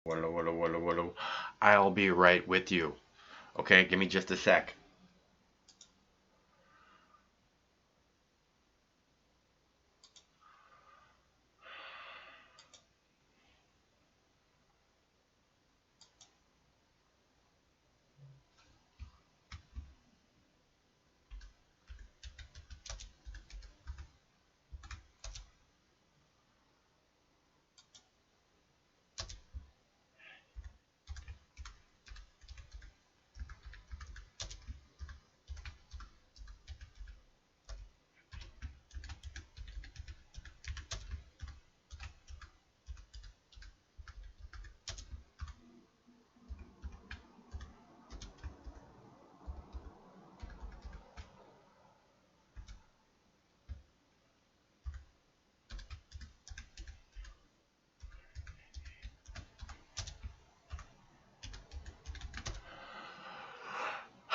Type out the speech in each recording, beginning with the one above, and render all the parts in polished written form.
Wallow, wallow, wallow, wallow. I'll be right with you. Okay, give me just a sec.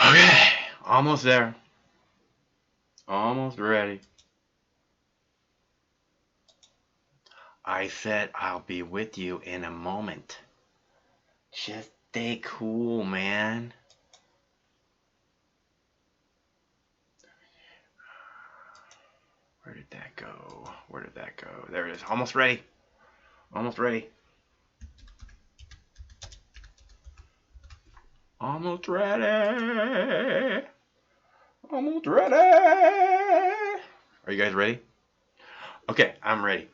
Okay, almost there. Almost ready. I said I'll be with you in a moment. Just stay cool, man. Where did that go? Where did that go? There it is. Almost ready. Almost ready. Almost ready. Almost ready. Are you guys ready? Okay, I'm ready.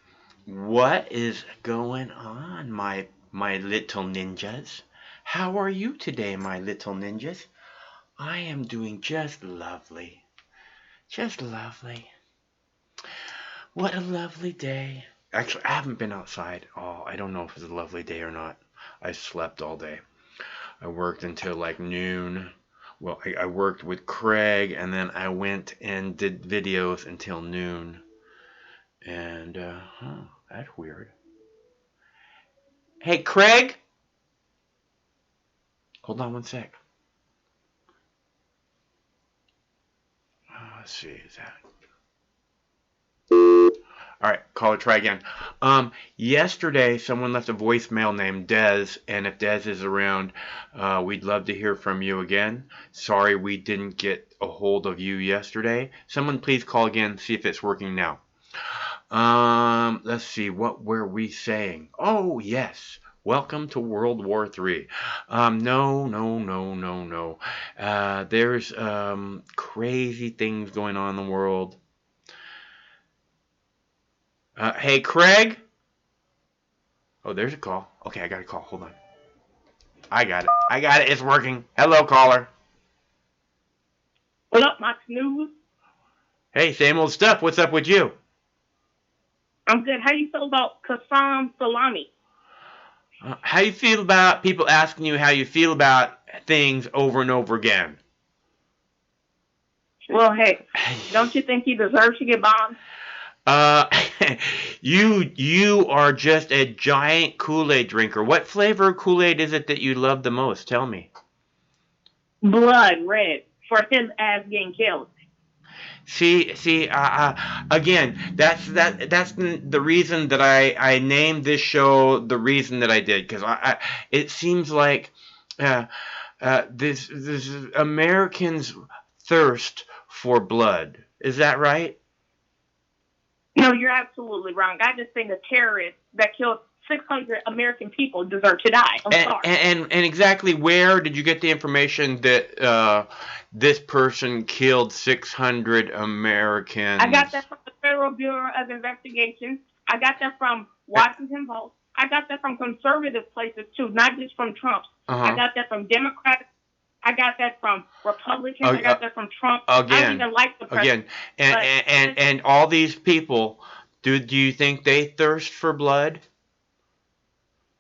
What is going on, my little ninjas? How are you today, my little ninjas? I am doing just lovely. Just lovely. What a lovely day. Actually, I haven't been outside. Oh, I don't know if it's a lovely day or not. I slept all day. I worked until like noon. Well, I worked with Craig, and then I went and did videos until noon. And, that's weird. Hey, Craig! Hold on one sec. Let's see, is that... All right, caller, try again. Yesterday, someone left a voicemail named Dez, and if Dez is around, we'd love to hear from you again. Sorry we didn't get a hold of you yesterday. Someone please call again, see if it's working now. Let's see, what were we saying? Oh, yes. Welcome to World War III. No, no, no, no, no. There's crazy things going on in the world. Hey, Craig? Oh, there's a call. Okay, I got a call. Hold on. I got it. I got it. It's working. Hello, caller. What up, Max News? Hey, same old stuff. What's up with you? I'm good. How you feel about Qasem Soleimani? How you feel about people asking you how you feel about things over and over again? Well, hey, don't you think he deserves to get bombed? Uh, you are just a giant Kool-Aid drinker. What flavor of Kool-Aid is it that you love the most? Tell me. Blood red for his ass getting killed. See, again, that's the reason that I named this show the reason that I did, because it seems like uh, this Americans thirst for blood. Is that right? No, you're absolutely wrong. I just think a terrorist that killed 600 American people deserve to die. I'm sorry. And exactly where did you get the information that this person killed 600 Americans? I got that from the Federal Bureau of Investigation. I got that from Washington Post. I got that from conservative places too, not just from Trump's. I got that from Democrats. I got that from Republicans. I got that from Trump. Again, I don't even like the president. And all these people, do you think they thirst for blood?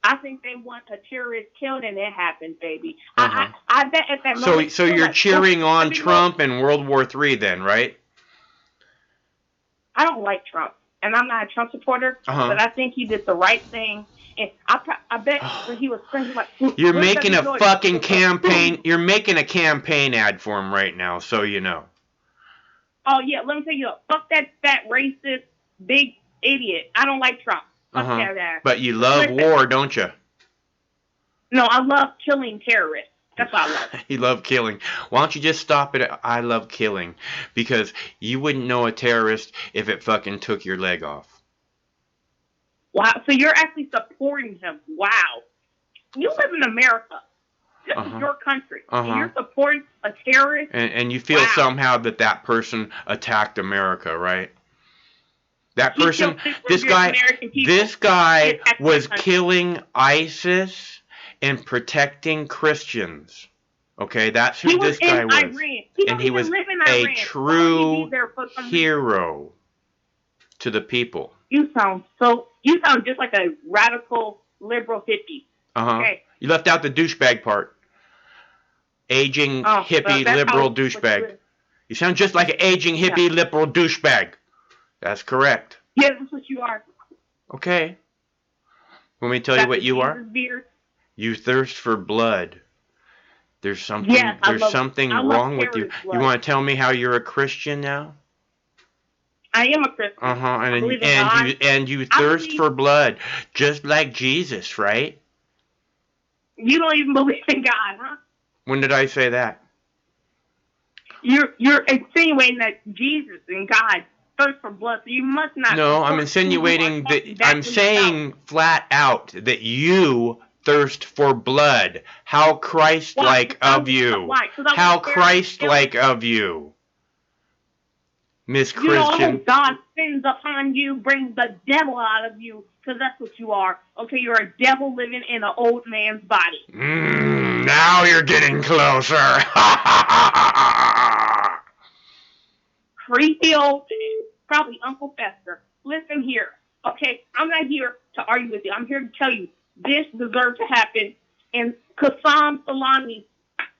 I think they want a terrorist killed, and it happened, baby. I bet at that moment. So you're cheering on Trump and World War III then, right? I don't like Trump, and I'm not a Trump supporter, but I think he did the right thing. And I bet when he was president, like, you're making a fucking campaign. You're making a campaign ad for him right now, so you know. Oh yeah, let me tell you, fuck that fat racist big idiot. I don't like Trump. Fuck that ass. But you love war, don't you? No, I love killing terrorists. That's what I love. You love killing. Why don't you just stop it at I love killing? Because you wouldn't know a terrorist if it fucking took your leg off. Wow. So you're actually supporting him. Wow. You live in America. This is your country. And you're supporting a terrorist? And you feel somehow that person attacked America, right? That person, this guy was killing ISIS and protecting Christians. Okay, that's who this guy was. And he was a true hero to the people. You sound just like a radical liberal hippie. Okay. You left out the douchebag part. Aging hippie liberal douchebag. You sound just like an aging hippie liberal douchebag. That's correct. Yeah, that's what you are. Okay. Want me to tell you what you are? You thirst for blood. There's something wrong with you. You want to tell me how you're a Christian now? I am a Christian. And you thirst for blood, just like Jesus, right? You don't even believe in God, huh? When did I say that? You're insinuating that Jesus and God thirst for blood, so you must not. No, I'm insinuating that I'm saying flat out that you thirst for blood. How Christ-like of you. How Christ-like of you. Miss Christian. You know, God sins upon you, brings the devil out of you, because that's what you are. Okay, you're a devil living in an old man's body. Now you're getting closer. Creepy old man. Probably Uncle Fester. Listen here. Okay, I'm not here to argue with you. I'm here to tell you this deserved to happen, and Qasem Soleimani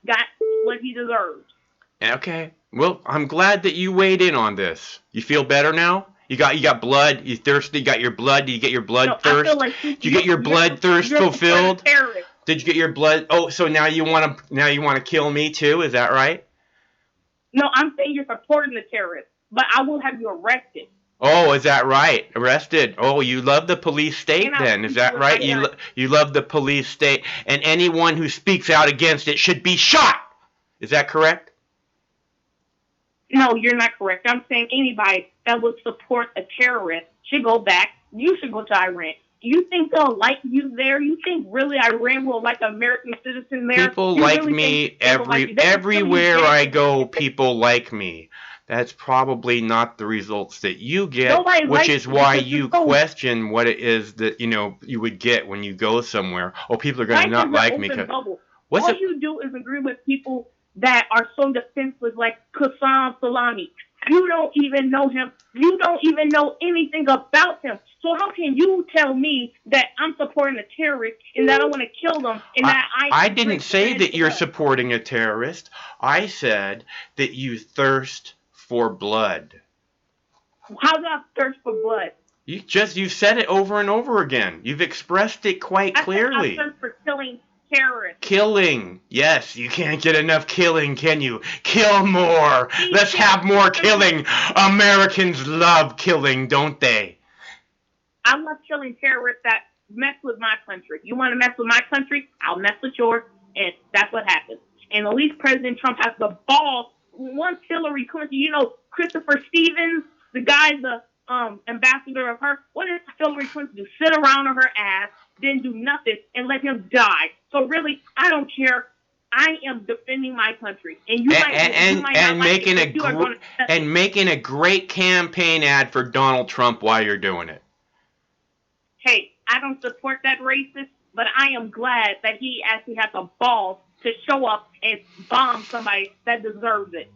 got what he deserved. Okay. Well, I'm glad that you weighed in on this. You feel better now? You got blood. You thirsty? You got your blood? Did you get your blood thirst? I feel like did you get your blood thirst fulfilled? Did you get your blood? Oh, so now you want to kill me too? Is that right? No, I'm saying you're supporting the terrorists, but I will have you arrested. Oh, is that right? Arrested. Oh, you love the police state then. Is that right? You love the police state, and anyone who speaks out against it should be shot. Is that correct? No, you're not correct. I'm saying anybody that would support a terrorist should go back. You should go to Iran. Do you think they'll like you there? You think really Iran will like an American citizen there? People like me everywhere I go. People like me. That's probably not the results that you get, which is why you question what it is that you would get when you go somewhere. Oh, people are going to not like me. All you do is agree with people that are so defenseless, like Qasem Soleimani. You don't even know him. You don't even know anything about him. So how can you tell me that I'm supporting a terrorist and that I want to kill them? And I didn't say that you're supporting a terrorist. I said that you thirst for blood. How do I thirst for blood? You've said it over and over again. You've expressed it quite clearly. I thirst for killing terrorists. Killing. Yes, you can't get enough killing, can you? Kill more. Let's have more killing. Americans love killing, don't they? I love killing terrorists that mess with my country. You want to mess with my country? I'll mess with yours, and that's what happens. And at least President Trump has the balls. Once Hillary Clinton, Christopher Stevens, the guy, the ambassador of her, what did Hillary Clinton do? Sit around on her ass, then do nothing, and let him die. So really, I don't care. I am defending my country, and making a great campaign ad for Donald Trump while you're doing it. Hey, I don't support that racist, but I am glad that he actually has the balls to show up and bomb somebody that deserves it.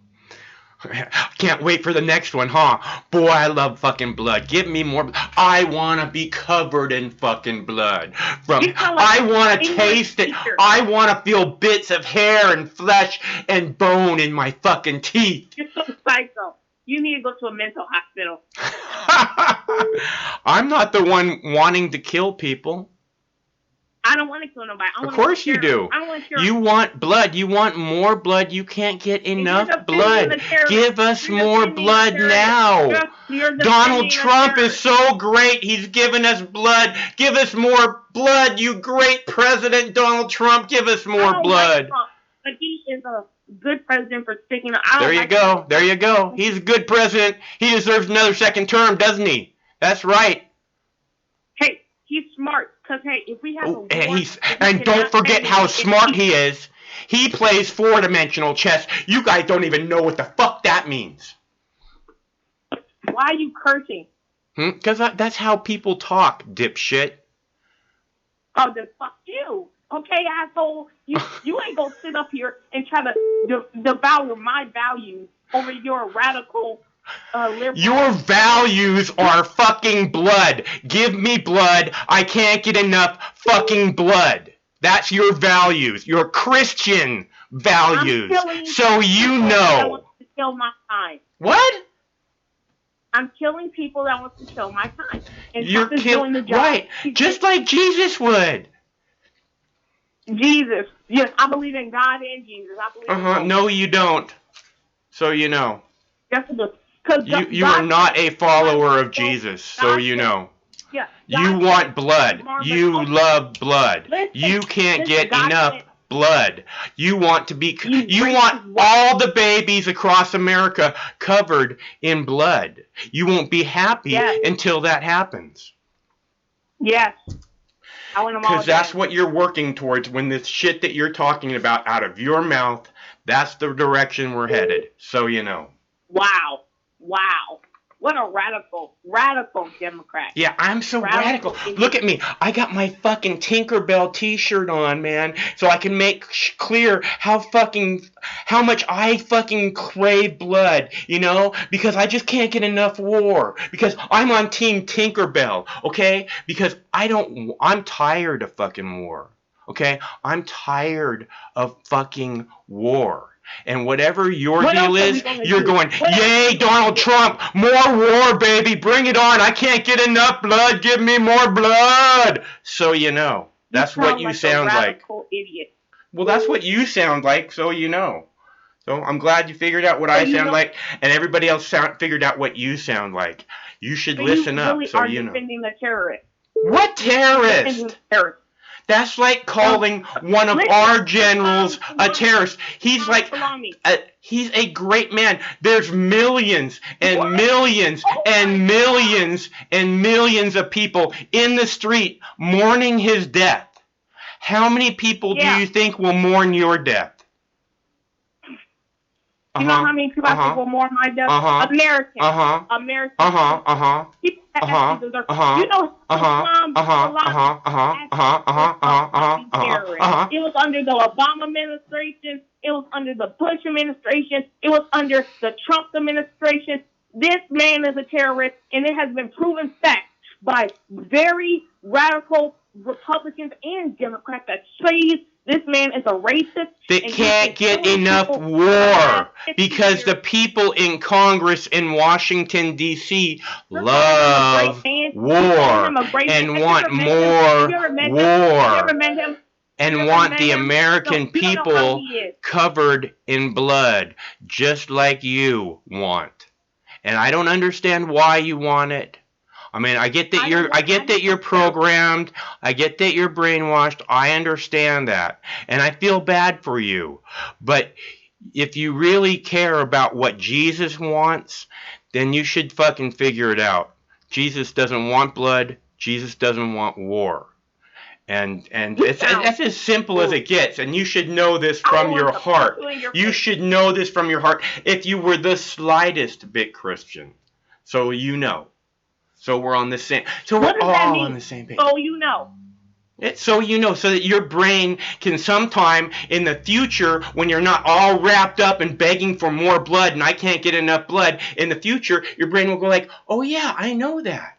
Can't wait for the next one, huh? Boy, I love fucking blood. Give me more. I want to be covered in fucking blood. I want to taste it. I want to feel bits of hair and flesh and bone in my fucking teeth. You're so psycho. You need to go to a mental hospital. I'm not the one wanting to kill people. I don't want to kill nobody. Of course you do. I don't want to You want blood. You want more blood. You can't get enough blood. Give us more blood now. Donald Trump is so great. He's given us blood. Give us more blood, you great president, Donald Trump. Give us more blood. Like Trump, but he is a good president for sticking. There you go. There you go. He's a good president. He deserves another second term, doesn't he? That's right. Hey, he's smart. Because, hey, if we have a war... And don't forget how smart he is. He plays four-dimensional chess. You guys don't even know what the fuck that means. Why are you cursing? Because that's how people talk, dipshit. Oh, then fuck you. Okay, asshole? You ain't gonna sit up here and try to devour my values over your radical... Your values are fucking blood. Give me blood. I can't get enough fucking blood. That's your values. Your Christian values. So you know. That wants to kill my time. What? I'm killing people that want to kill my time. And you're killing the job. Right. Just like Jesus would. Jesus. Yes, I believe in God and Jesus. I believe in No, you don't. So you know. Yes, I do. You are not a follower of Jesus, so you know. Yeah, you want blood. You love blood. You can't get enough blood. You want to be. You want all the babies across America covered in blood. You won't be happy until that happens. Yes. I want them all. Because that's what you're working towards when this shit that you're talking about out of your mouth, that's the direction we're headed. So you know. Wow. Wow. What a radical Democrat. Yeah, I'm so radical. Look at me. I got my fucking Tinkerbell t-shirt on, man, so I can make clear how much I fucking crave blood, you know? Because I just can't get enough war. Because I'm on Team Tinkerbell, okay? Because I'm tired of fucking war, okay? I'm tired of fucking war. And whatever your deal is, you're going, yay, Donald Trump, more war, baby, bring it on. I can't get enough blood. Give me more blood. So you know. That's what you sound like. Idiot. Well, that's what you sound like, so you know. So I'm glad you figured out what I sound like, and everybody else figured out what you sound like. You should listen up, so you know. Defending the terrorist. What terrorist? That's like calling one of our generals a terrorist. He's like, he's a great man. There's millions and millions and millions and millions of people in the street mourning his death. How many people do you think will mourn your death? You know how many people I think will mourn my death? Americans. Americans. People that deserve. You know, it was under the Obama administration. It was under the Bush administration. It was under the Trump administration. This man is a terrorist, and it has been proven fact by very radical Republicans and Democrats that say this man is a racist. They can't get enough war because the people in Congress in Washington, D.C. love war and want more war and want the American people covered in blood just like you want. And I don't understand why you want it. I mean, I get that you're programmed. I get that you're brainwashed. I understand that. And I feel bad for you. But if you really care about what Jesus wants, then you should fucking figure it out. Jesus doesn't want blood. Jesus doesn't want war. And that's as simple as it gets. And you should know this from your heart. You should know this from your heart if you were the slightest bit Christian. So you know. So we're on the same. So we're all on the same page. So you know. So you know, so that your brain can sometime in the future, when you're not all wrapped up and begging for more blood, and I can't get enough blood in the future, your brain will go like, oh yeah, I know that.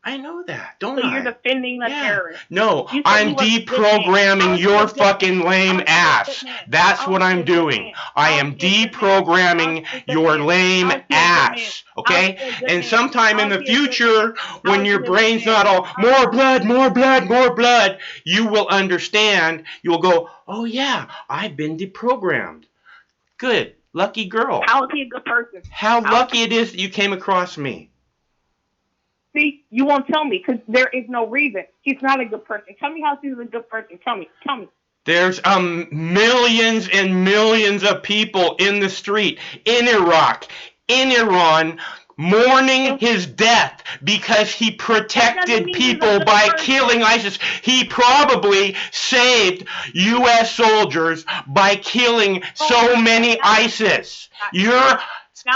I know that, don't So I? you're defending a terrorist. No, You said I'm he was a good man. deprogramming your How's he a good fucking man? lame How's he a ass. good man? That's How's what he a I'm good doing. man? I How's am he a good man? deprogramming How's he a good your man? lame How's he a good man? ass, How's okay? he a good And man? sometime in How's the he a good future, man? when How's your he a good brain's man? not all, more blood, more blood, more blood, you will understand. You'll go, oh yeah, I've been deprogrammed. Good. Lucky girl. How is he a good person? How lucky it is that you came across me. See, you won't tell me because there is no reason. He's not a good person. Tell me how he's a good person. Tell me. Tell me. There's millions and millions of people in the street, in Iraq, in Iran, mourning his death because he protected people by killing ISIS. He probably saved U.S. soldiers by killing so many ISIS. You're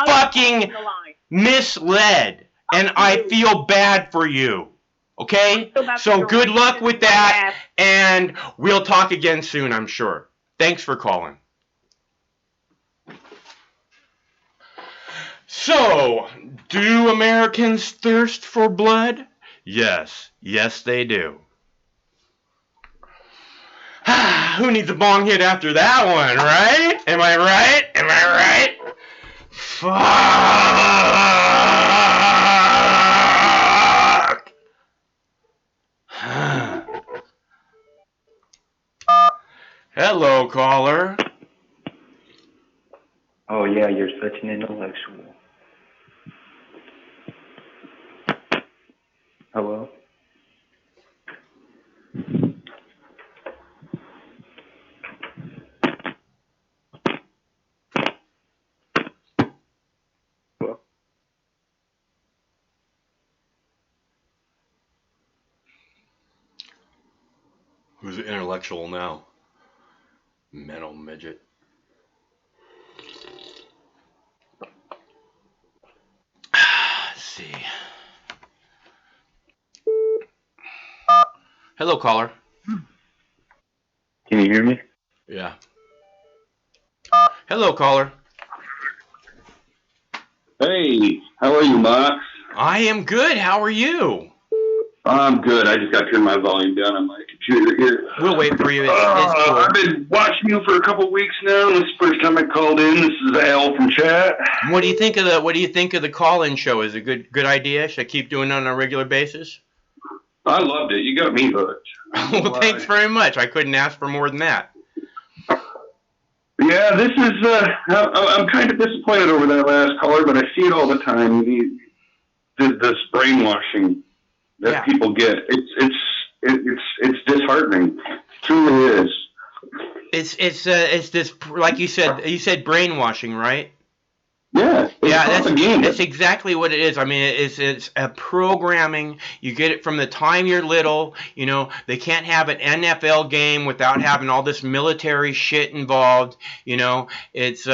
fucking misled, and I feel bad for you. Okay? So good luck with that, and we'll talk again soon, I'm sure. Thanks for calling. So, do Americans thirst for blood? Yes. Yes, they do. Who needs a bong hit after that one, right? Am I right? Am I right? Fuck! Hello, caller. Oh, yeah, you're such an intellectual. Hello? Hello? Who's intellectual now? Mental midget. Let's see. Hello, caller. Can you hear me? Yeah. Hello, caller. Hey, how are you, Max? I am good. How are you? I'm good. I just got to turn my volume down on my computer here. We'll wait for you. It's cool. I've been watching you for a couple weeks now. This is the first time I called in. This is Al from chat. What do you think of the call-in show? Is it a good idea? Should I keep doing it on a regular basis? I loved it. You got me hooked. Well, thanks very much. I couldn't ask for more than that. Yeah, this is. I'm kind of disappointed over that last caller, but I see it all the time. This brainwashing that people get. It's disheartening. It truly is. It's this, like you said brainwashing, right? Yeah, that's exactly what it is. I mean, it's a programming. You get it from the time you're little. You know, they can't have an NFL game without having all this military shit involved. You know, it's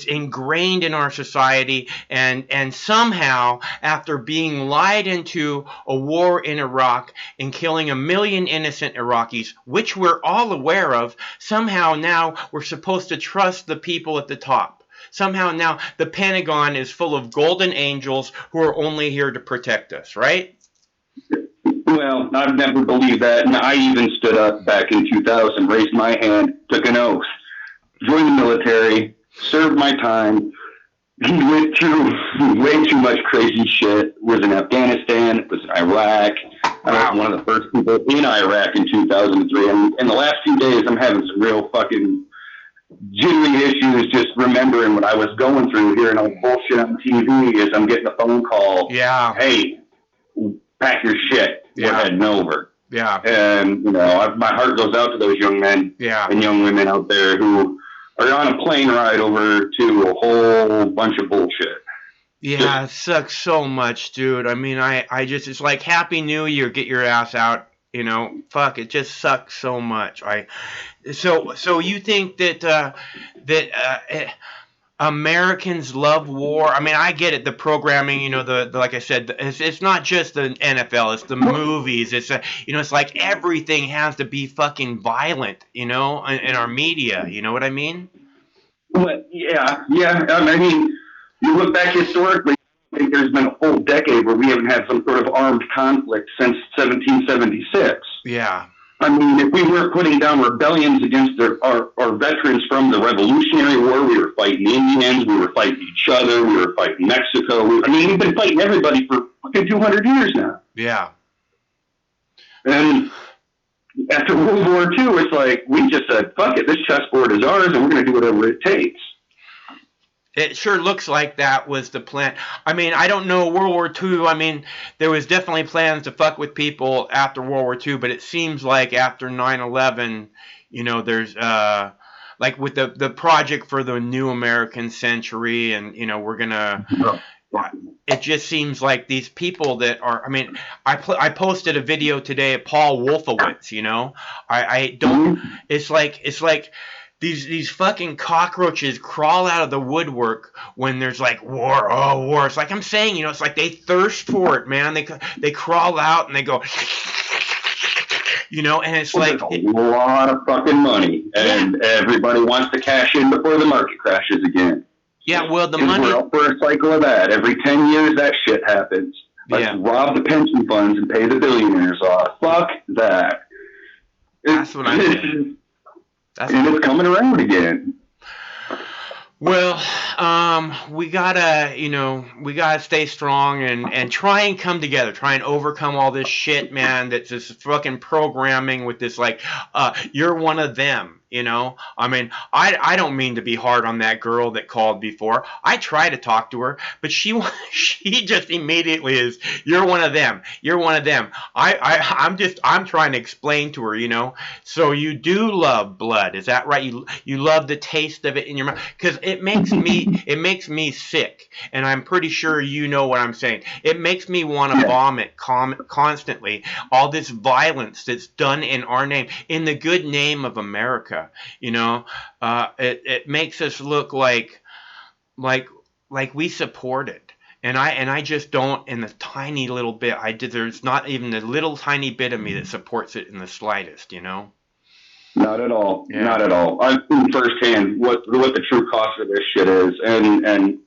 ingrained in our society, and somehow, after being lied into a war in Iraq and killing 1 million innocent Iraqis, which we're all aware of, somehow now we're supposed to trust the people at the top. Somehow now the Pentagon is full of golden angels who are only here to protect us, right? Well, I've never believed that, and I even stood up back in 2000, raised my hand, took an oath, joined the military, served my time, went through way too much crazy shit, was in Afghanistan, was in Iraq. I was one of the first people in Iraq in 2003, and in the last few days, I'm having some real fucking jittery issues just remembering what I was going through, hearing all bullshit on TV as I'm getting a phone call. Yeah. Hey, pack your shit. We're heading over. Yeah. And, you know, my heart goes out to those young men and young women out there who are on a plane ride over to a whole bunch of bullshit. Yeah, it sucks so much, dude. I mean, I just, it's like Happy New Year, get your ass out. You know, fuck, it just sucks so much. So you think that Americans love war? I mean, I get it. The programming, you know, the like I said, it's not just the NFL. It's the movies. It's it's like everything has to be fucking violent. You know, in our media. You know what I mean? But yeah. I mean, you look back historically. think there's been a full decade where we haven't had some sort of armed conflict since 1776. Yeah. I mean, if we weren't putting down rebellions against our veterans from the Revolutionary War, we were fighting Indians, we were fighting each other, we were fighting Mexico. We've been fighting everybody for fucking 200 years now. Yeah. And after World War II, it's like, we just said, fuck it, this chessboard is ours, and we're going to do whatever it takes. It sure looks like that was the plan. I mean, I don't know World War II. I mean, there was definitely plans to fuck with people after World War II, but it seems like after 9/11, you know, there's like with the project for the new American century, and you know, we're gonna. It just seems like these people that are. I mean, I posted a video today of Paul Wolfowitz. You know, I don't. It's like. These fucking cockroaches crawl out of the woodwork when there's like war. Oh, war. It's like I'm saying, you know, it's like they thirst for it, man. They crawl out and they go, you know, and it's like a lot of fucking money, and everybody wants to cash in before the market crashes again. Yeah, well, the money. We're up for a cycle of that. Every 10 years, that shit happens. Let's rob the pension funds and pay the billionaires off. Fuck that. That's what I'm saying. And it's coming around again. Well, we gotta stay strong and try and come together, try and overcome all this shit, man. That's this fucking programming with this, like, you're one of them. You know, I mean, I don't mean to be hard on that girl that called before. I try to talk to her, but she just immediately is, you're one of them. You're one of them. I'm trying to explain to her, you know. So you do love blood, is that right? You love the taste of it in your mouth, because it makes me sick, and I'm pretty sure you know what I'm saying. It makes me want to vomit constantly. All this violence that's done in our name, in the good name of America. You know, it makes us look like we support it, and I just don't in the tiny little bit. There's not even the little tiny bit of me that supports it in the slightest. You know, not at all. Yeah. Not at all. I've seen firsthand what the true cost of this shit is, and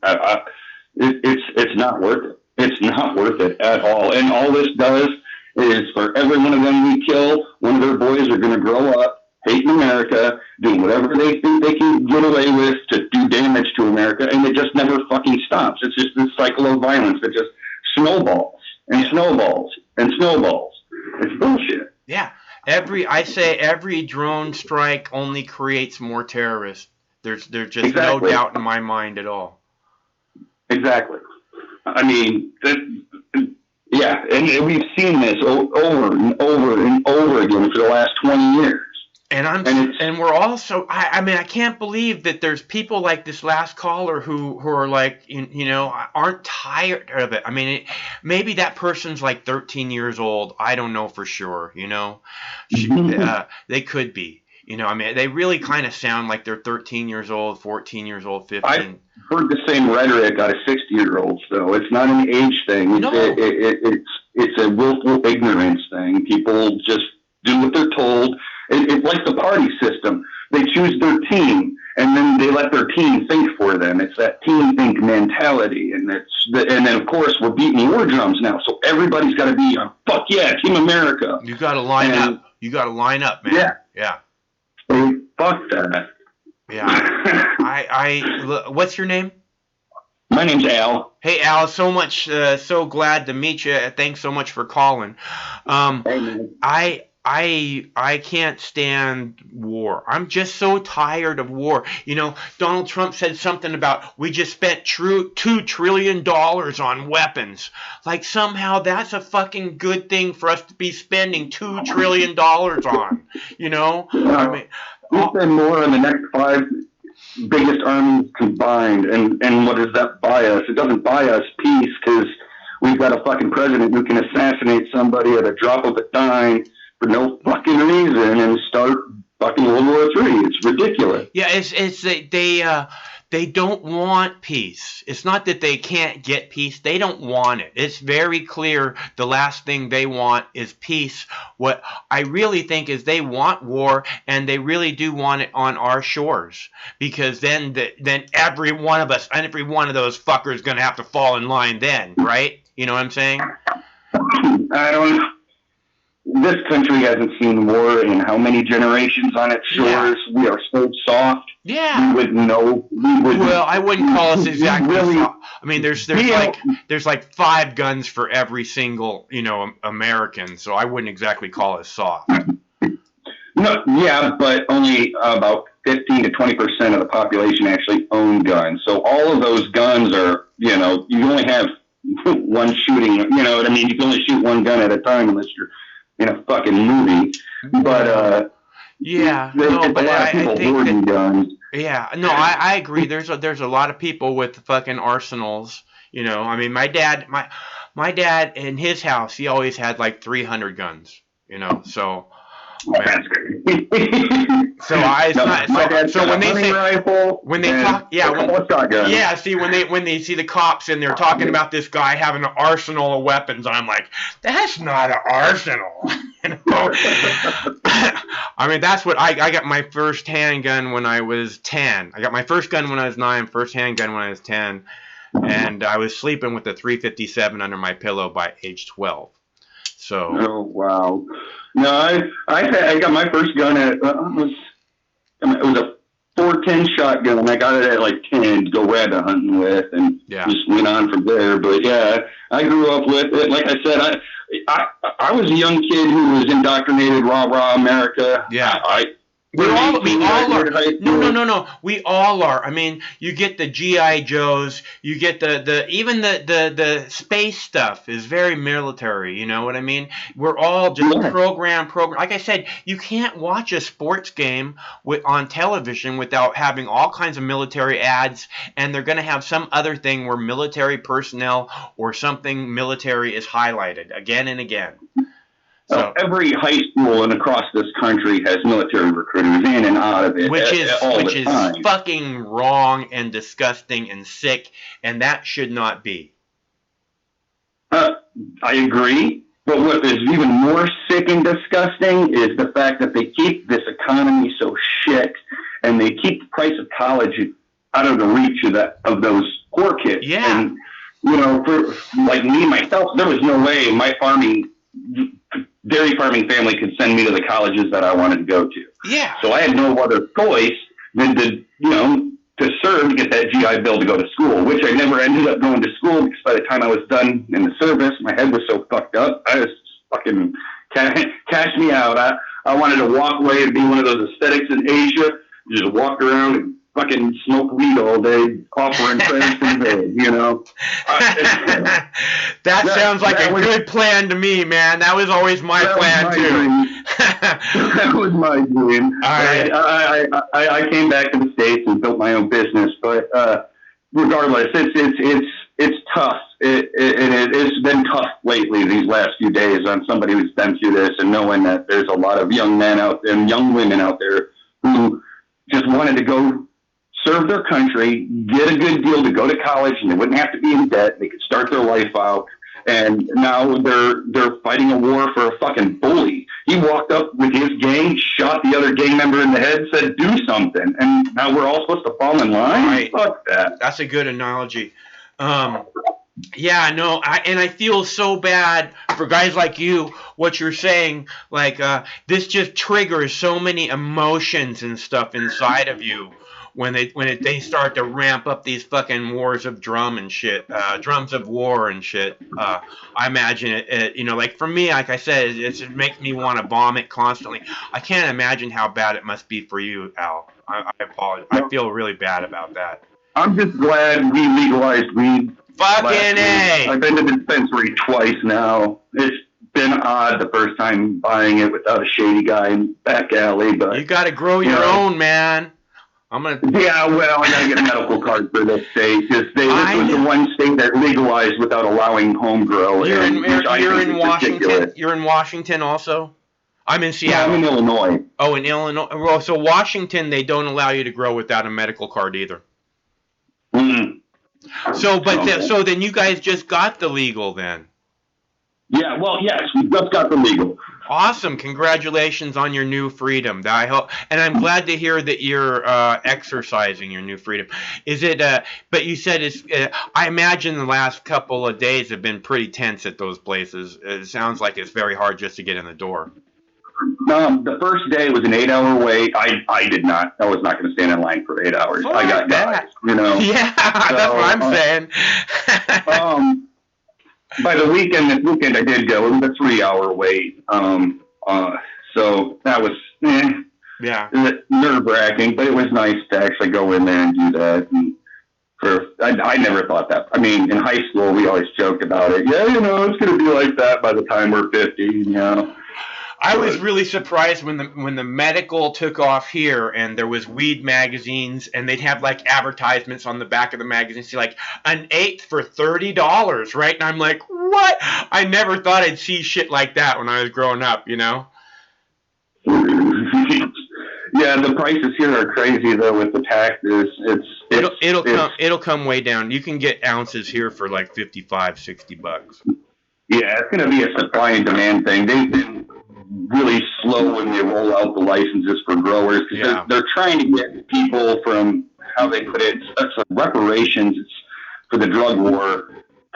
it's not worth it. It's not worth it at all. And all this does is, for every one of them we kill, one of their boys are going to grow up hating America, doing whatever they think they can get away with to do damage to America, and it just never fucking stops. It's just this cycle of violence that just snowballs and snowballs and snowballs. It's bullshit. Yeah. Every drone strike only creates more terrorists. There's just no doubt in my mind at all. Exactly. I mean, yeah, and we've seen this over and over and over again for the last 20 years. And we're also, I mean, I can't believe that there's people like this last caller who are like, you know, aren't tired of it. I mean, maybe that person's like 13 years old. I don't know for sure, you know. They could be, you know. I mean, they really kind of sound like they're 13 years old, 14 years old, 15. I've heard the same rhetoric out of 60-year-olds, though. It's not an age thing. No. It's a willful ignorance thing. People just do what they're told. It's like the party system. They choose their team, and then they let their team think for them. It's that team think mentality, and then of course we're beating war drums now. So everybody's got to be on. Fuck yeah, Team America. You got to line up. You got to line up, man. Yeah. So fuck that. Yeah. What's your name? My name's Al. Hey, Al. So glad to meet you. Thanks so much for calling. Hey, man. I can't stand war. I'm just so tired of war. You know, Donald Trump said something about we just spent $2 trillion on weapons. Like somehow that's a fucking good thing for us to be spending $2 trillion on. You know? I mean, we spend more on the next 5 biggest armies combined. And what does that buy us? It doesn't buy us peace, because we've got a fucking president who can assassinate somebody at a drop of a dime for no fucking reason and start fucking World War III. It's ridiculous. Yeah, they don't want peace. It's not that they can't get peace. They don't want it. It's very clear the last thing they want is peace. What I really think is they want war, and they really do want it on our shores, because then every one of us, and every one of those fuckers is going to have to fall in line then, right? You know what I'm saying? I don't know. This country hasn't seen war in how many generations on its shores? Yeah. We are so soft. Yeah. We wouldn't know. Well, I wouldn't call us exactly really soft. I mean, there's like 5 guns for every single, American, so I wouldn't exactly call us soft. No, yeah, but only about 15 to 20% of the population actually own guns. So all of those guns are, you only have one shooting, you know what I mean? You can only shoot one gun at a time unless you're in a fucking movie. But yeah, I think guns. Yeah, no, I agree. There's a lot of people with fucking arsenals. I mean, my dad in his house, he always had like 300 guns. So. That's great. So when they say rifle, when they talk, see when they see the cops and they're talking about this guy having an arsenal of weapons, I'm like, that's not an arsenal. I mean, that's what I got my first handgun when I was 10. I got my first gun when I was 9, first handgun when I was 10, and I was sleeping with a 357 under my pillow by age 12. So. Oh wow. No, I got my first gun at it was a 410 shotgun, and I got it at like 10 to go rabbit hunting with, and just went on from there. But yeah, I grew up with it. Like I said, I was a young kid who was indoctrinated, rah America. Yeah. We all are. No. We all are. I mean, you get the G.I. Joes. You get even the space stuff is very military. You know what I mean? We're all just program. Like I said, you can't watch a sports game on television without having all kinds of military ads, and they're going to have some other thing where military personnel or something military is highlighted again and again. So every high school and across this country has military recruiters in and out of it, which is fucking wrong and disgusting and sick, and that should not be. I agree, but what is even more sick and disgusting is the fact that they keep this economy so shit, and they keep the price of college out of the reach of those poor kids. Yeah. And for like me myself, there was no way my dairy farming family could send me to the colleges that I wanted to go to. Yeah. So I had no other choice than to serve to get that GI Bill to go to school, which I never ended up going to school because by the time I was done in the service, my head was so fucked up. I was fucking cash me out. I wanted to walk away and be one of those aesthetics in Asia, just walk around and fucking smoke weed all day, offering prayers in bed, That sounds like a good plan to me, man. That was always my plan, too. That was my dream. All right. I came back to the States and built my own business, but regardless, it's tough. It's been tough lately these last few days on somebody who's been through this and knowing that there's a lot of young men out there and young women out there who just wanted to go serve their country, get a good deal to go to college, and they wouldn't have to be in debt. They could start their life out. And now they're fighting a war for a fucking bully. He walked up with his gang, shot the other gang member in the head, said, do something. And now we're all supposed to fall in line? Right. Fuck that. That's a good analogy. Yeah, no, I feel so bad for guys like you, what you're saying, like, this just triggers so many emotions and stuff inside of you. When they start to ramp up these fucking wars of drum and shit, drums of war and shit, I imagine it, like for me, like I said, it makes me want to vomit constantly. I can't imagine how bad it must be for you, Al. I apologize. I feel really bad about that. I'm just glad we legalized weed. Fucking A! I've been to the dispensary twice now. It's been odd the first time buying it without a shady guy in the back alley, but you got to grow your own, man. Yeah, well, I gotta get a medical card for this state because this was the one state that legalized without allowing home grow. You're in Washington. Ridiculous. You're in Washington also. I'm in Seattle. I'm in Illinois. Oh, in Illinois. Well, so Washington, they don't allow you to grow without a medical card either. So then you guys just got the legal then? Yeah, well, yes, we just got the legal. Awesome! Congratulations on your new freedom. I hope, and I'm glad to hear that you're exercising your new freedom. Is it? But you said it's. I imagine the last couple of days have been pretty tense at those places. It sounds like it's very hard just to get in the door. No, the first day was an 8-hour wait. I did not. I was not going to stand in line for 8 hours. Fuck I got that. you know. Yeah, that's what I'm saying. By the weekend, this weekend I did go. It was a 3-hour wait. So that was Yeah. nerve-wracking, but it was nice to actually go in there and do that. And I never thought that. I mean, in high school, we always joked about it. Yeah, you know, it's going to be like that by the time we're 50. You know. I was really surprised when the medical took off here, and there was weed magazines, and they'd have like advertisements on the back of the magazine, see like an eighth for $30, right? And I'm like, what? I never thought I'd see shit like that when I was growing up, you know? Yeah, the prices here are crazy though with the taxes. It'll come way down. You can get ounces here for like $55-$60. Yeah, it's going to be a supply and demand thing. They've been really slow when they roll out the licenses for growers because they're trying to get people from, how they put it, it's reparations for the drug war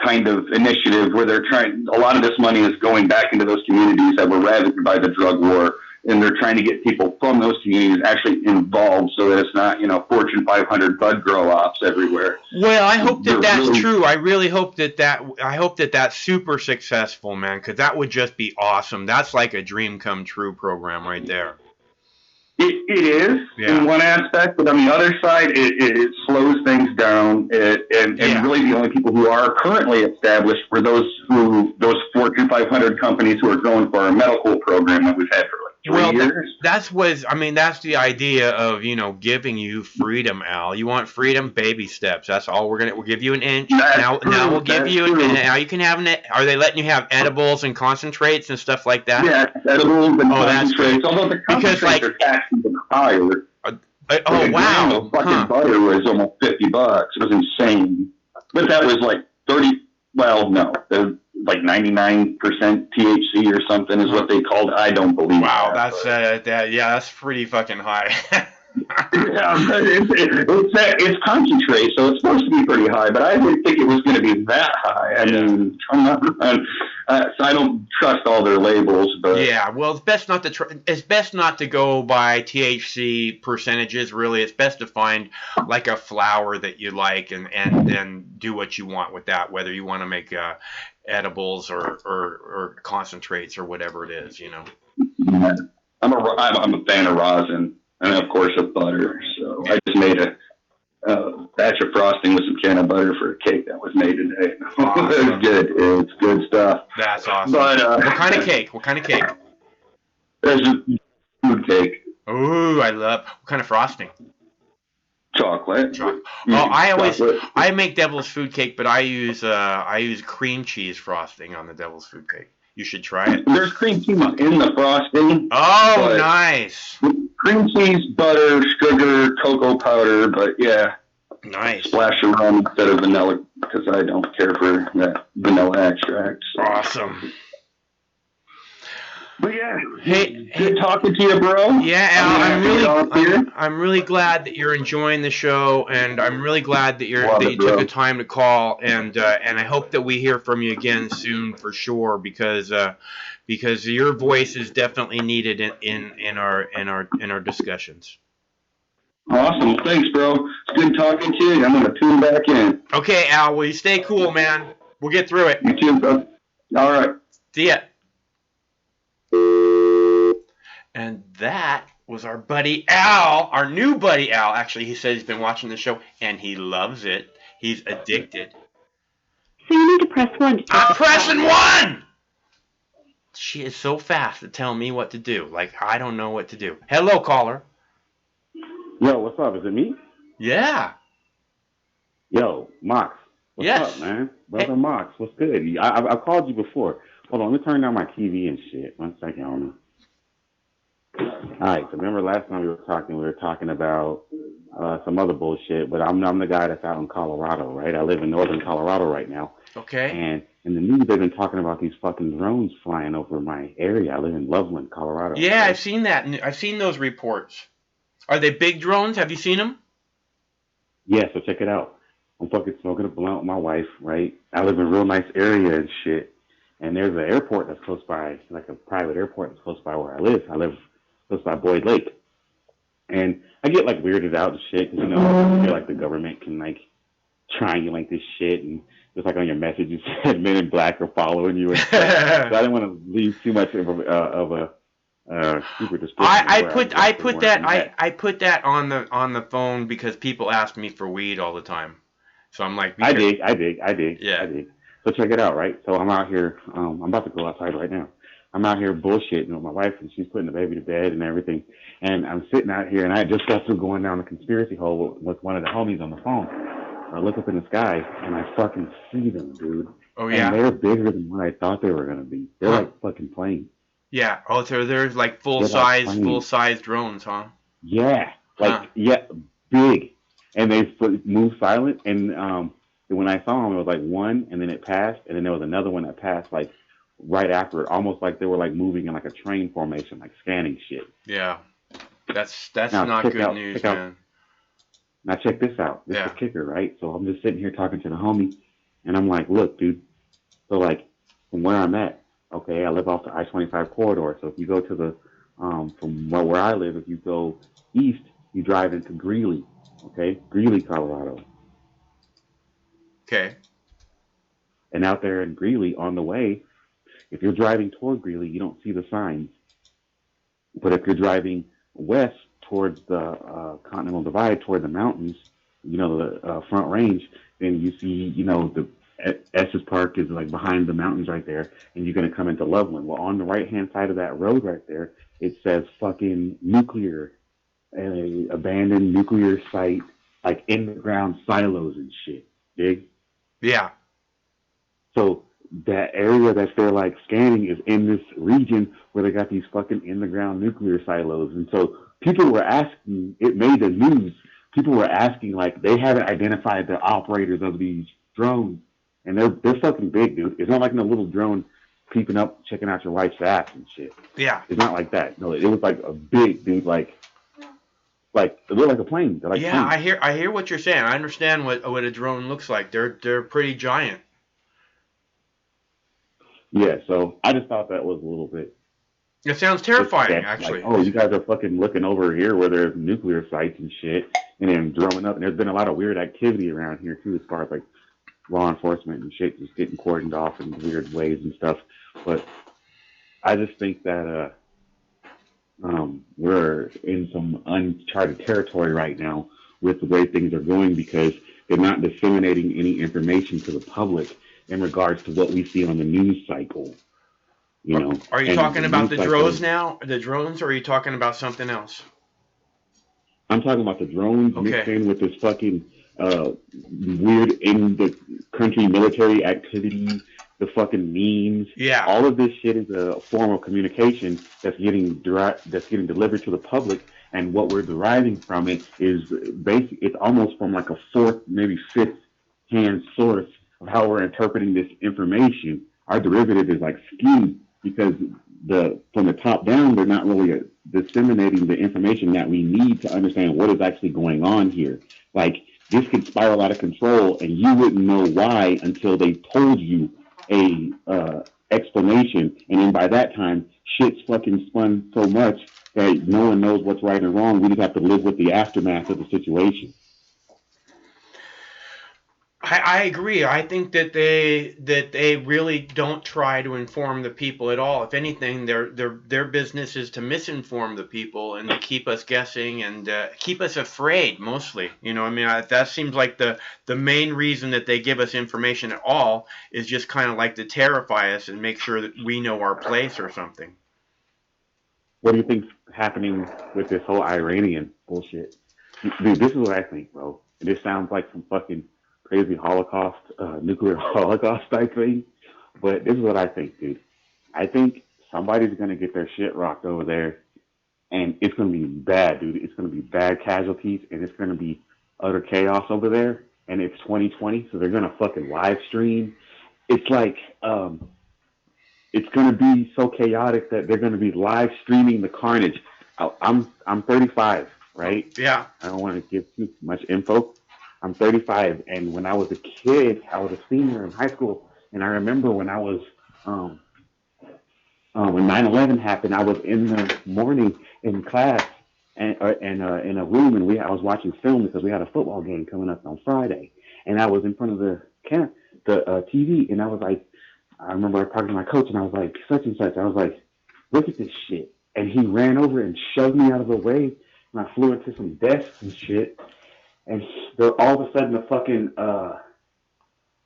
kind of initiative where they're trying, a lot of this money is going back into those communities that were ravaged by the drug war, and they're trying to get people from those communities actually involved so that it's not, you know, Fortune 500 bud grow ops everywhere. Well, I hope that that's true. I really hope I hope that that's super successful, man, because that would just be awesome. That's like a dream come true program right there. It is in one aspect, but on the other side, it slows things down. And really the only people who are currently established were those Fortune 500 companies who are growing for our medical program that we've had for like 3 years. That's the idea of, you know, giving you freedom, Al. You want freedom, baby steps. That's all we'll give you an inch. Now we'll give you an inch. Now you can have are they letting you have edibles and concentrates and stuff like that? Yeah, edibles and concentrates. Although the concentrates are taxed even higher. Wow. Fucking butter was almost $50. It was insane. But that was like 30, well, no, like 99% THC or something is what they called it. I don't believe that's pretty fucking high. It's concentrate, so it's supposed to be pretty high, but I didn't think it was going to be that high. I mean, so I don't trust all their labels, but well, it's best not to go by THC percentages. Really, it's best to find like a flower that you like and then do what you want with that. Whether you want to make edibles or concentrates or whatever it is, you know. Yeah. I'm a fan of rosin. And of course, of butter. So I just made a batch of frosting with some can butter for a cake that was made today. Awesome. It's good. It's good stuff. That's awesome. But, what kind of cake? There's a food cake. Ooh, I love. What kind of frosting? Chocolate. I make devil's food cake, but I use cream cheese frosting on the devil's food cake. You should try it. There's cream cheese in the frosting. Oh, nice. Cream cheese, butter, sugar, cocoa powder, but yeah. Nice. Splash of rum instead of vanilla because I don't care for that vanilla extract. So. Awesome. But yeah, good talking to you, bro. Yeah, Al, I'm really glad that you're enjoying the show, and I'm really glad that you took the time to call, and I hope that we hear from you again soon for sure, because your voice is definitely needed in our discussions. Awesome, thanks, bro. It's good talking to you. I'm gonna tune back in. Okay, Al, well, you stay cool, man. We'll get through it. You too, bro. All right. See ya. And that was our buddy Al, our new buddy Al. Actually, he said he's been watching the show, and he loves it. He's addicted. So you need to press 1. I'm pressing 1! She is so fast at telling me what to do. Like, I don't know what to do. Hello, caller. Yo, what's up? Is it me? Yeah. Yo, Mox. What's up, man? Brother Mox, what's good? I've called you before. Hold on, let me turn down my TV and shit. 1 second, homie. All right. So remember last time we were talking about some other bullshit. But I'm the guy that's out in Colorado, right? I live in northern Colorado right now, Okay. and in the news they've been talking about these fucking drones flying over my area. I live in Loveland, Colorado. Yeah, Right? I've seen that. I've seen those reports. Are they big drones? Have you seen them? Yeah. So check it out. I'm fucking smoking a blunt with my wife, right? I live in a real nice area and shit. And there's an airport that's close by, like a private airport that's close by where I live. I live close by Boyd Lake. And I get like weirded out and shit because, I feel like the government can like triangulate this shit and just like on your messages said men in black are following you and stuff. So I didn't want to leave too much of a super description. I put that on the phone because people ask me for weed all the time. So I'm like, I dig. Yeah. So check it out, right? So I'm out here. I'm about to go outside right now. I'm out here bullshitting with my wife, and she's putting the baby to bed and everything. And I'm sitting out here, and I just got through going down the conspiracy hole with one of the homies on the phone. I look up in the sky, and I fucking see them, dude. Oh yeah. And they're bigger than what I thought they were gonna be. They're like fucking planes. Yeah. Oh, so there's like full size drones, huh? Yeah. Yeah, big. And they move silent. And when I saw them, it was like one, and then it passed, and then there was another one that passed like right after it, almost like they were like moving in like a train formation, like scanning shit. Yeah. That's now, not good news, man. Now check this out. This is the kicker, right? So I'm just sitting here talking to the homie, and I'm like, look, dude. So like from where I'm at, okay, I live off the I-25 corridor. So if you go to the from where I live, if you go east, you drive into Greeley, okay, Greeley, Colorado. Okay. And out there in Greeley, on the way, if you're driving toward Greeley, you don't see the signs. But if you're driving west towards the Continental Divide, toward the mountains, the Front Range, then you see, the Estes Park is like behind the mountains right there, and you're going to come into Loveland. Well, on the right-hand side of that road right there, it says fucking nuclear, abandoned nuclear site, like in the ground silos and shit. Dig? Yeah. So that area that they're like scanning is in this region where they got these fucking in the ground nuclear silos. And so people were asking, it made the news. People were asking, like, they haven't identified the operators of these drones. And they're fucking big, dude. It's not like no little drone peeping up, checking out your wife's ass and shit. Yeah. It's not like that. No, it was like a big dude, like it looked like a plane. They're like planes. I hear what you're saying. I understand what a drone looks like. They're pretty giant. Yeah, so I just thought that was a little bit. It sounds terrifying, actually. Like, you guys are fucking looking over here where there's nuclear sites and shit, and then drumming up. And there's been a lot of weird activity around here too, as far as like law enforcement and shit just getting cordoned off in weird ways and stuff. But I just think that we're in some uncharted territory right now with the way things are going, because they're not disseminating any information to the public in regards to what we see on the news cycle. Are you talking about the drones now? The drones, or are you talking about something else? I'm talking about the drones mixed in with this fucking weird in the country military activity, the fucking memes. Yeah. All of this shit is a form of communication that's getting delivered to the public, and what we're deriving from it is it's almost from like a fourth, maybe fifth hand source of how we're interpreting this information. Our derivative is like skewed because from the top down, they're not really disseminating the information that we need to understand what is actually going on here. Like, this could spiral out of control, and you wouldn't know why until they told you a explanation, and then by that time, shit's fucking spun so much that no one knows what's right and wrong. We just have to live with the aftermath of the situation. I agree. I think that they really don't try to inform the people at all. If anything, their business is to misinform the people and to keep us guessing and keep us afraid, mostly. That seems like the main reason that they give us information at all is just kind of like to terrify us and make sure that we know our place or something. What do you think's happening with this whole Iranian bullshit? Dude, this is what I think, bro. And this sounds like some fucking crazy Holocaust, nuclear Holocaust type thing. But this is what I think, dude. I think somebody's going to get their shit rocked over there and it's going to be bad, dude. It's going to be bad casualties, and it's going to be utter chaos over there. And it's 2020, so they're going to fucking live stream. It's like, it's going to be so chaotic that they're going to be live streaming the carnage. I'm 35, right? Yeah. I don't want to give too much info. I'm 35, and when I was a kid, I was a senior in high school, and I remember when I was, when 9/11 happened, I was in the morning in class and in a room, and I was watching film because we had a football game coming up on Friday, and I was in front of the TV, and I was like, I remember talking to my coach, and I was like, such and such. I was like, look at this shit, and he ran over and shoved me out of the way, and I flew into some desks and shit, and all of a sudden the fucking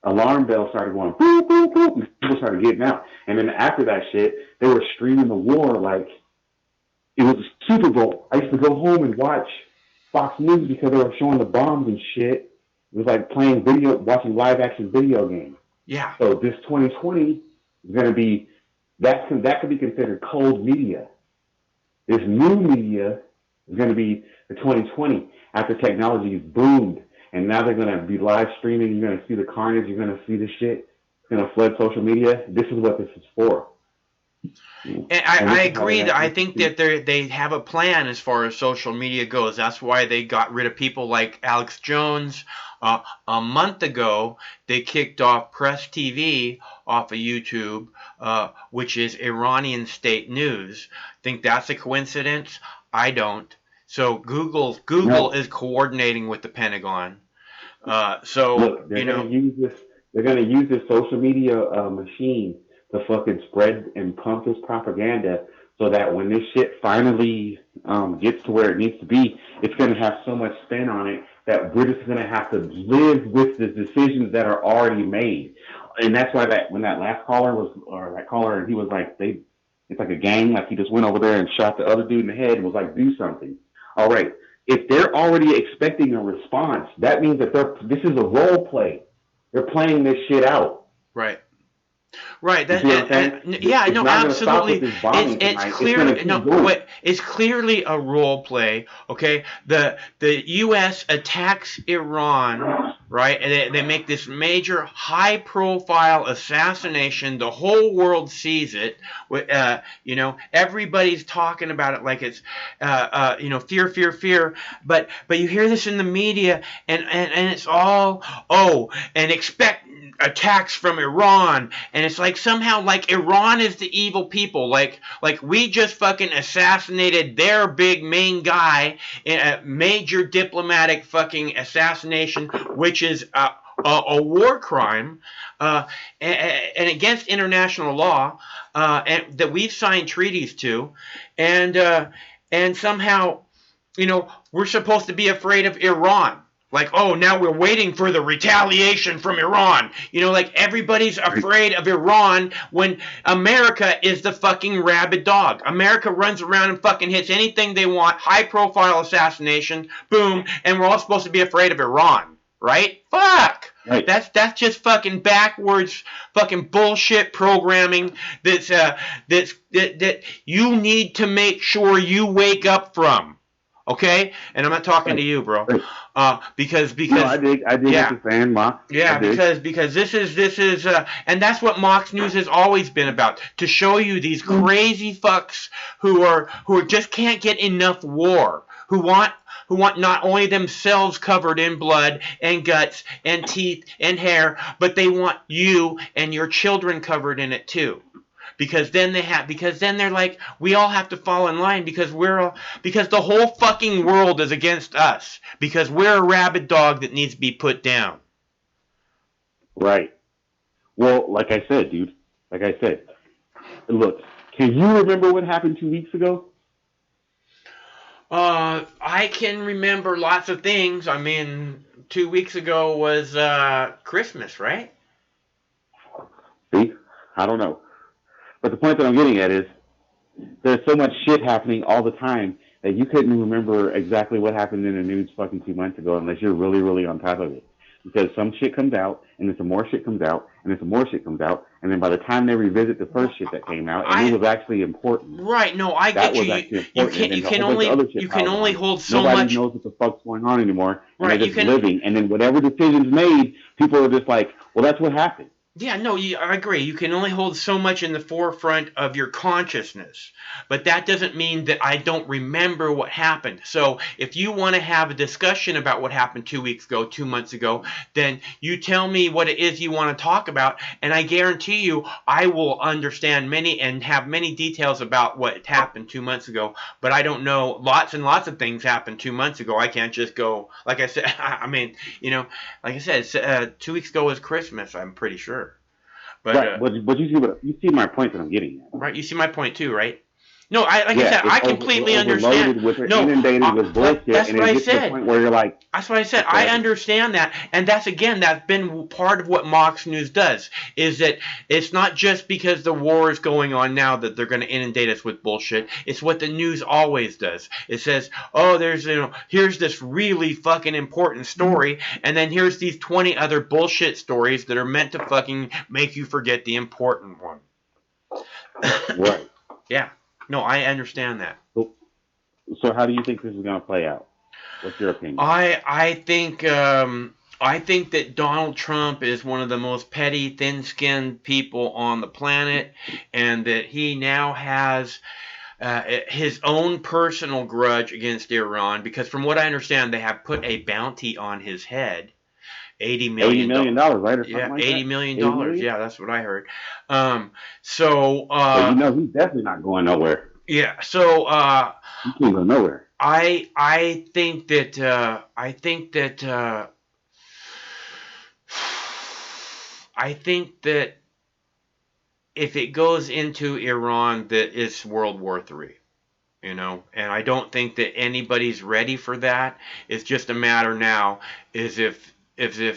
alarm bell started going boop, boop, boop, and people started getting out. And then after that shit, they were streaming the war like it was a Super Bowl. I used to go home and watch Fox News because they were showing the bombs and shit. It was like watching live action video games. Yeah. So this 2020 is going to be, that could be considered cold media. This new media is going to be the 2020 after technology has boomed. And now they're going to be live streaming. You're going to see the carnage. You're going to see the shit. It's going to flood social media. This is what this is for. And I agree that I think that they have a plan as far as social media goes. That's why they got rid of people like Alex Jones. A month ago, they kicked off Press TV off of YouTube, which is Iranian state news. Think that's a coincidence? I don't. So Google is coordinating with the Pentagon. Look, they're going to use this social media machine to fucking spread and pump this propaganda so that when this shit finally gets to where it needs to be, it's going to have so much spin on it that we're just going to have to live with the decisions that are already made. And that's why when that last caller he was like, it's like a gang, like he just went over there and shot the other dude in the head and was like, do something. All right. If they're already expecting a response, that means that this is a role play. They're playing this shit out. Right. Right. Absolutely. It's clearly a role play. Okay. The U.S. attacks Iran, right? And they make this major, high-profile assassination. The whole world sees it. Everybody's talking about it like it's, fear, fear, fear. But you hear this in the media, and it's all and expect attacks from Iran, and it's like somehow like Iran is the evil people, like we just fucking assassinated their big main guy in a major diplomatic fucking assassination, which is a war crime and against international law, and that we've signed treaties to, and somehow we're supposed to be afraid of Iran. Like, now we're waiting for the retaliation from Iran. Like everybody's afraid of Iran when America is the fucking rabid dog. America runs around and fucking hits anything they want. High profile assassination, boom, and we're all supposed to be afraid of Iran, right? Fuck. Right. That's just fucking backwards fucking bullshit programming that you need to make sure you wake up from. Okay, and I'm not talking to you, bro. Because no, I dig what you're saying, Mox. Yeah, because this is and that's what Mox News has always been about, to show you these crazy fucks who are just can't get enough war, who want not only themselves covered in blood and guts and teeth and hair, but they want you and your children covered in it too. Because then they're like, we all have to fall in line because the whole fucking world is against us, because we're a rabid dog that needs to be put down. Right. Well, like I said, dude. Look, can you remember what happened 2 weeks ago? I can remember lots of things. I mean, 2 weeks ago was Christmas, right? See? I don't know. But the point that I'm getting at is there's so much shit happening all the time that you couldn't remember exactly what happened in the news fucking 2 months ago unless you're really, really on top of it. because some shit comes out, and then some more shit comes out, and then some more shit comes out, and then by the time they revisit the first shit that came out, and it was actually important. Right? No, I That get was you. actually You important. can and you then can a whole bunch of only other shit you can piled only on. hold so Nobody much. knows what the fuck's going on anymore, and Right, they're you just can- living. And then whatever decisions made, people are just like, well, that's what happened. Yeah, no, I agree. You can only hold so much in the forefront of your consciousness. But that doesn't mean that I don't remember what happened. So if you want to have a discussion about what happened 2 weeks ago, 2 months ago, then you tell me what it is you want to talk about, and I guarantee you I will understand many and have many details about what happened 2 months ago. But I don't know. Lots and lots of things happened 2 months ago. I can't just go, like I said, I mean, like I said, 2 weeks ago was Christmas, I'm pretty sure. But, right, but you see my point that I'm getting at. Right, you see my point too, right? No, I said, it's I completely understand. We're No, inundated with bullshit, that's and what it I gets to the said. point where you're like, That's what I said. I understand that, and that's been part of what Mox News does. Is that it's not just because the war is going on now that they're going to inundate us with bullshit. It's what the news always does. It says, oh, here's this really fucking important story, and then here's these 20 other bullshit stories that are meant to fucking make you forget the important one. right. Yeah. No, I understand that. So how do you think this is going to play out? What's your opinion? I think that Donald Trump is one of the most petty, thin-skinned people on the planet, and that he now has his own personal grudge against Iran, because from what I understand, they have put a bounty on his head. $80 million, right? Or something yeah, like $80 that? million. $80 million? Yeah, that's what I heard. So he's definitely not going nowhere. Yeah. So he can't go nowhere. I think that if it goes into Iran, that it's World War III. And I don't think that anybody's ready for that. It's just a matter now is if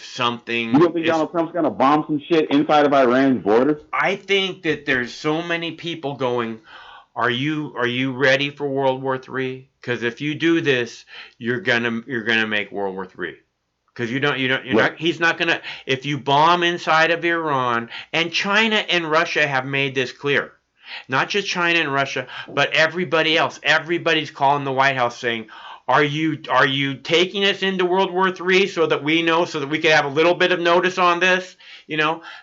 something. You don't think Donald Trump's gonna bomb some shit inside of Iran's borders? I think that there's so many people going, Are you ready for World War III? Because if you do this, you're gonna make World War III. Because he's not gonna. If you bomb inside of Iran, and China and Russia have made this clear. Not just China and Russia, but everybody else. Everybody's calling the White House saying, Are you taking us into World War III so that we know, so that we can have a little bit of notice on this?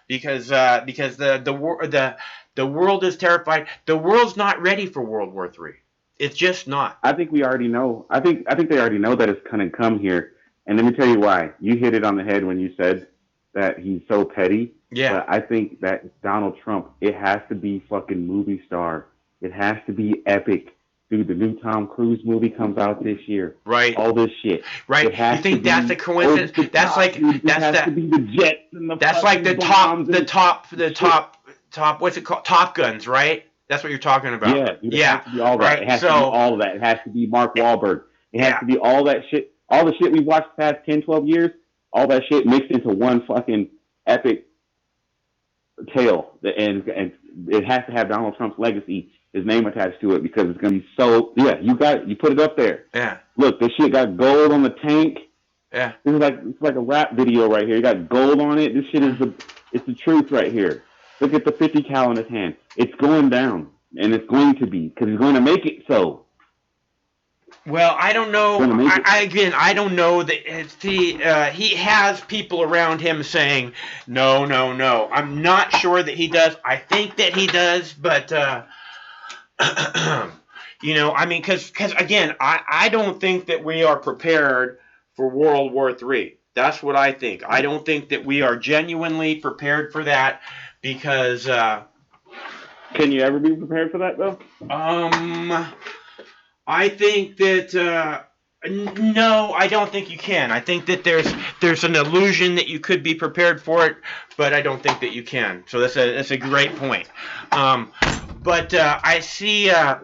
Because the world is terrified. The world's not ready for World War III. It's just not. I think we already know. I think they already know that it's going to come here. And let me tell you why. You hit it on the head when you said that he's so petty. Yeah. But I think that Donald Trump, it has to be fucking movie star. It has to be epic. Dude, the new Tom Cruise movie comes out this year. Right. All this shit. Right. You think that's a coincidence? That's like to be the jets and the that's like the top what's it called? Top Guns, right? That's what you're talking about. Yeah. Dude, it has to be all that. Right. It has to be all of that. It has to be Mark Wahlberg. It has to be all that shit. All the shit we've watched the past 10, 12 years, all that shit mixed into one fucking epic tale. And it has to have Donald Trump's legacy, his name attached to it, because it's going to be so... Yeah, you put it up there. Yeah. Look, this shit got gold on the tank. Yeah. It's like a rap video right here. You got gold on it. This shit is it's the truth right here. Look at the 50 cal in his hand. It's going down, and it's going to be, because he's going to make it so. Well, I don't know. I don't know that he has people around him saying, no. I'm not sure that he does. I think that he does, but, because again, I don't think that we are prepared for World War III. That's what I think. I don't think that we are genuinely prepared for that because... Can you ever be prepared for that, though? I think that no, I don't think you can. I think that there's an illusion that you could be prepared for it, but I don't think that you can. So that's a great point. But I see. I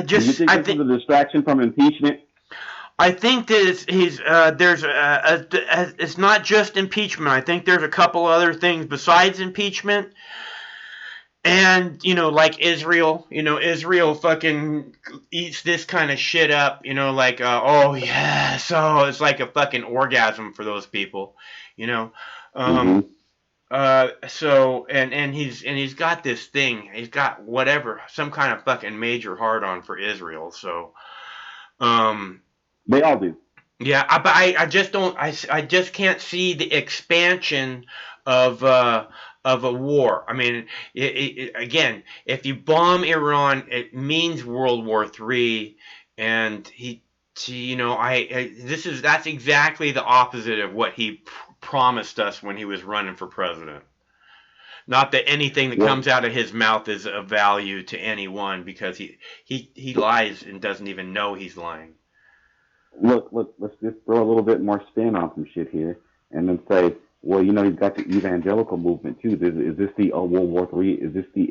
just. Do you think this is a distraction from impeachment? I think that it's not just impeachment. I think there's a couple other things besides impeachment. And, like Israel, Israel fucking eats this kind of shit up, like, oh, yes, oh, it's like a fucking orgasm for those people, you know. Mm-hmm. So, and he's got this thing, he's got whatever, some kind of fucking major hard on for Israel, so, They all do. yeah, but I just don't, I just can't see the expansion of a war. I mean, again, if you bomb Iran, it means World War III, and that's exactly the opposite of what he promised us when he was running for president. Not that anything that comes out of his mouth is of value to anyone, because he lies and doesn't even know he's lying. Look, let's just throw a little bit more spin on some shit here, and then say, well, you've got the evangelical movement too. Is this the World War III? Is this the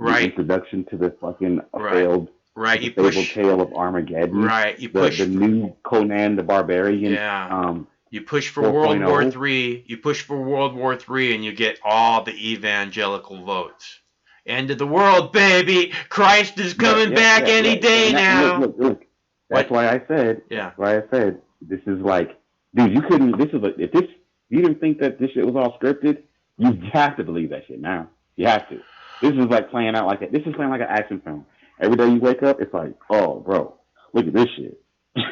introduction to the fucking failed tale of Armageddon? Right. The new Conan the Barbarian. Yeah. You push for World War III. You push for World War III, and you get all the evangelical votes. End of the world, baby. Christ is coming back any day now. Look. That's why I said. Yeah. That's why I said this is like, dude, you couldn't. This is if you didn't think that this shit was all scripted, you have to believe that shit now. You have to. This is like playing out like this is playing like an action film. Every day you wake up, it's like, oh, bro, look at this shit. You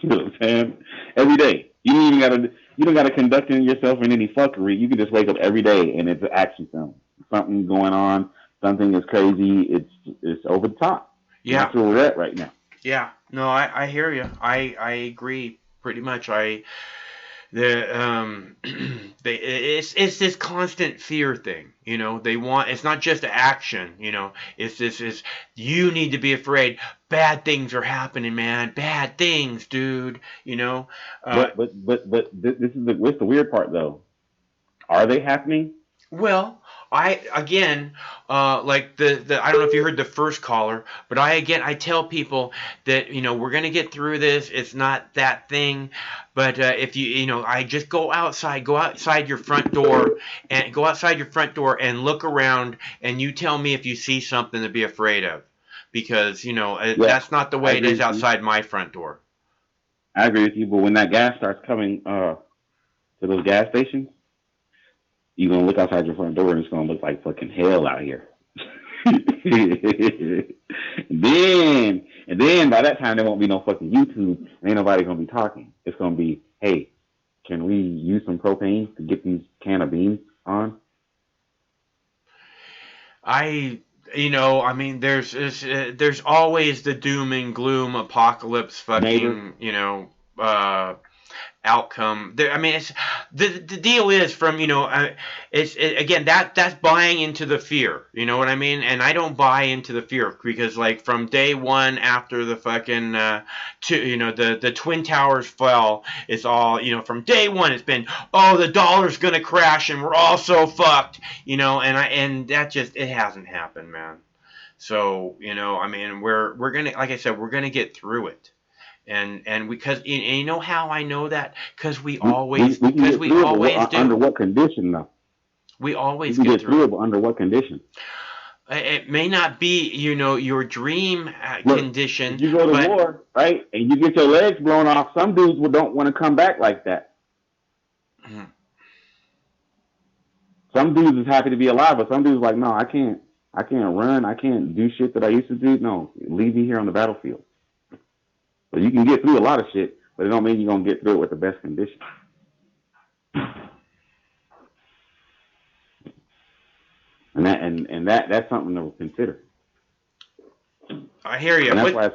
know what I'm saying? Every day, you don't gotta conduct yourself in any fuckery. You can just wake up every day and it's an action film. Something going on. Something is crazy. It's over the top. Yeah. That's where we're at right now. Yeah, no, I hear you. I agree pretty much. It's this constant fear thing, They want, it's not just action, It's this you need to be afraid. Bad things are happening, man. Bad things, dude. But this is what's the weird part though? Are they happening? Well, like I don't know if you heard the first caller, but I tell people that, we're going to get through this. It's not that thing. But if I just go outside your front door and look around, and you tell me if you see something to be afraid of, because, that's not the way it is outside my front door. I agree with you, but when that gas starts coming to those gas stations, you're going to look outside your front door and it's going to look like fucking hell out here. and then by that time, there won't be no fucking YouTube. And ain't nobody going to be talking. It's going to be, hey, can we use some propane to get these can of beans on? There's always the doom and gloom apocalypse fucking, outcome. It's the deal is from again that's buying into the fear. You know what I mean? And I don't buy into the fear, because like from day one after the fucking the Twin Towers fell, it's all from day one it's been, oh, the dollar's gonna crash and we're all so fucked, and that just, it hasn't happened, man. So we're gonna, like I said, we're gonna get through it. And because you know how I know that? Because we always do. Under what condition though? We always get through it. Under what condition? It may not be your dream condition. You go to war, right, and you get your legs blown off. Some dudes don't want to come back like that. Mm-hmm. Some dudes is happy to be alive, but some dudes like, no, I can't run. I can't do shit that I used to do. No, leave me here on the battlefield. So you can get through a lot of shit, but it don't mean you're gonna get through it with the best conditions. And that's something to consider. I hear you. And that's why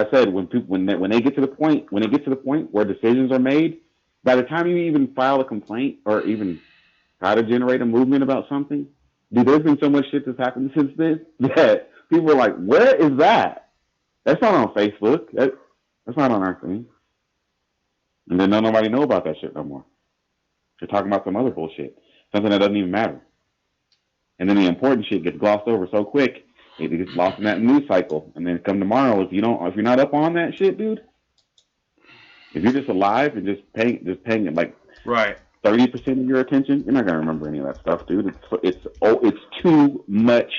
I said when they get to the point where decisions are made, by the time you even file a complaint or even try to generate a movement about something, dude, there's been so much shit that's happened since then that people are like, where is that? That's not on Facebook. That's not on our thing. And then nobody know about that shit no more. They're talking about some other bullshit, something that doesn't even matter. And then the important shit gets glossed over so quick, it gets lost in that news cycle. And then come tomorrow, if you're not up on that shit, dude, if you're just alive and just paying it, like, right. 30% of your attention, you're not gonna remember any of that stuff, dude. It's too much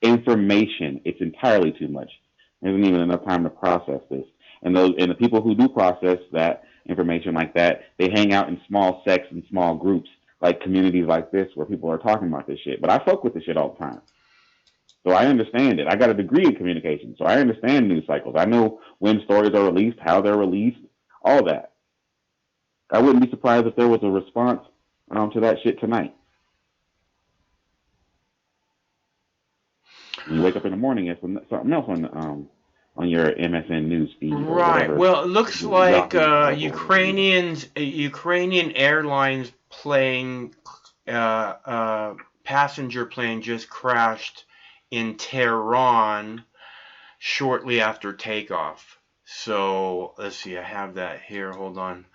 information. It's entirely too much. There isn't even enough time to process this. And the people who do process that information like that, they hang out in small sects and small groups, like communities like this, where people are talking about this shit. But I fuck with this shit all the time. So I understand it. I got a degree in communication, so I understand news cycles. I know when stories are released, how they're released, all that. I wouldn't be surprised if there was a response to that shit tonight. You wake up in the morning, it's something else on your MSN news feed. Right. Well, it looks like Ukrainian Airlines plane, passenger plane just crashed in Tehran shortly after takeoff. So let's see. I have that here. Hold on.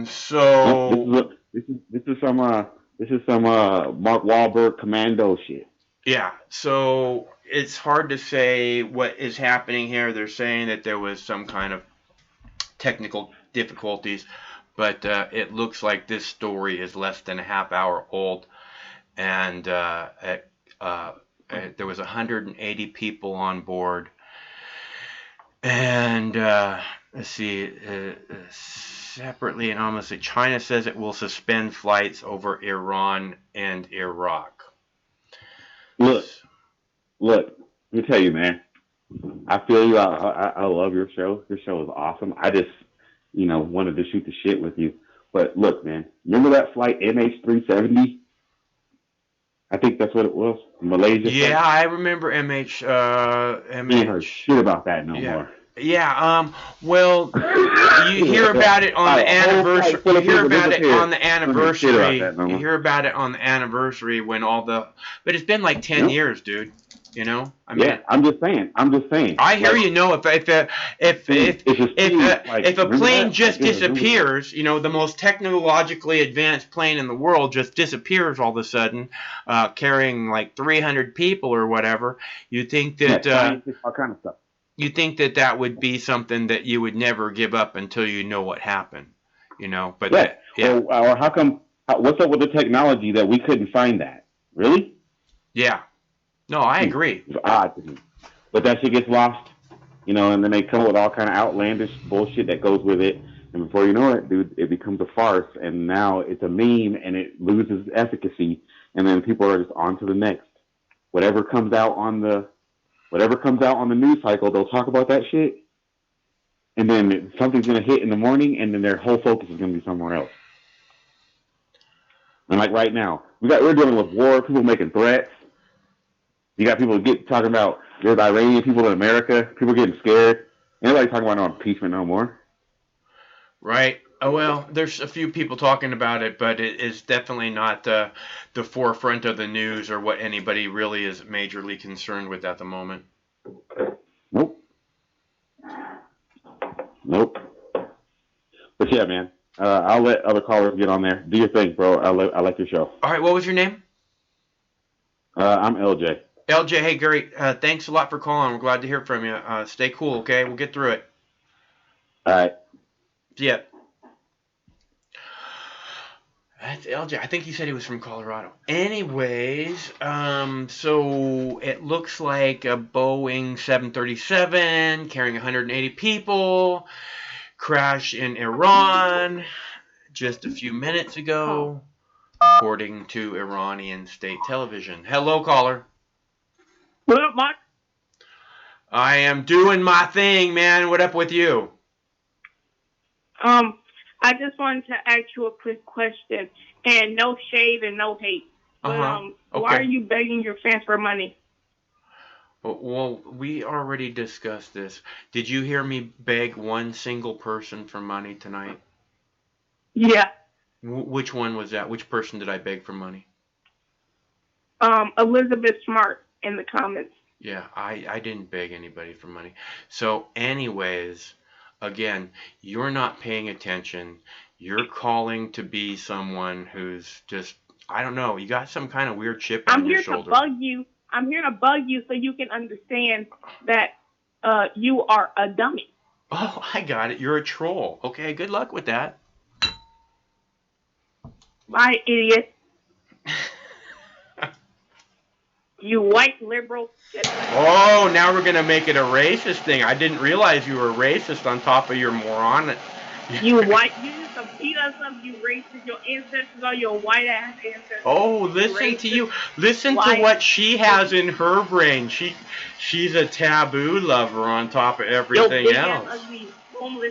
So this is some Mark Wahlberg commando shit. Yeah, so it's hard to say what is happening here. They're saying that there was some kind of technical difficulties, but it looks like this story is less than a half hour old, and there was 180 people on board. And let's see, separately anonymously, China says it will suspend flights over Iran and Iraq. Look, let me tell you, man. I feel you. I love your show. Your show is awesome. I just, wanted to shoot the shit with you. But look, man, remember that flight MH370? I think that's what it was. Malaysia. Yeah, I remember MH. You ain't heard shit about that no more. Yeah. Well, you hear about it on the anniversary. You hear about it on the anniversary. You hear about it on the anniversary when but it's been like 10 years, dude. I mean. Yeah, I'm just saying. I hear if a plane just disappears, the most technologically advanced plane in the world just disappears all of a sudden, carrying like 300 people or whatever, you think that all kind of stuff. You think that would be something that you would never give up until you know what happened, But Or how come? What's up with the technology that we couldn't find that? Really? Yeah. No, I agree. It's odd to me, but that shit gets lost, and then they come up with all kind of outlandish bullshit that goes with it, and before you know it, dude, it becomes a farce, and now it's a meme, and it loses efficacy, and then people are just on to the next. Whatever comes out on the news cycle, they'll talk about that shit, and then something's gonna hit in the morning, and then their whole focus is gonna be somewhere else. And like right now, we're dealing with war, people making threats. You got people talking about there's Iranian people in America, people getting scared. Ain't talking about no impeachment no more. Right. Oh, well, there's a few people talking about it, but it is definitely not the forefront of the news or what anybody really is majorly concerned with at the moment. Nope. But yeah, man, I'll let other callers get on there. Do your thing, bro. I like your show. All right. What was your name? I'm LJ. LJ, hey, Gary, thanks a lot for calling. We're glad to hear from you. Stay cool, okay? We'll get through it. All right. See ya. That's LJ. I think he said he was from Colorado. Anyways, so it looks like a Boeing 737 carrying 180 people crashed in Iran just a few minutes ago, according to Iranian state television. Hello, caller. What up, Mike? I am doing my thing, man. What up with you? I just wanted to ask you a quick question, and no shade and no hate. But Okay. Why are you begging your fans for money? Well, we already discussed this. Did you hear me beg one single person for money tonight? Yeah. Which one was that? Which person did I beg for money? Elizabeth Smart in the comments. Yeah, I didn't beg anybody for money. So anyways, again, you're not paying attention. You're calling to be someone who's just, I don't know, you got some kind of weird chip on your shoulder. I'm here to bug you so you can understand that you are a dummy. Oh, I got it. You're a troll. Okay, good luck with that. My idiot. You white liberal. Oh, now we're gonna make it a racist thing. I didn't realize you were racist on top of your moron. You white. You used to beat us up. You racist. Your ancestors are your white ass ancestors. Oh, listen to you. Listen to what she has in her brain. She's a taboo lover on top of everything else.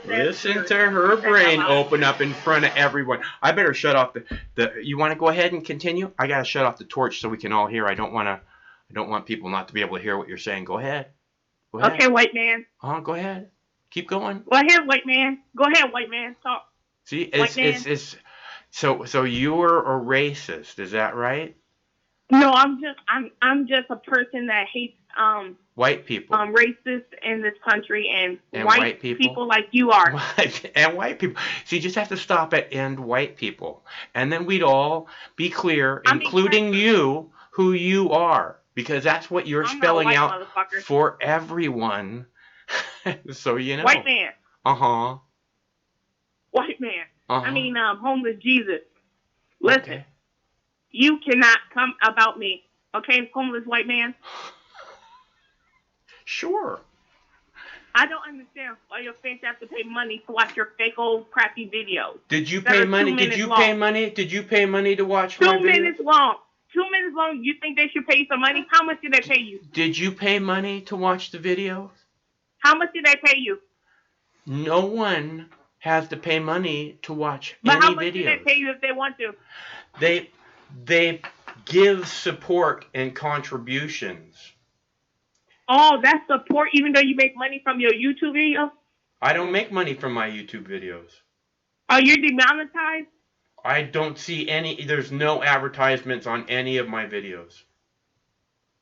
Listen to her brain open up in front of everyone. I better shut off the. You want to go ahead and continue? I gotta shut off the torch so we can all hear. I don't want people not to be able to hear what you're saying. Go ahead. Go ahead. Okay, white man. Go ahead. Keep going. Go ahead, white man. Go ahead, white man. Talk. See, it's so you're a racist, is that right? No, I'm just a person that hates white people. Racist in this country and white people like you are. And white people. So you just have to stop at and white people. And then we'd all be clear, including you, who you are. Because that's what you're spelling out for everyone. So you know. White man. Uh-huh. White man. Uh-huh. I mean, homeless Jesus. Listen. Okay. You cannot come about me. Okay, homeless white man? Sure. I don't understand why your fans have to pay money to watch your fake old crappy videos. Did you pay money? Did you pay money? Did you pay money to watch my videos? 2 minutes long. 2 minutes long. You think they should pay you some money? How much did they pay you? Did you pay money to watch the videos? How much did they pay you? No one has to pay money to watch but any videos. But how much did they pay you if they want to? They give support and contributions. Oh, that's support even though you make money from your YouTube videos? I don't make money from my YouTube videos. Oh, you're demonetized? I don't see any, there's no advertisements on any of my videos.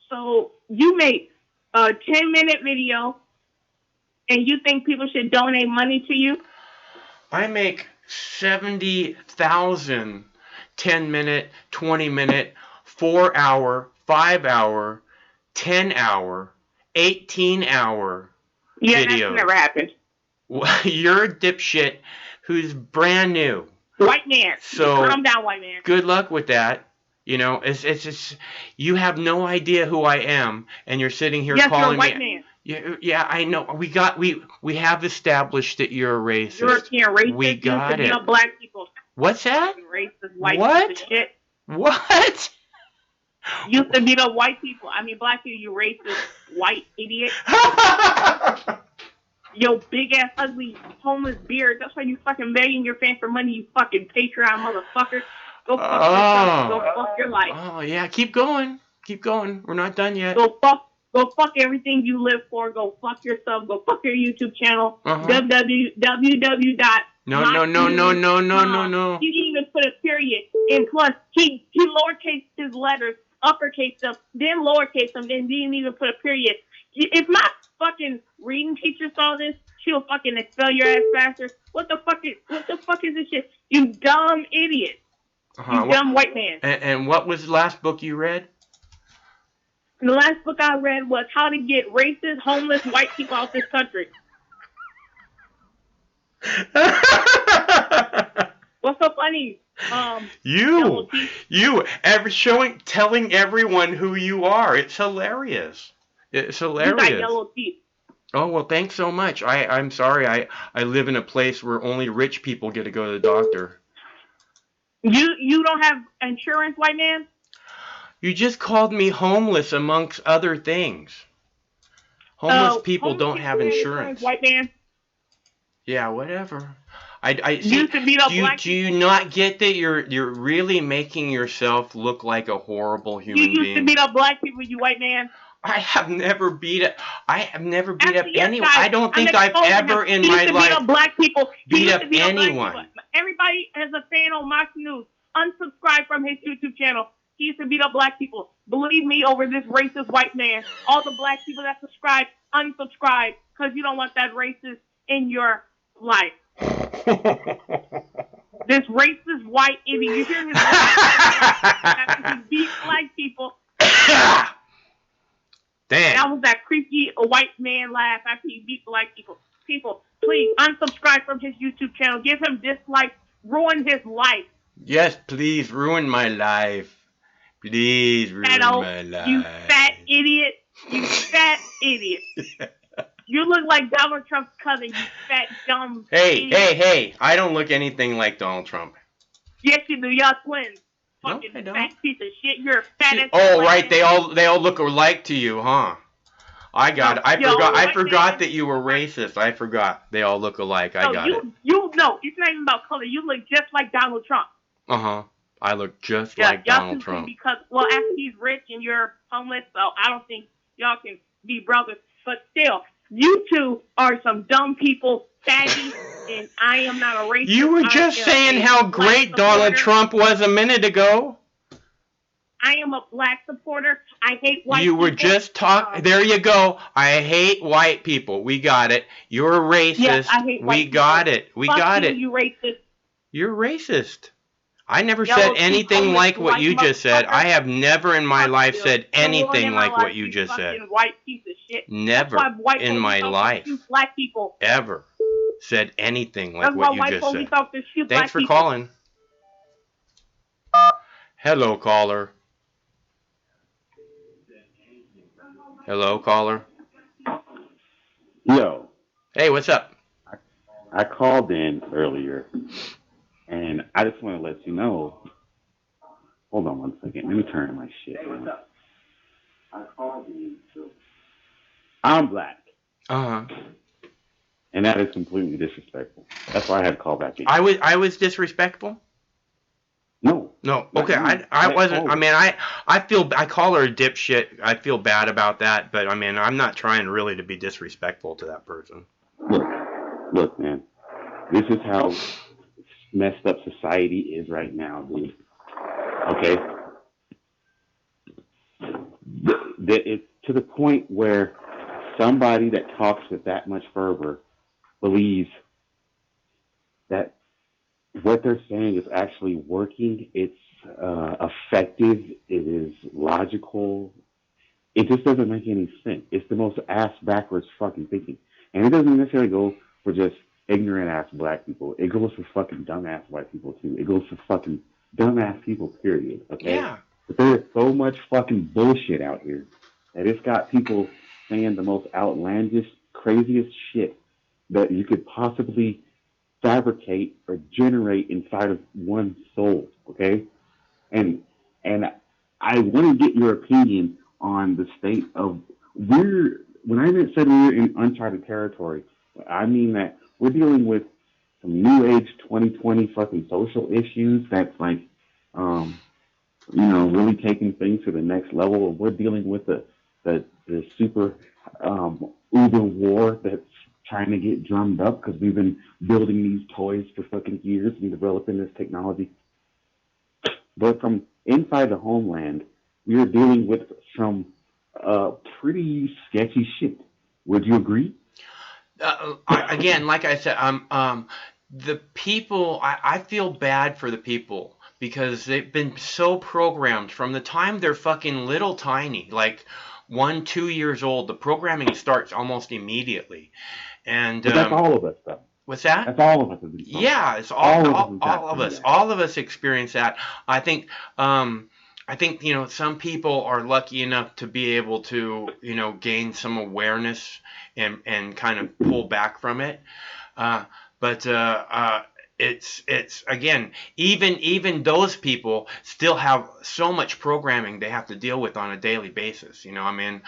So you make a 10-minute video and you think people should donate money to you? I make 70,000 10-minute, 20-minute, 4-hour, 5-hour, 10-hour, 18-hour videos. That's never happened. You're a dipshit who's brand new. White man. So calm down, white man. Good luck with that. You know, it's just you have no idea who I am, and you're sitting here calling you're a white me. Man. Yeah, I know. We have established that you're a racist. You're a racist. We got it. Black people. What's that? Racist white what? Shit. What? Used to beat up white people. I mean, black people. You racist white idiot. Yo, big ass, ugly, homeless beard. That's why you fucking begging your fans for money. You fucking Patreon motherfucker. Go fuck yourself. Go fuck your life. Oh yeah, keep going. Keep going. We're not done yet. Go fuck everything you live for. Go fuck yourself. Go fuck your YouTube channel. www. No. You didn't even put a period. And plus, he lowercase his letters, uppercase them, then lowercase them, then didn't even put a period. If my fucking reading teacher saw this, she'll fucking expel your ass faster. What the fuck is this shit? You dumb idiot. You dumb white man. And what was the last book you read? The last book I read was How to Get Racist, Homeless White People Out This Country. What's so funny? Telling everyone who you are. It's hilarious. It's hilarious. You got yellow teeth. Oh, well, thanks so much. I'm sorry. I live in a place where only rich people get to go to the doctor. You don't have insurance, white man? You just called me homeless amongst other things. Homeless people don't have insurance. White man? Yeah, whatever. I see, do you not get that you're really making yourself look like a horrible human being? You used to beat up black people, you white man. I have never beat up anyone. I don't think I've ever in my life beat up anyone. Everybody has a fan on Mox News. Unsubscribe from his YouTube channel. He used to beat up black people. Believe me over this racist white man. All the black people that subscribe, unsubscribe, because you don't want that racist in your life. This racist white idiot. You hear his voice? After he beat black people. Damn. That was that creepy white man laugh after he beat black people. People, please unsubscribe from his YouTube channel. Give him dislikes. Ruin his life. Yes, please ruin my life. Please ruin my life. You fat idiot. You fat idiot. You look like Donald Trump's cousin, you fat, dumb idiot. Hey. I don't look anything like Donald Trump. Yes, you do. Y'all twins. Fucking No, I don't. fat piece of shit. You're a fat ass. Oh, right. They all look alike to you, huh? I got it. I forgot that you were racist. I forgot. They all look alike. I got it. No, it's not even about color. You look just like Donald Trump. Uh-huh. I look just like Donald Trump. Because, after he's rich and you're homeless, so I don't think y'all can be brothers. But still, you two are some dumb people, faggy, and I am not a racist. You were just saying how great Donald Trump was a minute ago. I am a black supporter. I hate white people. You were just talking. There you go. I hate white people. We got it. You're a racist. Yes, I hate white people. Got it. We got it. You racist. You're racist. I never said anything like what you just said. I have never in my life said anything like what you just said. White piece of shit. Never in my life. Black people. Ever said anything like what you just said. Thanks for calling. Hello, caller. Hello, caller. Yo. Hey, what's up? I called in earlier, and I just want to let you know. Hold on 1 second. Let me turn my shit on. I called in. I'm black. Uh-huh. And that is completely disrespectful. That's why I had to call back in. I was disrespectful? No. Okay. I wasn't. I mean, I call her a dipshit. I feel bad about that, but I mean, I'm not trying really to be disrespectful to that person. Look, man. This is how messed up society is right now, dude. Okay? It's to the point where somebody that talks with that much fervor believes that what they're saying is actually working. It's effective. It is logical. It just doesn't make any sense. It's the most ass-backwards fucking thinking. And it doesn't necessarily go for just ignorant-ass black people. It goes for fucking dumb-ass white people, too. It goes for fucking dumb-ass people, period. Okay? Yeah. But there is so much fucking bullshit out here that it's got people saying the most outlandish, craziest shit that you could possibly fabricate or generate inside of one soul, okay? And I want to get your opinion on the state of when I said we were in uncharted territory, I mean that we're dealing with some new age 2020 fucking social issues that's like, really taking things to the next level. We're dealing with the super uber war that's trying to get drummed up because we've been building these toys for fucking years and developing this technology. But from inside the homeland, we are dealing with some pretty sketchy shit. Would you agree? Again, like I said, the people, I feel bad for the people because they've been so programmed from the time they're fucking little tiny, like 1-2 years old. The programming starts almost immediately. And but that's all of us, though. What's that? That's all of us. Yeah, it's all of us. All of us experience that. I think some people are lucky enough to be able to gain some awareness and kind of pull back from it. But it's again, even those people still have so much programming they have to deal with on a daily basis. I mean,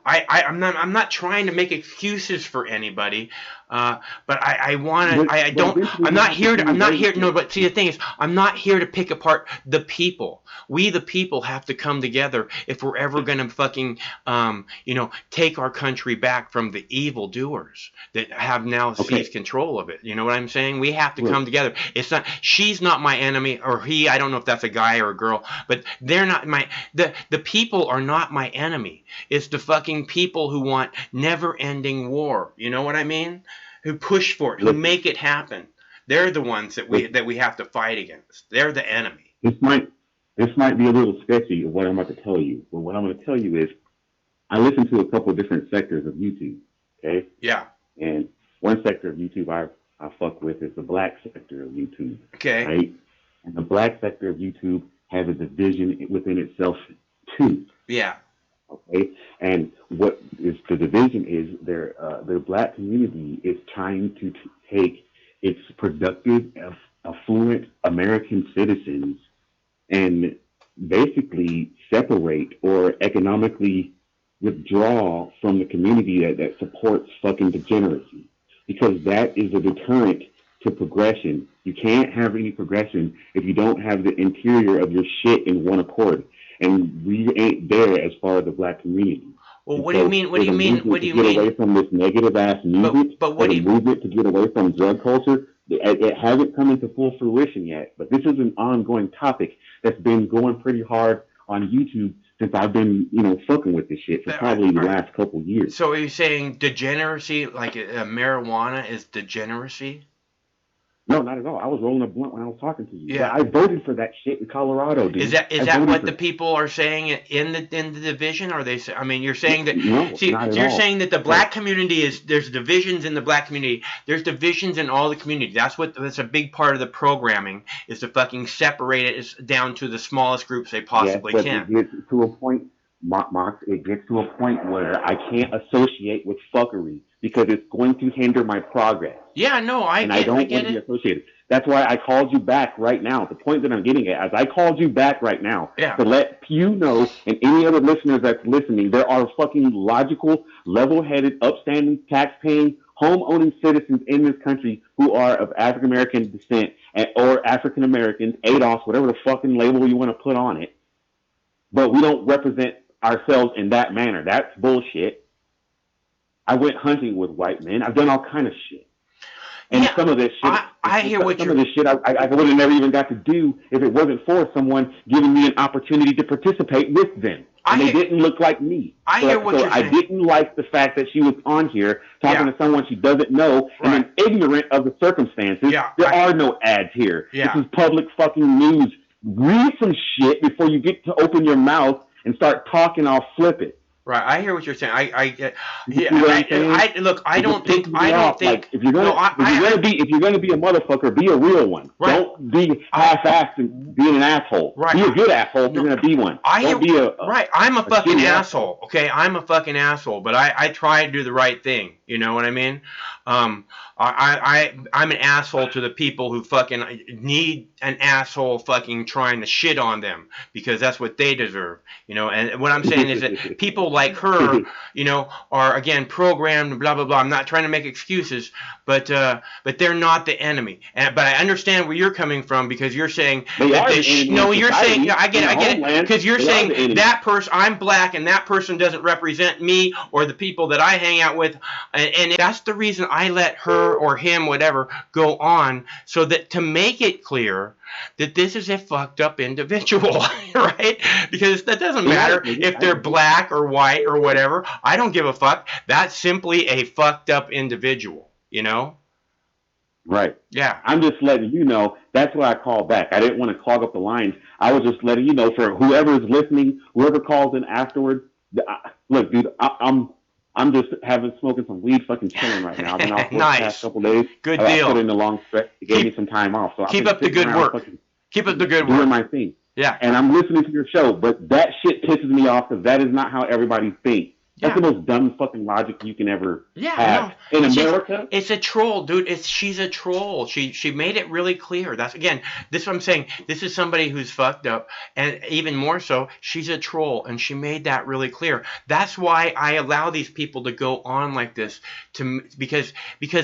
I'm not trying to make excuses for anybody, but I'm not here to. No, but see, the thing is, I'm not here to pick apart the people. We, the people, have to come together if we're ever gonna fucking, take our country back from the evil doers that have now seized control of it. You know what I'm saying? We have to come together. It's not. She's not my enemy, or he. I don't know if that's a guy or a girl, but they're not my. The people are not my enemy. It's the fucking people who want never-ending war. You know what I mean? Who push for it, who make it happen. They're the ones that we have to fight against. They're the enemy. This might be a little sketchy of what I'm about to tell you, but what I'm going to tell you is I listen to a couple of different sectors of YouTube, okay? Yeah. And one sector of YouTube I fuck with is the black sector of YouTube, Okay. right? And the black sector of YouTube has a division within itself too. Yeah. Okay, and what is the division is their black community is trying to take its productive, affluent American citizens and basically separate or economically withdraw from the community that supports fucking degeneracy, because that is a deterrent to progression. You can't have any progression if you don't have the interior of your shit in one accord. And we ain't there as far as the black community. Well, And what do you so mean? What do you there's a mean? movement What do to you get mean? away from this negative ass music, But what do there's a you? movement to get away from drug culture. It hasn't come into full fruition yet, but this is an ongoing topic that's been going pretty hard on YouTube since I've been, fucking with this shit for probably the last couple years. So are you saying degeneracy, like marijuana, is degeneracy? No, not at all. I was rolling a blunt when I was talking to you. Yeah. I voted for that shit in Colorado, dude. Is that what the people are saying in the division? Or they say? I mean, you're saying that. No, See, not at so you're all. saying that the black community there's divisions in the black community. There's divisions in all the community. That's a big part of the programming, is to fucking separate it down to the smallest groups they possibly can. It gets to a point, Mark. It gets to a point where I can't associate with fuckery because it's going to hinder my progress. Yeah, no, I don't want get to be it. associated. That's why I called you back right now. The point that I'm getting at is I called you back right now to let you know, and any other listeners that's listening, there are fucking logical, level-headed, upstanding, tax-paying, home-owning citizens in this country who are of African-American descent or African-Americans, ADOS, whatever the fucking label you want to put on it. But we don't represent ourselves in that manner. That's bullshit. I went hunting with white men. I've done all kind of shit. And some of this shit, I hear what some of this shit I would have never even got to do if it wasn't for someone giving me an opportunity to participate with them. And they didn't look like me. I hear what you're saying. I didn't like the fact that she was on here talking to someone she doesn't know and then ignorant of the circumstances. There are no ads here. This is public fucking news. Read some shit before you get to open your mouth and start talking. I'll flip it. Right, I hear what you're saying. I don't think. Like, if you're gonna be a motherfucker, be a real one. Right. Don't be half-assed and being an asshole. Right. Be a good asshole if you're gonna be one. I'm a fucking asshole. Okay, I'm a fucking asshole, but I try to do the right thing. You know what I mean? I'm an asshole to the people who fucking need an asshole fucking trying to shit on them, because that's what they deserve. And what I'm saying is that people like her, are again programmed, blah blah blah. I'm not trying to make excuses, but they're not the enemy. But I understand where you're coming from, because you're saying I get it, because you're saying that person, I'm black, and that person doesn't represent me or the people that I hang out with, and that's the reason I let her or him, whatever, go on, so that to make it clear that this is a fucked up individual, right? Because that doesn't matter if they're black or white or whatever. I don't give a fuck. That's simply a fucked up individual, Right. Yeah. I'm just letting you know. That's why I called back. I didn't want to clog up the lines. I was just letting you know, for whoever is listening, whoever calls in afterwards. Look, dude, I'm just smoking some weed, fucking chilling right now. I've been off work the past couple days. Good deal. I put in a long stretch. It gave me some time off. So keep up the good work. Keep up the good work. Doing my thing. Yeah. And I'm listening to your show, but that shit pisses me off because that is not how everybody thinks. That's the most dumb fucking logic you can ever have. In America? It's a troll, dude. She's a troll. She made it really clear. This is what I'm saying. This is somebody who's fucked up, and even more so, she's a troll, and she made that really clear. That's why I allow these people to go on like this, because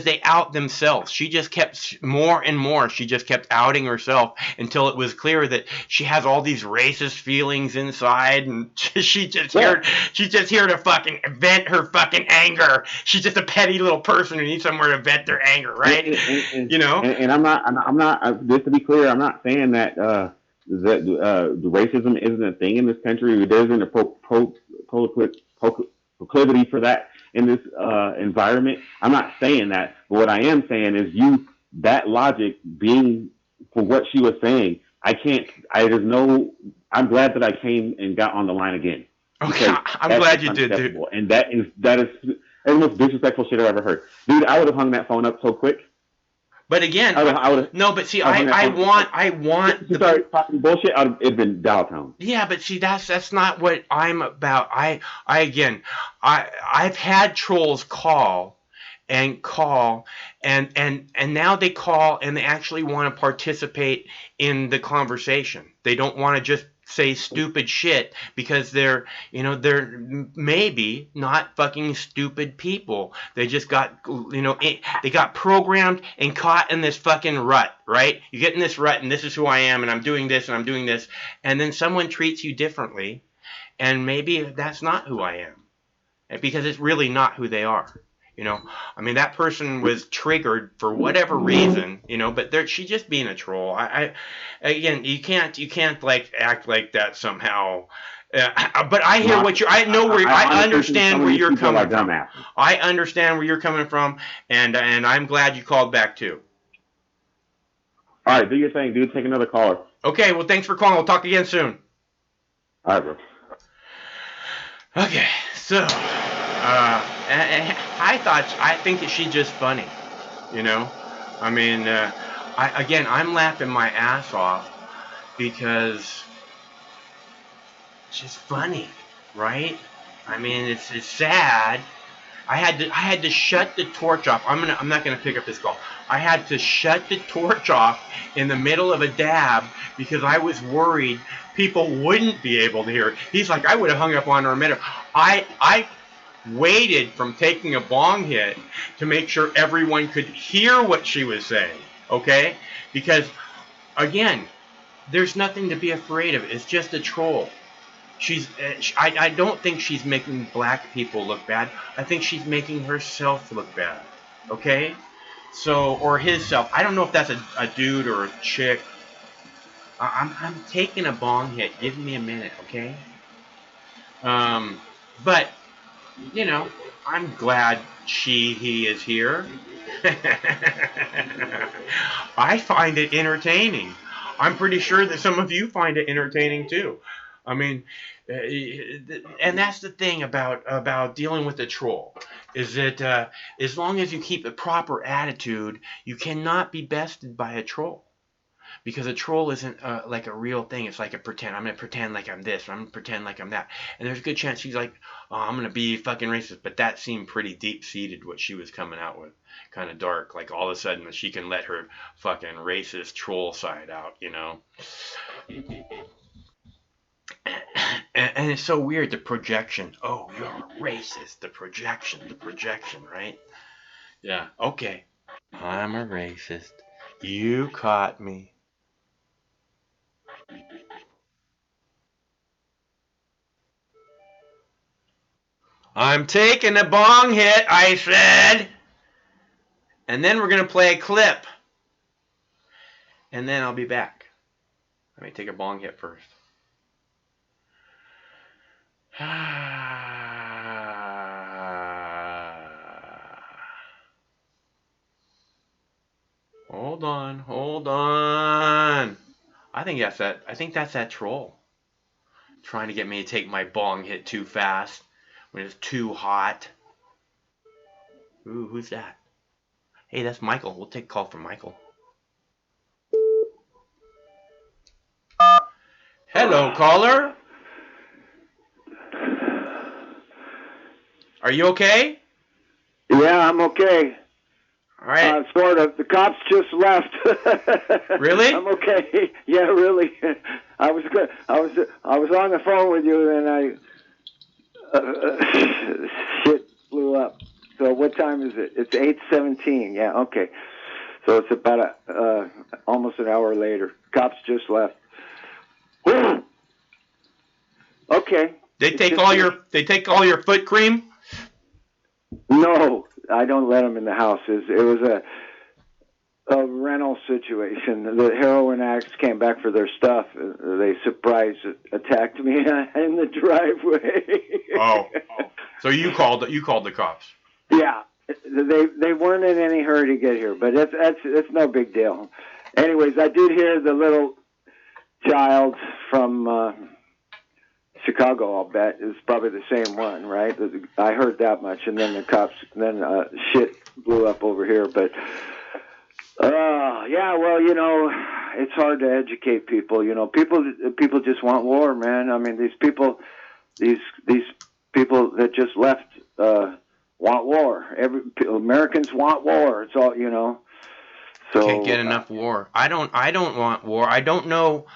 they out themselves. She just kept more and more. She just kept outing herself until it was clear that she has all these racist feelings inside, and she's just here to fucking vent her fucking anger. She's just a petty little person who needs somewhere to vent their anger, right? And I'm not. Just to be clear, I'm not saying that the racism isn't a thing in this country. There isn't a proclivity for that in this environment. I'm not saying that, but what I am saying is that logic being for what she was saying. I'm glad that I came and got on the line again. Okay, I'm glad you did, dude. And that is the most disrespectful shit I've ever heard. Dude, I would have hung that phone up so quick. But again, no. But see, I want the start talking bullshit. It'd been dial tone. Yeah, but see, that's not what I'm about. I've had trolls call, and now they call and they actually want to participate in the conversation. They don't want to just say stupid shit because they're maybe not fucking stupid people. They just got, they got programmed and caught in this fucking rut, right? You get in this rut and this is who I am and I'm doing this and I'm doing this, and then someone treats you differently and maybe that's not who I am because it's really not who they are. I mean, that person was triggered for whatever reason, but she's just being a troll. Again, you can't like act like that somehow. But I hear I understand where you're coming from. I understand where you're coming from, and I'm glad you called back too. All right, do your thing, dude. Take another caller. Okay, well, thanks for calling. We'll talk again soon. All right, bro. Okay, so. I think that she's just funny, I mean, I'm laughing my ass off because she's funny, right? I mean, it's sad. I had to shut the torch off. I'm not gonna pick up this call. I had to shut the torch off in the middle of a dab because I was worried people wouldn't be able to hear it. He's like, I would have hung up on her a minute. I waited from taking a bong hit to make sure everyone could hear what she was saying, okay? Because, again, there's nothing to be afraid of. It's just a troll. I don't think she's making black people look bad. I think she's making herself look bad, okay? So, or his self. I don't know if that's a dude or a chick. I'm taking a bong hit. Give me a minute, okay? But... I'm glad he is here. I find it entertaining. I'm pretty sure that some of you find it entertaining too. I mean, and that's the thing about dealing with a troll, is that as long as you keep a proper attitude, you cannot be bested by a troll. Because a troll isn't like a real thing. It's like a pretend. I'm going to pretend like I'm this. Or I'm going to pretend like I'm that. And there's a good chance she's like, oh, I'm going to be fucking racist. But that seemed pretty deep-seated, what she was coming out with. Kind of dark. Like all of a sudden she can let her fucking racist troll side out, And it's so weird, the projection. Oh, you're racist. The projection, right? Yeah, okay. I'm a racist. You caught me. I'm taking a bong hit, I said. And then we're going to play a clip. And then I'll be back. Let me take a bong hit first. Hold on. I think that's that troll. Trying to get me to take my bong hit too fast when it's too hot. Ooh, who's that? Hey, that's Michael. We'll take a call from Michael. Hello, caller. Are you okay? Yeah, I'm okay. All right. Sort of. The cops just left. Really? I'm okay. Yeah, really. I was good. I was on the phone with you, and shit blew up. So what time is it? It's 8:17. Yeah. Okay. So it's about almost an hour later. Cops just left. Okay. They take all your foot cream? No, I don't let them in the house. It was a rental situation. The heroin addicts came back for their stuff. They surprise attacked me in the driveway. Oh. So you called the cops? Yeah, they weren't in any hurry to get here, but it's no big deal. Anyways, I did hear the little child from Chicago. I'll bet is probably the same one, right? I heard that much, and then the cops. Then shit blew up over here, but Yeah, well, it's hard to educate people. People just want war, man. I mean, these people that just left want war. Americans want war. It's all, So Can't get enough war. I don't want war. I don't know.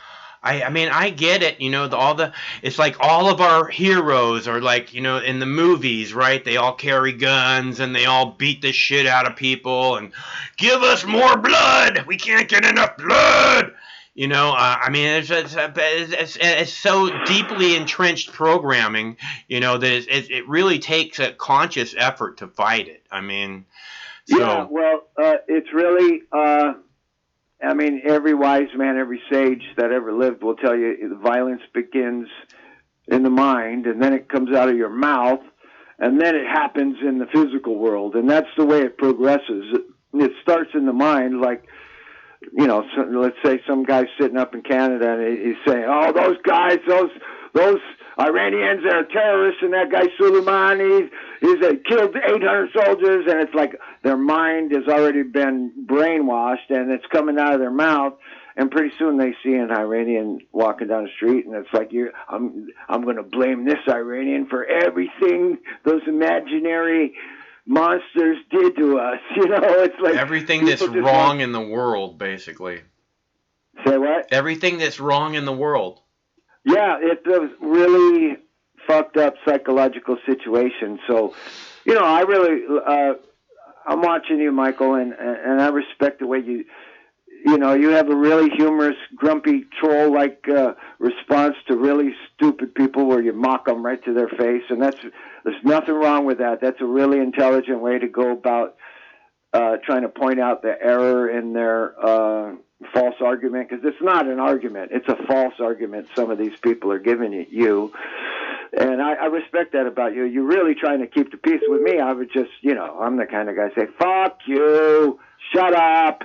I mean, I get it, it's like all of our heroes are like, in the movies, right? They all carry guns and they all beat the shit out of people and give us more blood. We can't get enough blood. I mean, it's so deeply entrenched programming, that it really takes a conscious effort to fight it. I mean, so. Yeah, well, it's really, every wise man, every sage that ever lived will tell you the violence begins in the mind, and then it comes out of your mouth, and then it happens in the physical world, and that's the way it progresses. It starts in the mind, like, let's say some guy's sitting up in Canada, and he's saying, "Oh, those guys, those Iranians, they're terrorists, and that guy Soleimani, he's killed 800 soldiers," and it's like their mind has already been brainwashed, and it's coming out of their mouth, and pretty soon they see an Iranian walking down the street, and it's like, I'm going to blame this Iranian for everything those imaginary monsters did to us. It's like everything that's wrong in the world, basically. Say what? Everything that's wrong in the world. Yeah, it's a really fucked up psychological situation. So, I really, I'm watching you, Michael, and I respect the way you have a really humorous, grumpy, troll-like response to really stupid people where you mock them right to their face, and there's nothing wrong with that. That's a really intelligent way to go about trying to point out the error in their false argument, because it's not an argument. It's a false argument some of these people are giving you. And I respect that about you. You're really trying to keep the peace. With me, I would just, I'm the kind of guy say, "Fuck you, shut up."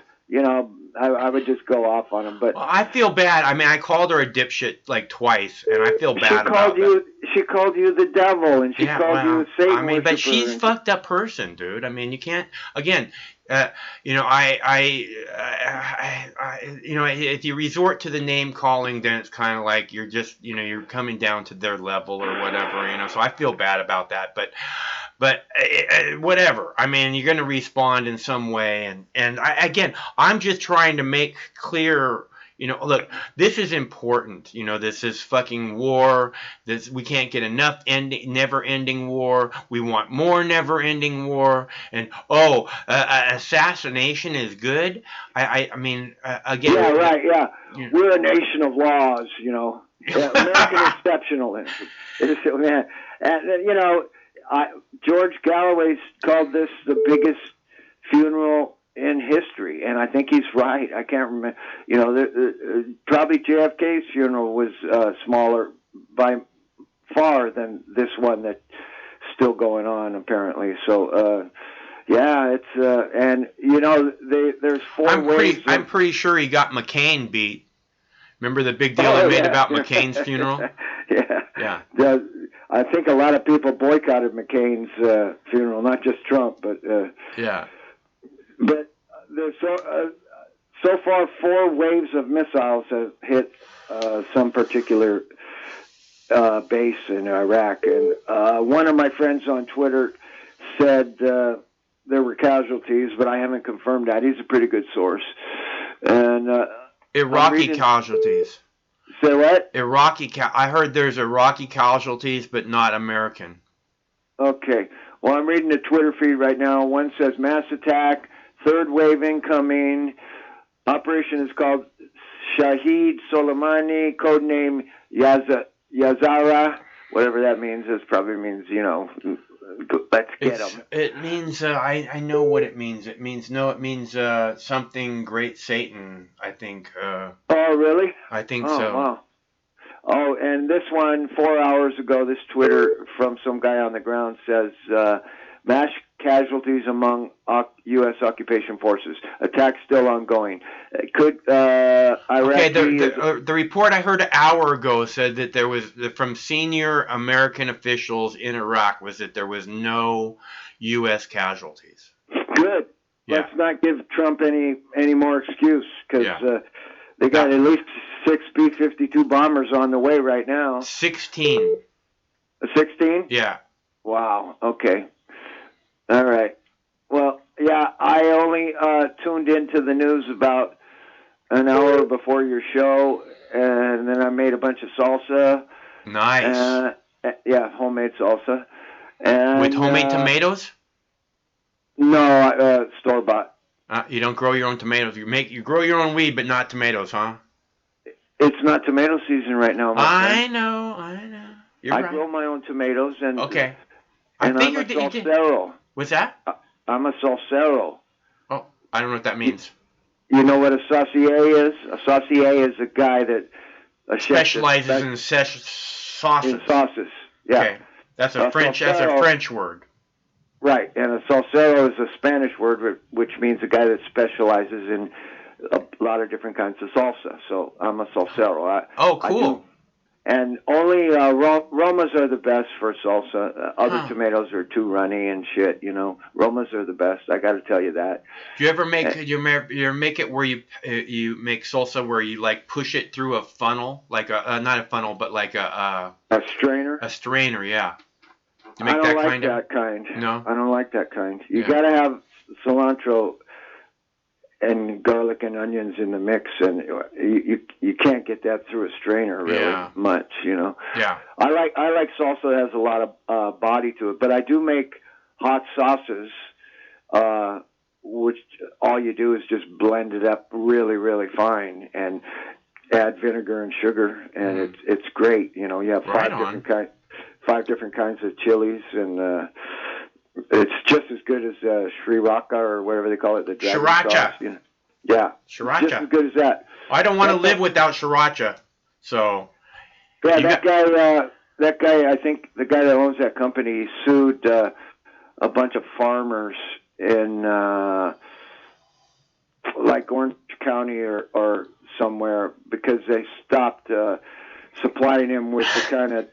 I would just go off on him. But I feel bad. I mean, I called her a dipshit like twice, and I feel bad about it. She called you the devil, and she called you a Satan. I mean, but she's a fucked up person, dude. I mean, you can't. Again, if you resort to the name calling, then it's kind of like you're just, you're coming down to their level or whatever. So I feel bad about that, but whatever. I mean, you're going to respond in some way, and I'm just trying to make clear. Look, this is important. This is fucking war. We can't get enough never-ending war. We want more never-ending war. And assassination is good. I mean, again. Yeah, right. Yeah, we're a nation of laws. American exceptionalism. Man, and George Galloway called this the biggest funeral in history, and I think he's right. I can't remember. Probably JFK's funeral was smaller by far than this one that's still going on, apparently. So, it's and there's four ways. I'm pretty sure he got McCain beat. Remember the big deal they made about McCain's funeral? Yeah. I think a lot of people boycotted McCain's funeral, not just Trump, but yeah. But there's so far 4 waves of missiles have hit some particular base in Iraq, and one of my friends on Twitter said there were casualties, but I haven't confirmed that. He's a pretty good source. And Iraqi casualties. Say what? I heard there's Iraqi casualties, but not American. Okay. Well, I'm reading the Twitter feed right now. One says mass attack, 3rd wave incoming. Operation is called Shahid Soleimani, codename Yazara, whatever that means. This probably means, let's get them. It means, I know what it means. It means something great Satan, I think. Oh, really? I think so. Wow. Oh, and this one, 4 hours ago, this Twitter from some guy on the ground says, mass casualties among U.S. occupation forces. Attack still ongoing. Could Iraq... Okay, the report I heard an hour ago said that there was, from senior American officials in Iraq, was that there was no U.S. casualties. Good. let's not give Trump any more excuse because they got at least 6 B-52 bombers on the way right now. 16. 16? Yeah. Wow. Okay. All right. Well, yeah, I only tuned into the news about an hour before your show, and then I made a bunch of salsa. Nice. Yeah, homemade salsa. And, with homemade tomatoes? No, store bought. You don't grow your own tomatoes. You grow your own weed, but not tomatoes, huh? It's not tomato season right now. I know. You're right. I grow my own tomatoes, and okay. And I'm a salsero. What's that? I'm a salsero. Oh, I don't know what that means. You know what a saucier is? A saucier is a guy that specializes in sauces. In sauces, yeah. Okay. That's a French word. Right, and a salsero is a Spanish word, which means a guy that specializes in a lot of different kinds of salsa. So I'm a salsero. Cool. And only Romas are the best for salsa. Other tomatoes are too runny and shit. You know, Romas are the best. I got to tell you that. Do you ever make you make it where you make salsa where you like push it through a funnel, like not a funnel, but like a strainer? A strainer, yeah. You make I don't like that kind. No, I don't like that kind. You got to have cilantro and garlic and onions in the mix, and you can't get that through a strainer really much, you know. Yeah. I like salsa that has a lot of body to it, but I do make hot sauces, which all you do is just blend it up really, really fine and add vinegar and sugar, and it's great. You know, you have five different kinds of chilies, and it's just as good as Sriracha or whatever they call it, the dragon sauce. You know? Yeah, Sriracha. Just as good as that. I don't want to live without Sriracha. So. Yeah, that guy. I think the guy that owns that company sued a bunch of farmers in like Orange County or somewhere because they stopped supplying him with the kind of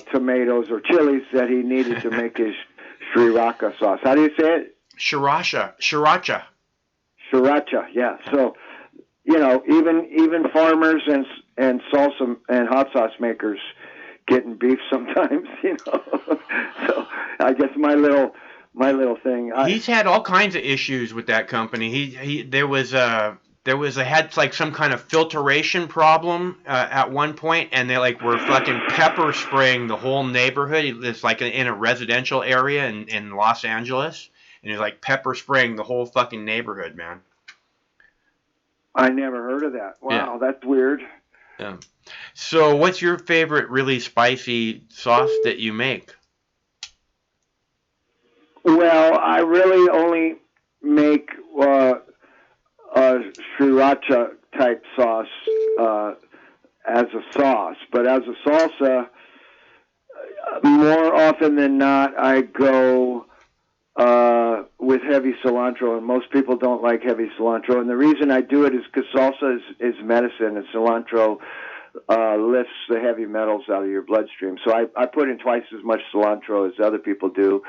tomatoes or chilies that he needed to make his Sriracha sauce. How do you say it? Sriracha. Sriracha, yeah. So, you know, even farmers and salsa and hot sauce makers getting beef sometimes, you know. So I guess my little thing. He's had all kinds of issues with that company. There was had like some kind of filtration problem at one point, and they like were fucking pepper spraying the whole neighborhood. It's like in a residential area in Los Angeles, and he's like pepper spraying the whole fucking neighborhood, man. I never heard of that. Wow, that's weird. Yeah. So, what's your favorite really spicy sauce that you make? Well, I really only make Sriracha type sauce as a sauce, but as a salsa, more often than not, I go with heavy cilantro, and most people don't like heavy cilantro. And the reason I do it is because salsa is medicine, and cilantro lifts the heavy metals out of your bloodstream. So I put in twice as much cilantro as other people do.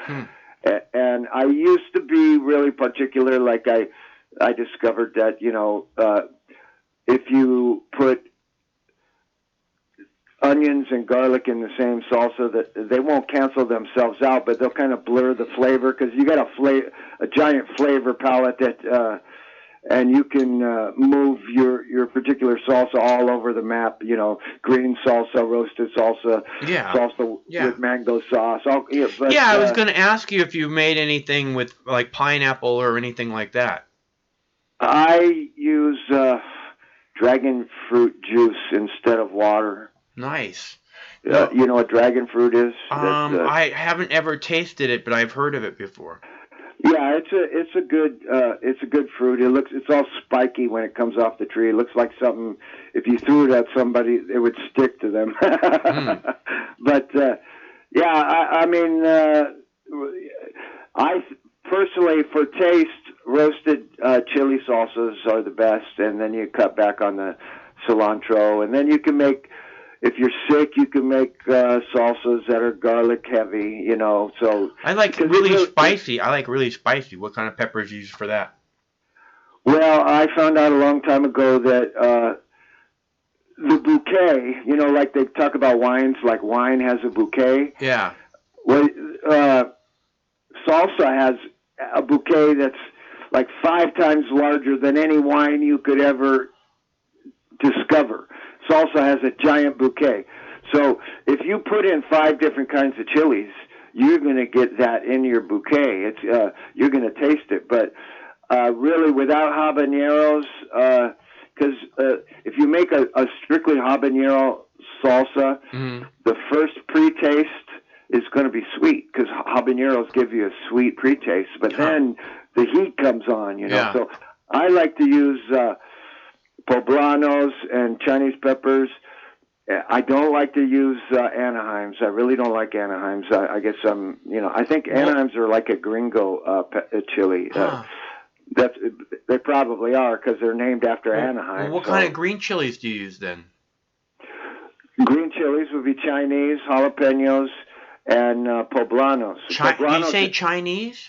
And I used to be really particular, like I discovered that, you know, if you put onions and garlic in the same salsa, that they won't cancel themselves out, but they'll kind of blur the flavor because you got a giant flavor palette that, and you can move your particular salsa all over the map. You know, green salsa, roasted salsa, salsa with mango sauce. I was going to ask you if you made anything with like pineapple or anything like that. I use dragon fruit juice instead of water. Nice. You know what dragon fruit is? I haven't ever tasted it, but I've heard of it before. Yeah, it's a good fruit. It's all spiky when it comes off the tree. It looks like something if you threw it at somebody, it would stick to them. But I mean, I personally, for taste, roasted chili salsas are the best, and then you cut back on the cilantro, and then you can make. If you're sick, you can make salsas that are garlic heavy, you know. So I like really spicy. I like really spicy. What kind of peppers do you use for that? Well, I found out a long time ago that the bouquet, like they talk about wines, like wine has a bouquet. Yeah. Well, salsa has a bouquet that's like 5 times larger than any wine you could ever discover. Salsa has a giant bouquet. So if you put in 5 different kinds of chilies, you're going to get that in your bouquet. It's you're going to taste it. But really, without habaneros, because if you make a strictly habanero salsa, the first pre-taste is going to be sweet because habaneros give you a sweet pre-taste. But then the heat comes on, Yeah. So I like to use poblanos and Chinese peppers. I don't like to use Anaheims. I really don't like Anaheims. I guess I think Anaheims are like a gringo chili. They probably are because they're named after Anaheim. Well, what kind of green chilies do you use then? Green chilies would be Chinese, jalapenos, and poblanos. Do you say Chinese?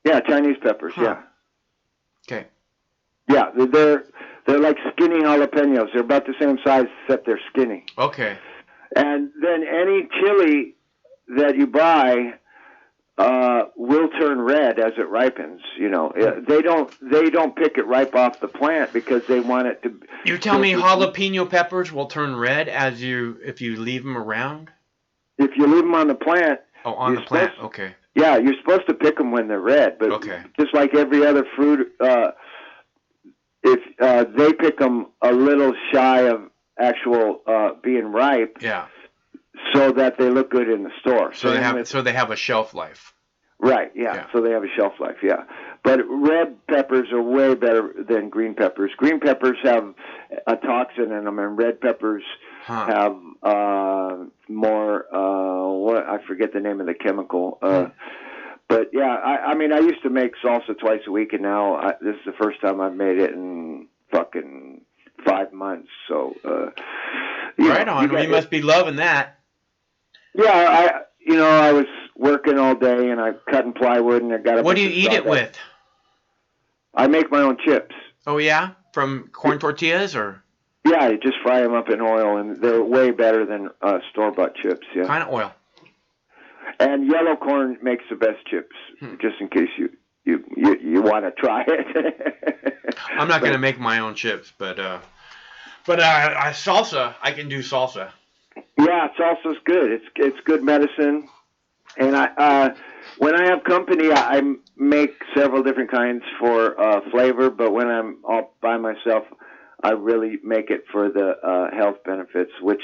Yeah, Chinese peppers. Huh. Yeah. Okay. Yeah, they're like skinny jalapenos. They're about the same size except they're skinny. Okay. And then any chili that you buy will turn red as it ripens. They don't pick it ripe off the plant because they want it to. You tell me jalapeno peppers will turn red if you leave them around? If you leave them on the plant. Oh, on the plant. Okay. Yeah, you're supposed to pick them when they're red, but just like every other fruit, if they pick them a little shy of actual being ripe. Yeah. So that they look good in the store. So they have a shelf life. Right, yeah. So they have a shelf life, yeah. But red peppers are way better than green peppers. Green peppers have a toxin in them, and red peppers have more, I forget the name of the chemical. But yeah, I mean, I used to make salsa twice a week, and now this is the first time I've made it in fucking 5 months. So, right on. You must be loving that. Yeah, I was working all day and I cutting plywood and I got. What do you eat it with? I make my own chips. Oh yeah, from corn tortillas or? Yeah, you just fry them up in oil and they're way better than store-bought chips. Yeah. Kind of oil. And yellow corn makes the best chips. Just in case you want to try it. I'm not going to make my own chips, but salsa, I can do salsa. Yeah, salsa's good. It's good medicine. And when I have company, I make several different kinds for flavor. But when I'm all by myself, I really make it for the health benefits, which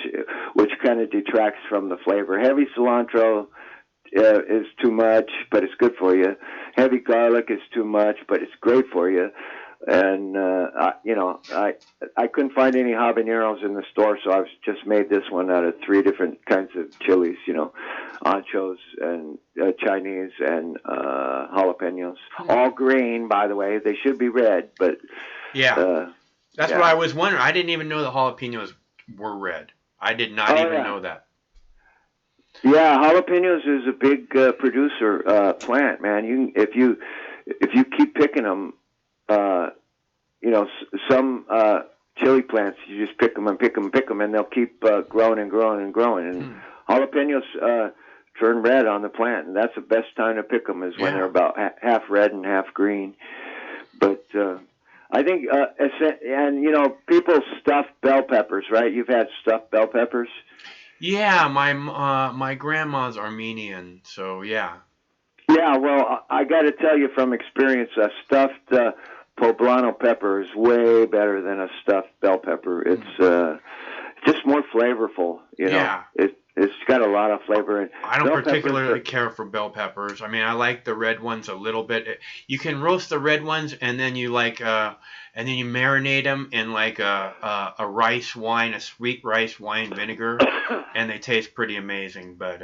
kind of detracts from the flavor. Heavy cilantro is too much, but it's good for you. Heavy garlic is too much, but it's great for you. And I couldn't find any habaneros in the store, so I just made this one out of 3 different kinds of chilies. Anchos and Chinese and jalapenos. All green, by the way. They should be red, but that's what I was wondering. I didn't even know the jalapenos were red. I did not know that. Yeah, jalapenos is a big producer plant, man. If you keep picking them. Some chili plants, you just pick them, and they'll keep growing and growing and growing. And jalapenos turn red on the plant, and that's the best time to pick them is when they're about half red and half green. But I think, people stuff bell peppers, right? You've had stuffed bell peppers? Yeah, my grandma's Armenian, so yeah. Yeah, well, I got to tell you from experience, a stuffed poblano pepper is way better than a stuffed bell pepper. It's just more flavorful, Yeah. It's got a lot of flavor. And I don't particularly care for bell peppers. I mean, I like the red ones a little bit. You can roast the red ones, and then you marinate them in like a rice wine, a sweet rice wine vinegar, and they taste pretty amazing. But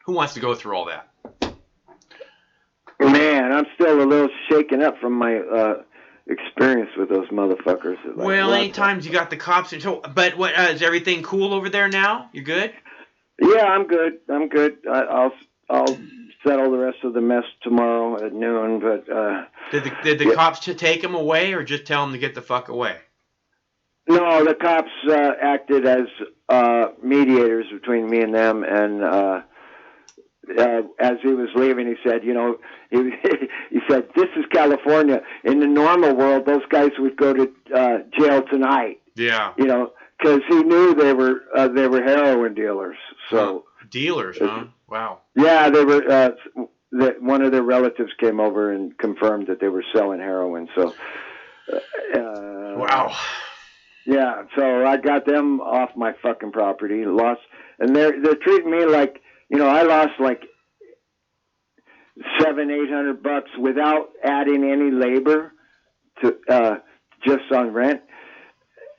who wants to go through all that? Man, I'm still a little shaken up from my experience with those motherfuckers. Well, anytime you got the cops. But what is everything cool over there now? You good? Yeah, I'm good. I'll settle the rest of the mess tomorrow at noon. But did the cops take him away, or just tell him to get the fuck away? No, the cops acted as mediators between me and them, and as he was leaving, he said, he said, "This is California. In the normal world, those guys would go to jail tonight." Yeah. Because he knew they were heroin dealers. So dealers, huh? Wow. Yeah, they were. One of their relatives came over and confirmed that they were selling heroin. So. Wow. Yeah, so I got them off my fucking property. And they're treating me like, I lost like $700-800 without adding any labor to just on rent,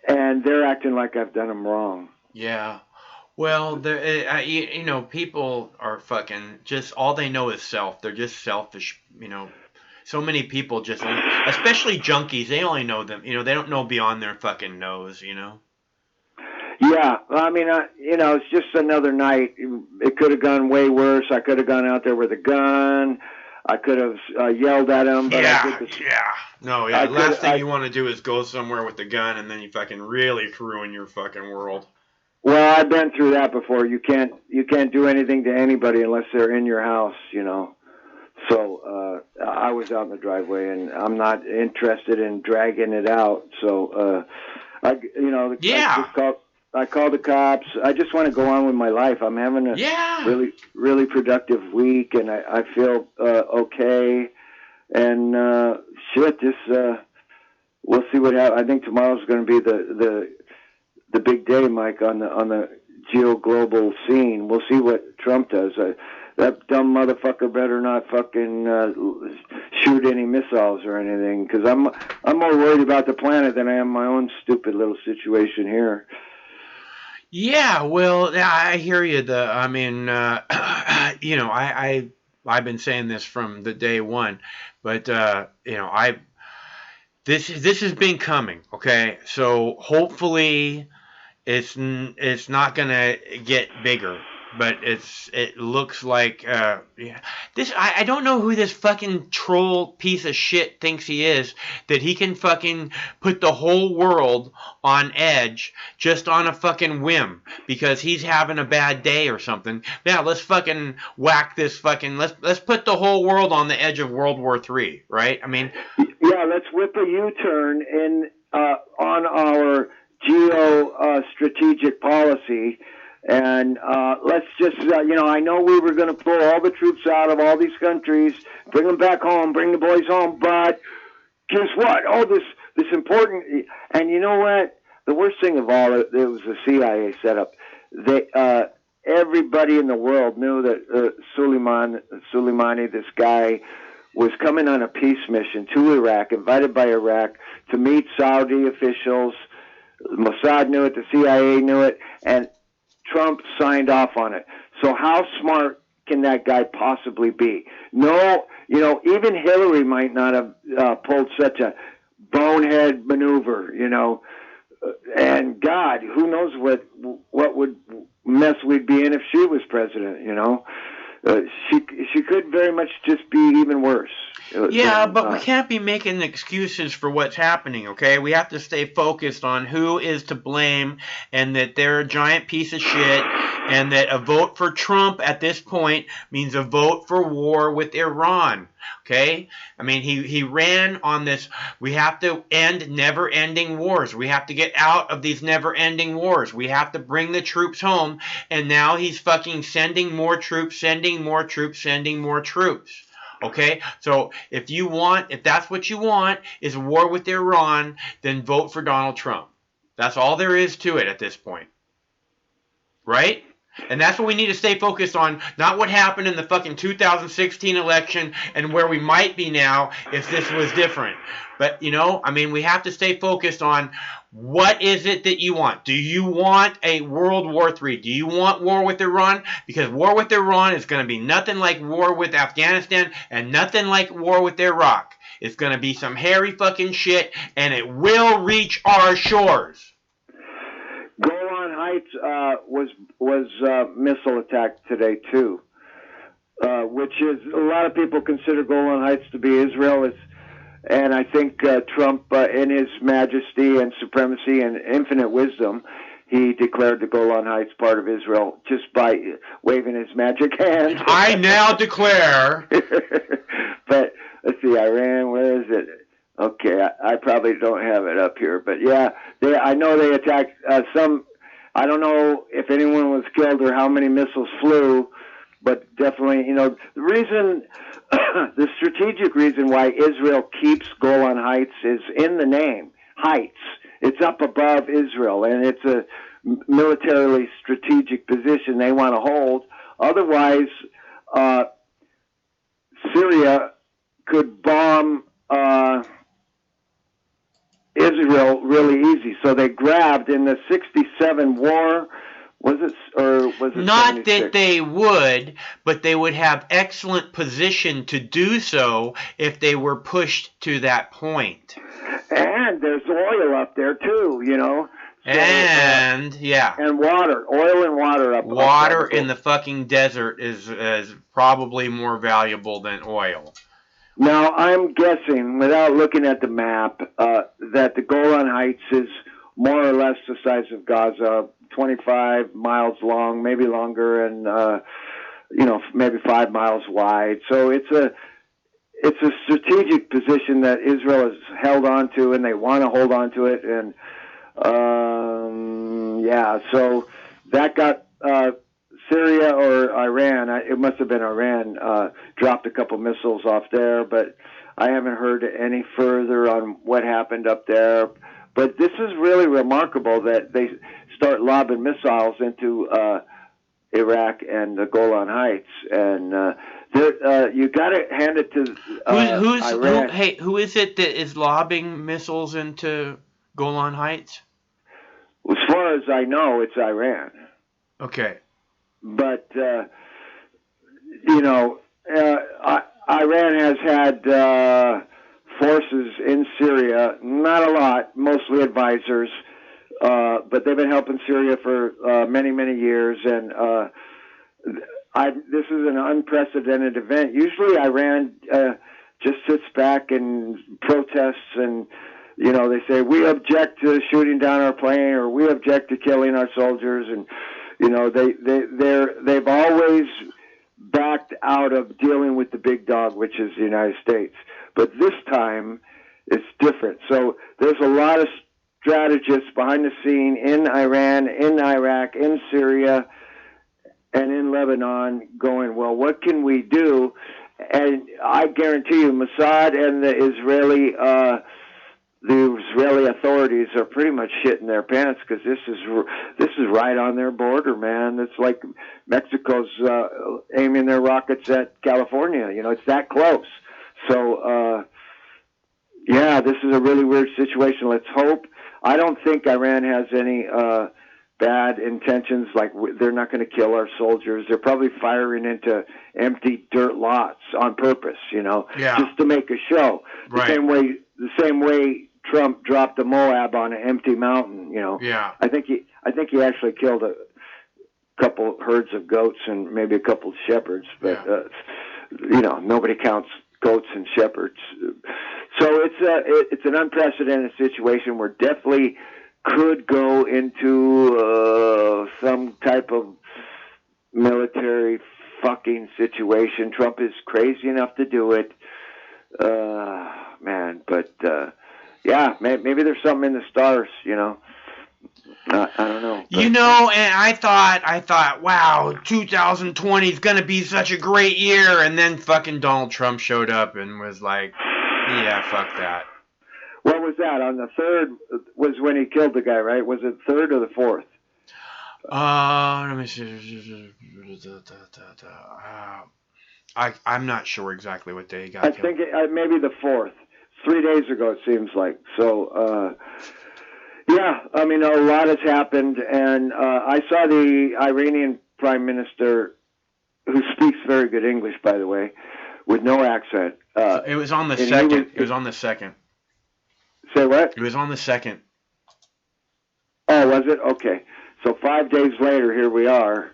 and they're acting like I've done them wrong. Yeah. Well, people are fucking just all they know is self. They're just selfish. So many people just, especially junkies, they only know them. They don't know beyond their fucking nose. Yeah, I mean, it's just another night. It could have gone way worse. I could have gone out there with a gun. I could have yelled at him. But Last thing you want to do is go somewhere with a gun and then you fucking really ruin your fucking world. Well, I've been through that before. You can't do anything to anybody unless they're in your house. So I was out in the driveway, and I'm not interested in dragging it out. So I called the cops. I just want to go on with my life. I'm having a really, really productive week, and I feel okay. And we'll see what happens. I think tomorrow's going to be the big day, Mike, on the geo-global scene. We'll see what Trump does. That dumb motherfucker better not fucking shoot any missiles or anything, because I'm more worried about the planet than I am my own stupid little situation here. Yeah, well, I hear you. I've been saying this from the day one, but this has been coming. Okay, so hopefully it's not gonna get bigger. But it looks like this. I don't know who this fucking troll piece of shit thinks he is, that he can fucking put the whole world on edge just on a fucking whim because he's having a bad day or something. Yeah, let's fucking whack this fucking. Let's put the whole world on the edge of World War III, right? I mean, yeah, let's whip a U-turn on our strategic policy. And let's just, I know we were going to pull all the troops out of all these countries, bring them back home, bring the boys home, but guess what? Oh, this important, and you know what? The worst thing of all, it was the CIA setup. Everybody in the world knew that Soleimani, this guy, was coming on a peace mission to Iraq, invited by Iraq to meet Saudi officials. Mossad knew it, the CIA knew it, and Trump signed off on it. So how smart can that guy possibly be? No, even Hillary might not have pulled such a bonehead maneuver, and God, who knows what would mess we'd be in if she was president, she could very much just be even worse. Yeah, but we can't be making excuses for what's happening, okay? We have to stay focused on who is to blame and that they're a giant piece of shit and that a vote for Trump at this point means a vote for war with Iran, okay? I mean, he ran on this, we have to end never-ending wars. We have to get out of these never-ending wars. We have to bring the troops home, and now he's fucking sending more troops. Okay, so if that's what you want is war with Iran, then vote for Donald Trump. That's all there is to it at this point. Right? And that's what we need to stay focused on, not what happened in the fucking 2016 election and where we might be now if this was different. But, we have to stay focused on what is it that you want. Do you want a World War III? Do you want war with Iran? Because war with Iran is going to be nothing like war with Afghanistan and nothing like war with Iraq. It's going to be some hairy fucking shit, and it will reach our shores. Golan Heights was missile attacked today too, which is a lot of people consider Golan Heights to be Israel. And I think Trump, in his majesty and supremacy and infinite wisdom, he declared the Golan Heights part of Israel just by waving his magic hand. I now declare. But let's see, Iran, where is it? Okay, I probably don't have it up here. But yeah, I know they attacked some. I don't know if anyone was killed or how many missiles flew, but definitely, the reason, the strategic reason why Israel keeps Golan Heights is in the name, Heights. It's up above Israel, and it's a militarily strategic position they want to hold. Otherwise, Syria could bomb Israel really easy. So they grabbed in the 67 war, was it Not 76? that they would, but they would have excellent position to do so if they were pushed to that point. And there's oil up there too, So, and and water, oil and water up. Water in the fucking desert is probably more valuable than oil. Now I'm guessing, without looking at the map, that the Golan Heights is more or less the size of Gaza, 25 miles long, maybe longer, and maybe 5 miles wide. So it's a strategic position that Israel has held on to, and they want to hold on to it. And so that got Syria or Iran. It must have been Iran. Dropped a couple missiles off there, but I haven't heard any further on what happened up there. But this is really remarkable that they start lobbing missiles into Iraq and the Golan Heights, and you got to hand it to Iran. Who is it that is lobbing missiles into Golan Heights? As far as I know, it's Iran. Okay. But Iran has had forces in Syria, not a lot, mostly advisors, but they've been helping Syria for many, many years, and this is an unprecedented event. Usually Iran just sits back and protests, and they say, we object to shooting down our plane, or we object to killing our soldiers, and they've always backed out of dealing with the big dog, which is the United States. But this time, it's different. So there's a lot of strategists behind the scene in Iran, in Iraq, in Syria, and in Lebanon going, well, what can we do? And I guarantee you, Mossad and the Israeli authorities are pretty much shitting their pants, because this is right on their border, man. It's like Mexico's aiming their rockets at California. It's that close. So, this is a really weird situation. Let's hope. I don't think Iran has any bad intentions, like they're not going to kill our soldiers. They're probably firing into empty dirt lots on purpose, just to make a show. Right. The same way Trump dropped a Moab on an empty mountain, Yeah. I think he actually killed a couple herds of goats and maybe a couple of shepherds, but nobody counts goats and shepherds. So it's an unprecedented situation. We're definitely could go into some type of military fucking situation. Trump is crazy enough to do it, man. But maybe there's something in the stars, I don't know. But, and I thought, wow, 2020 is gonna be such a great year, and then fucking Donald Trump showed up and was like, yeah, fuck that. What was that? On the 3rd was when he killed the guy, right? Was it 3rd or the 4th? Let me see. I'm not sure exactly what day he got killed. I think maybe the 4th. 3 days ago, it seems like. So, I mean, a lot has happened, and I saw the Iranian Prime Minister, who speaks very good English, by the way, with no accent. It was on the 2nd. It was on the 2nd. Say what? It was on the 2nd. Oh, was it? Okay. So 5 days later, here we are.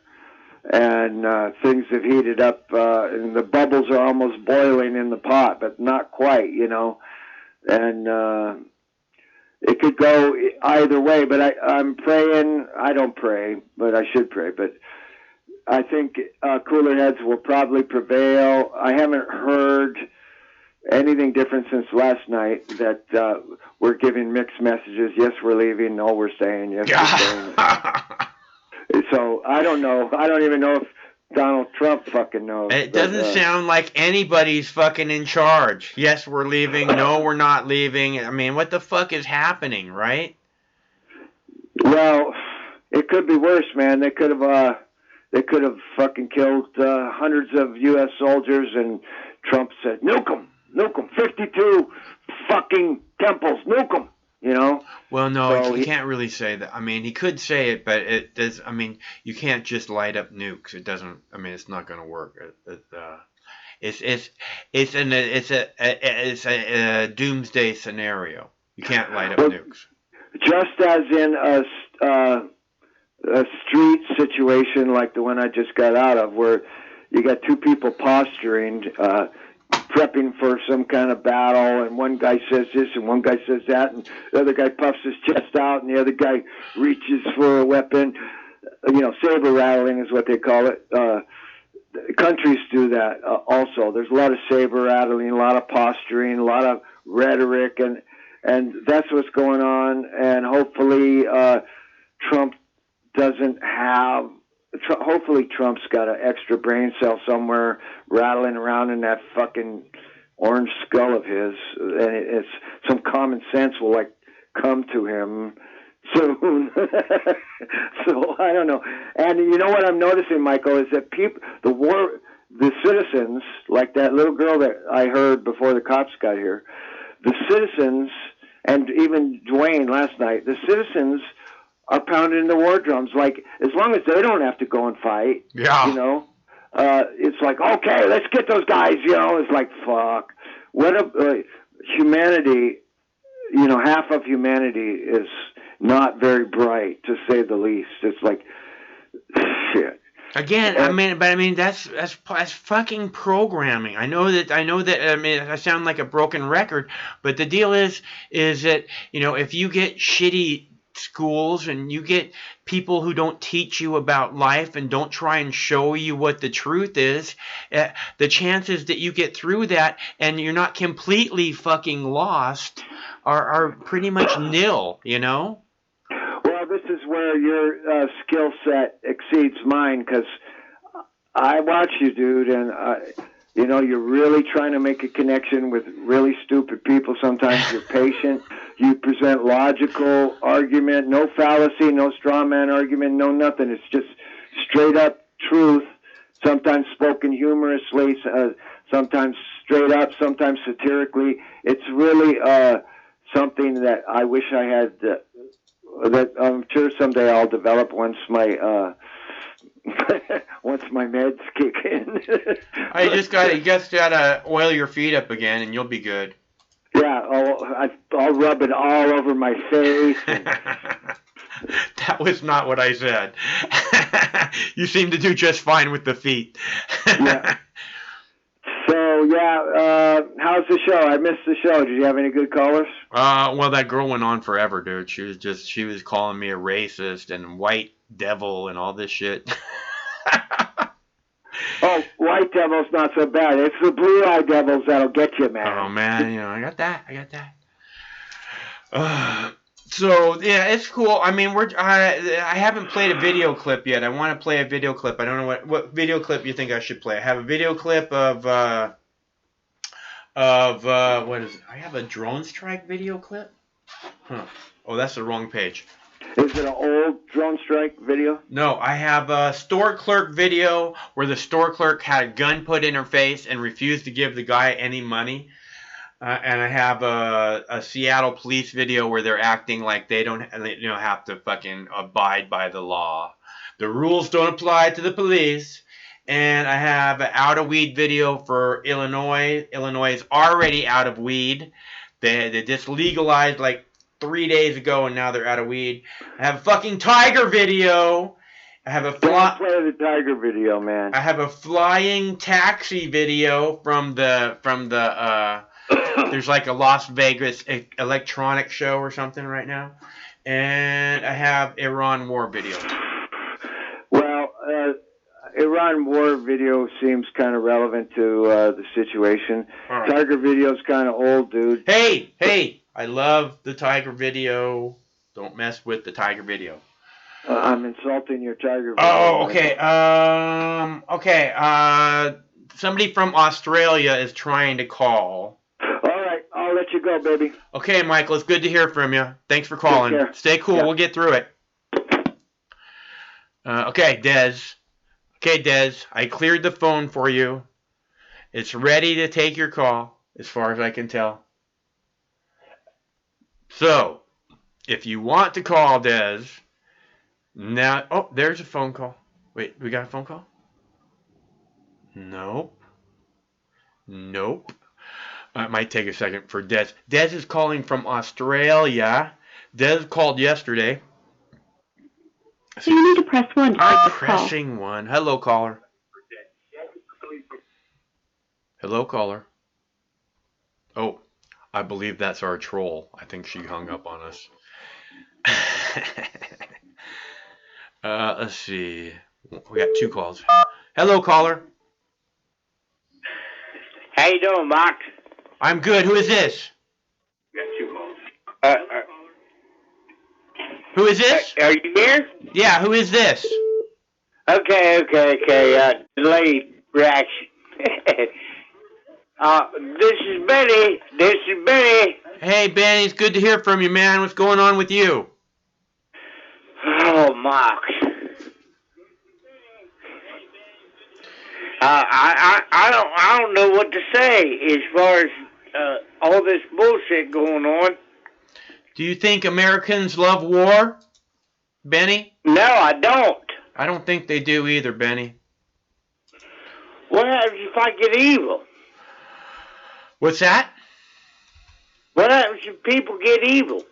and things have heated up, and the bubbles are almost boiling in the pot, but not quite, and it could go either way. But I'm praying. I don't pray, but I should pray. But I think cooler heads will probably prevail. I haven't heard anything different since last night that we're giving mixed messages. Yes, we're leaving. No, we're staying. Yes, we're staying. So I don't know. I don't even know if Donald Trump fucking knows. It doesn't sound like anybody's fucking in charge. Yes, we're leaving. No, we're not leaving. I mean, what the fuck is happening, right? Well, it could be worse, man. They could have fucking killed hundreds of U.S. soldiers, and Trump said, nuke them, 52 fucking temples, nuke them, Well, no, so he can't really say that. I mean, he could say it, but it does. I mean, you can't just light up nukes. It doesn't. I mean, it's not going to work. It's a doomsday scenario. You can't light up nukes. Just as in a street situation like the one I just got out of, where you got two people posturing, prepping for some kind of battle, and one guy says this and one guy says that, and the other guy puffs his chest out, and the other guy reaches for a weapon. Saber rattling is what they call it. Countries do that also. There's a lot of saber rattling, a lot of posturing, a lot of rhetoric, and that's what's going on. And hopefully Trump doesn't have. Hopefully Trump's got an extra brain cell somewhere rattling around in that fucking orange skull of his, and it's some common sense will come to him soon. So I don't know. And you know what I'm noticing, Michael, is that the citizens, like that little girl that I heard before the cops got here, the citizens, and even Dwayne last night, the citizens are pounding the war drums. Like, as long as they don't have to go and fight, it's like, okay, let's get those guys, it's like, fuck. Humanity, half of humanity is not very bright, to say the least. It's like, shit. Again, that's fucking programming. I know that. I sound like a broken record, but the deal is that, if you get shitty schools and you get people who don't teach you about life and don't try and show you what the truth is, the chances that you get through that and you're not completely fucking lost are pretty much nil, Well, this is where your skill set exceeds mine, because I watch you, dude, and you're really trying to make a connection with really stupid people. Sometimes you're patient. You present logical argument, no fallacy, no straw man argument, no nothing. It's just straight up truth, sometimes spoken humorously, sometimes straight up, sometimes satirically. It's really something that I wish I had, that I'm sure someday I'll develop once my meds kick in. You just gotta oil your feet up again, and you'll be good. Yeah, I'll rub it all over my face. That was not what I said. You seem to do just fine with the feet. Yeah. So how's the show? I missed the show. Did you have any good callers? Well, that girl went on forever, dude. She was calling me a racist and white devil and all this shit. Oh, white devil's not so bad. It's the blue-eyed devils that'll get you, man. Oh man, I got that. So yeah, it's cool. I mean, I haven't played a video clip yet. I want to play a video clip. I don't know what video clip you think I should play. I have a video clip of what is it? I have a drone strike video clip. Huh. Oh, that's the wrong page. Is it an old drone strike video? No, I have a store clerk video where the store clerk had a gun put in her face and refused to give the guy any money. And I have a Seattle police video where they're acting like they don't have to fucking abide by the law. The rules don't apply to the police. And I have an out of weed video for Illinois. Illinois is already out of weed. They just legalized like 3 days ago, and now they're out of weed. I have a fucking tiger video I have a Don't play the tiger video, man. I have a flying taxi video from the there's like a Las Vegas electronic show or something right now, and I have Iran war video. Well, Iran war video seems kind of relevant to the situation. Right. Tiger video's kind of old, dude. Hey! I love the tiger video. Don't mess with the tiger video. I'm insulting your tiger video. Oh, okay. Okay. Somebody from Australia is trying to call. All right, I'll let you go, baby. Okay, Michael, it's good to hear from you. Thanks for calling. Take care. Stay cool. Yeah. We'll get through it. Okay, Des. Okay, Des. I cleared the phone for you. It's ready to take your call, as far as I can tell. So, if you want to call Des, now... Oh, there's a phone call. Wait, we got a phone call? Nope. It might take a second for Des. Des is calling from Australia. Des called yesterday. So you need to press 1 to take I'm this call. pressing 1. Hello, caller. Hello, caller. Oh, I believe that's our troll. I think she hung up on us. Let's see. We got 2 calls. Hello, caller. How you doing, Mark? I'm good. Who is this? We got 2 calls. Who is this? Are you here? Yeah, who is this? Okay. Delayed reaction. This is Benny. Hey, Benny, it's good to hear from you, man. What's going on with you? Oh, Mark. I don't know what to say as far as all this bullshit going on. Do you think Americans love war, Benny? No, I don't. I don't think they do either, Benny. What happens if I get evil? What's that? What happens if people get evil?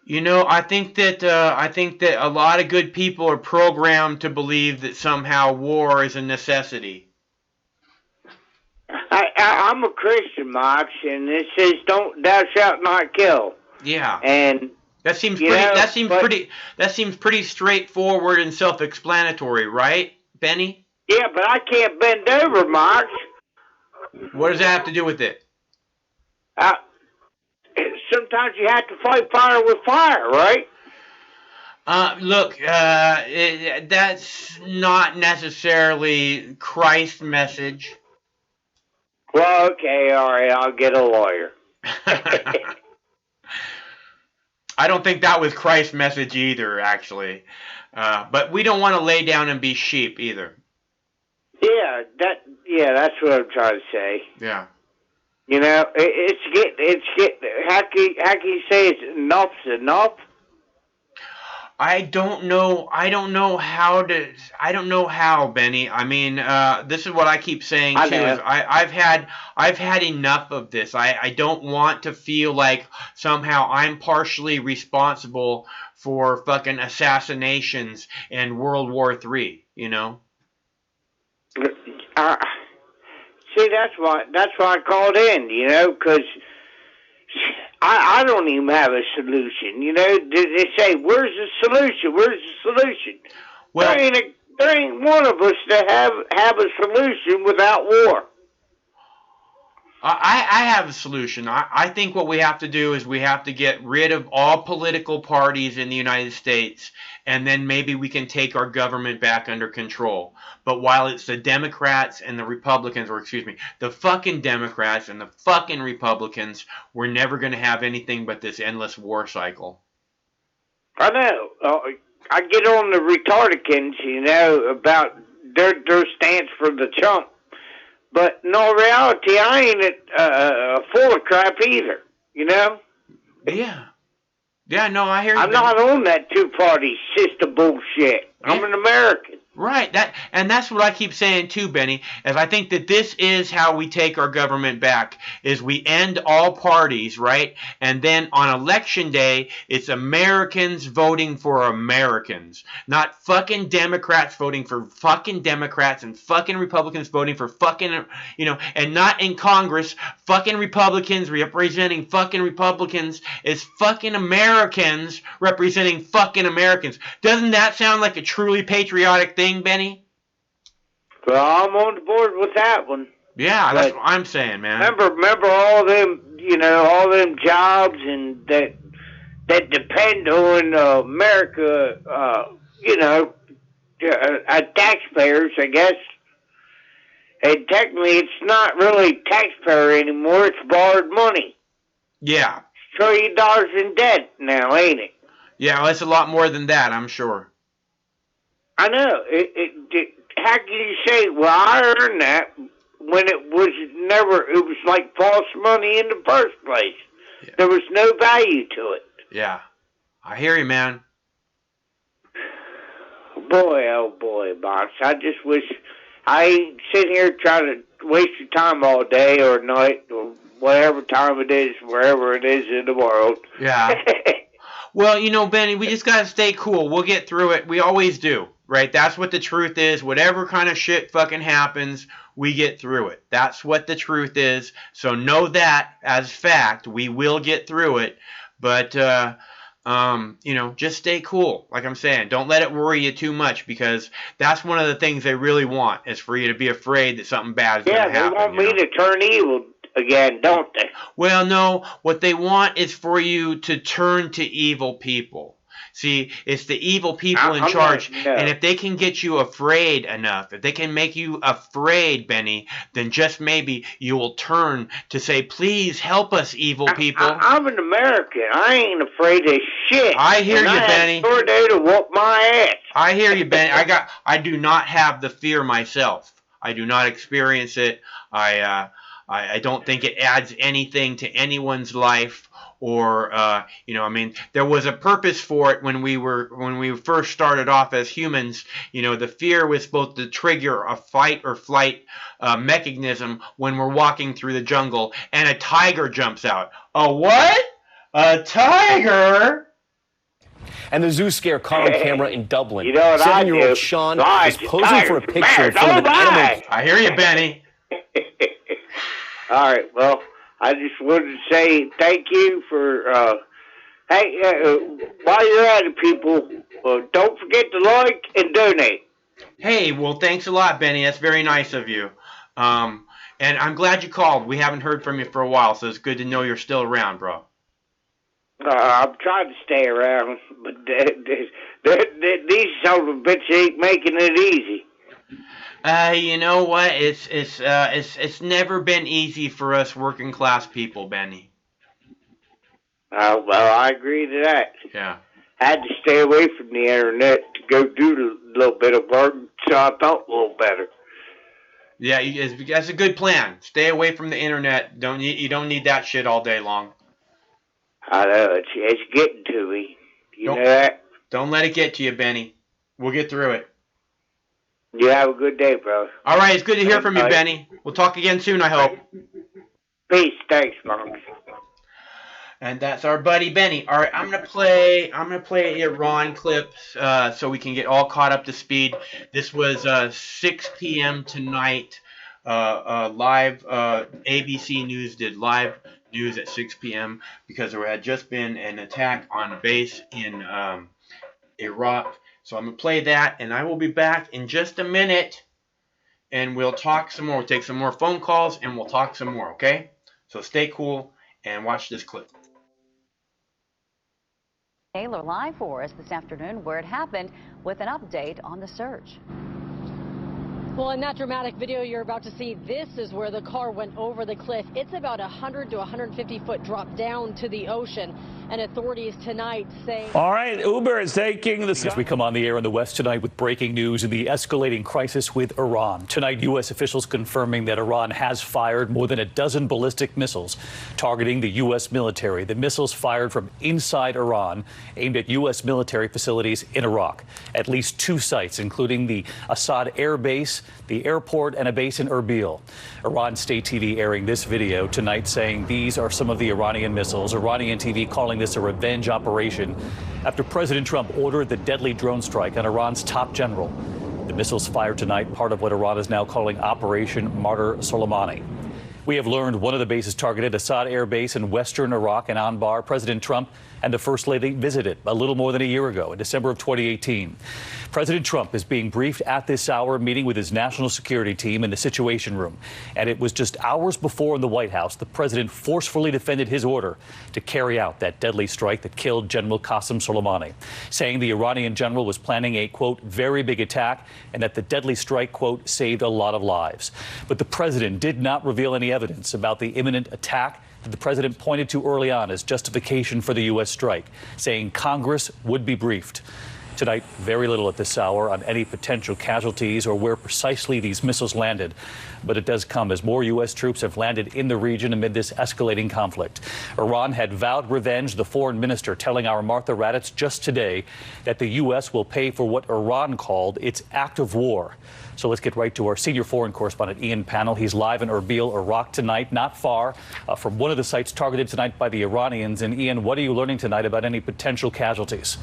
You know, I think that a lot of good people are programmed to believe that somehow war is a necessity. I'm a Christian, Mark, and it says "Thou shalt not kill." Yeah. And that seems pretty straightforward and self-explanatory, right, Benny? Yeah, but I can't bend over, Mark. What does that have to do with it? Sometimes you have to fight fire with fire, right? Look, that's not necessarily Christ's message. Well, okay, all right, I'll get a lawyer. I don't think that was Christ's message either, actually. But we don't want to lay down and be sheep either. Yeah, that's what I'm trying to say. Yeah. You know, it's getting. How can you say enough's enough? I don't know how, Benny. I mean, this is what I keep saying too. I've had enough of this. I don't want to feel like somehow I'm partially responsible for fucking assassinations and World War III, you know? See, that's why I called in, you know, because I don't even have a solution, you know. They say, "Where's the solution? Where's the solution?" Well, there ain't one of us that have a solution without war. I have a solution. I think what we have to do is we have to get rid of all political parties in the United States, and then maybe we can take our government back under control. But while it's the Democrats and the Republicans, or excuse me, the fucking Democrats and the fucking Republicans, we're never going to have anything but this endless war cycle. I know. I get on the retardicans, you know, about their stance for the chump. But in all reality, I ain't full of crap either, you know? Yeah. Yeah, no, I hear you. I'm not on that two-party system bullshit. I'm an American. Right, that's what I keep saying too, Benny, is I think that this is how we take our government back, is we end all parties, right? And then on election day, it's Americans voting for Americans, not fucking Democrats voting for fucking Democrats and fucking Republicans voting for fucking, and not in Congress, fucking Republicans representing fucking Republicans. It's fucking Americans representing fucking Americans. Doesn't that sound like a truly patriotic thing, Benny? Well, I'm on the board with that one. Yeah, that's what I'm saying, man. Remember all them, all them jobs and that depend on America, taxpayers, I guess. And technically, it's not really taxpayer anymore. It's borrowed money. Yeah. $1 trillion in debt now, ain't it? Yeah, well, it's a lot more than that, I'm sure. I know. How can you say, well, I earned that when it was like false money in the first place? Yeah. There was no value to it. Yeah. I hear you, man. Boy, oh boy, boss. I just wish I ain't sitting here trying to waste your time all day or night or whatever time it is, wherever it is in the world. Yeah. Well, Benny, we just gotta stay cool. We'll get through it. We always do, right? That's what the truth is. Whatever kind of shit fucking happens, we get through it. That's what the truth is. So know that as fact. We will get through it. But, just stay cool. Like I'm saying, don't let it worry you too much, because that's one of the things they really want, is for you to be afraid that something bad is going to happen. Yeah, they want me to turn evil again, don't they? Well, no. What they want is for you to turn to evil people. See, it's the evil people in charge. And if they can get you afraid enough, if they can make you afraid, Benny, then just maybe you will turn to say, please help us, evil people. I'm an American. I ain't afraid of shit. I hear you, Benny. I had a to whoop my ass. I hear you, Benny. I do not have the fear myself. I do not experience it. I don't think it adds anything to anyone's life. Or there was a purpose for it when we first started off as humans. The fear was supposed to trigger a fight or flight mechanism when we're walking through the jungle and a tiger jumps out. A what? A tiger? And the zoo scare caught on camera in Dublin. You know what 7-year-old Sean was posing for a picture in front of an animal. I hear you, Benny. All right, well, I just wanted to say thank you for, while you're at it, people, don't forget to like and donate. Hey, well, thanks a lot, Benny. That's very nice of you. And I'm glad you called. We haven't heard from you for a while, so it's good to know you're still around, bro. I'm trying to stay around, but these sons of bitches ain't making it easy. You know what? It's never been easy for us working class people, Benny. Well, I agree to that. Yeah. I had to stay away from the internet to go do a little bit of work, so I felt a little better. Yeah, that's a good plan. Stay away from the internet. You don't need that shit all day long. I know, it's getting to me. You know that? Don't let it get to you, Benny. We'll get through it. You have a good day, bro. All right, it's good to hear from you, Benny. We'll talk again soon, I hope. Peace, thanks, Mark. And that's our buddy Benny. All right, I'm gonna play a Iran clip so we can get all caught up to speed. This was 6 p.m. tonight. Live ABC News did live news at 6 p.m. because there had just been an attack on a base in Iraq. So I'm going to play that, and I will be back in just a minute, and we'll talk some more. We'll take some more phone calls, and we'll talk some more, okay? So stay cool and watch this clip. Taylor live for us this afternoon where it happened with an update on the search. Well, in that dramatic video you're about to see, this is where the car went over the cliff. It's about 100 to 150-foot drop down to the ocean. And authorities tonight say... All right, Uber is taking the... As we come on the air in the West tonight with breaking news in the escalating crisis with Iran. Tonight, U.S. officials confirming that Iran has fired more than a dozen ballistic missiles targeting the U.S. military. The missiles fired from inside Iran aimed at U.S. military facilities in Iraq. At least 2 sites, including the Assad Air Base, the airport, and a base in Erbil. Iran State TV airing this video tonight saying these are some of the Iranian missiles. Iranian TV calling this a revenge operation after President Trump ordered the deadly drone strike on Iran's top general. The missiles fired tonight, part of what Iran is now calling Operation Martyr Soleimani. We have learned one of the bases targeted, Assad Air Base in western Iraq and Anbar. President Trump and the First Lady visited a little more than a year ago, in December of 2018. President Trump is being briefed at this hour, meeting with his national security team in the Situation Room. And it was just hours before in the White House, the president forcefully defended his order to carry out that deadly strike that killed General Qasem Soleimani, saying the Iranian general was planning a, quote, very big attack and that the deadly strike, quote, saved a lot of lives. But the president did not reveal any evidence about the imminent attack that the president pointed to early on as justification for the U.S. strike, saying Congress would be briefed. Tonight, very little at this hour on any potential casualties or where precisely these missiles landed. But it does come as more U.S. troops have landed in the region amid this escalating conflict. Iran had vowed revenge, the foreign minister telling our Martha Raddatz just today that the U.S. will pay for what Iran called its act of war. So let's get right to our senior foreign correspondent, Ian Pannell. He's live in Erbil, Iraq tonight, not far from one of the sites targeted tonight by the Iranians. And Ian, what are you learning tonight about any potential casualties?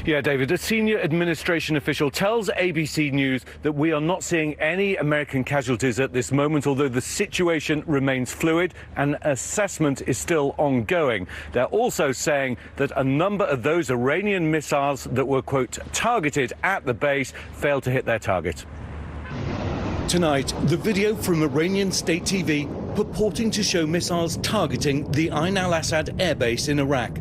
Yeah, David, a senior administration official tells ABC News that we are not seeing any American casualties at this moment, although the situation remains fluid and assessment is still ongoing. They're also saying that a number of those Iranian missiles that were, quote, targeted at the base failed to hit their target. Tonight, the video from Iranian state TV purporting to show missiles targeting the Ain al-Assad airbase in Iraq.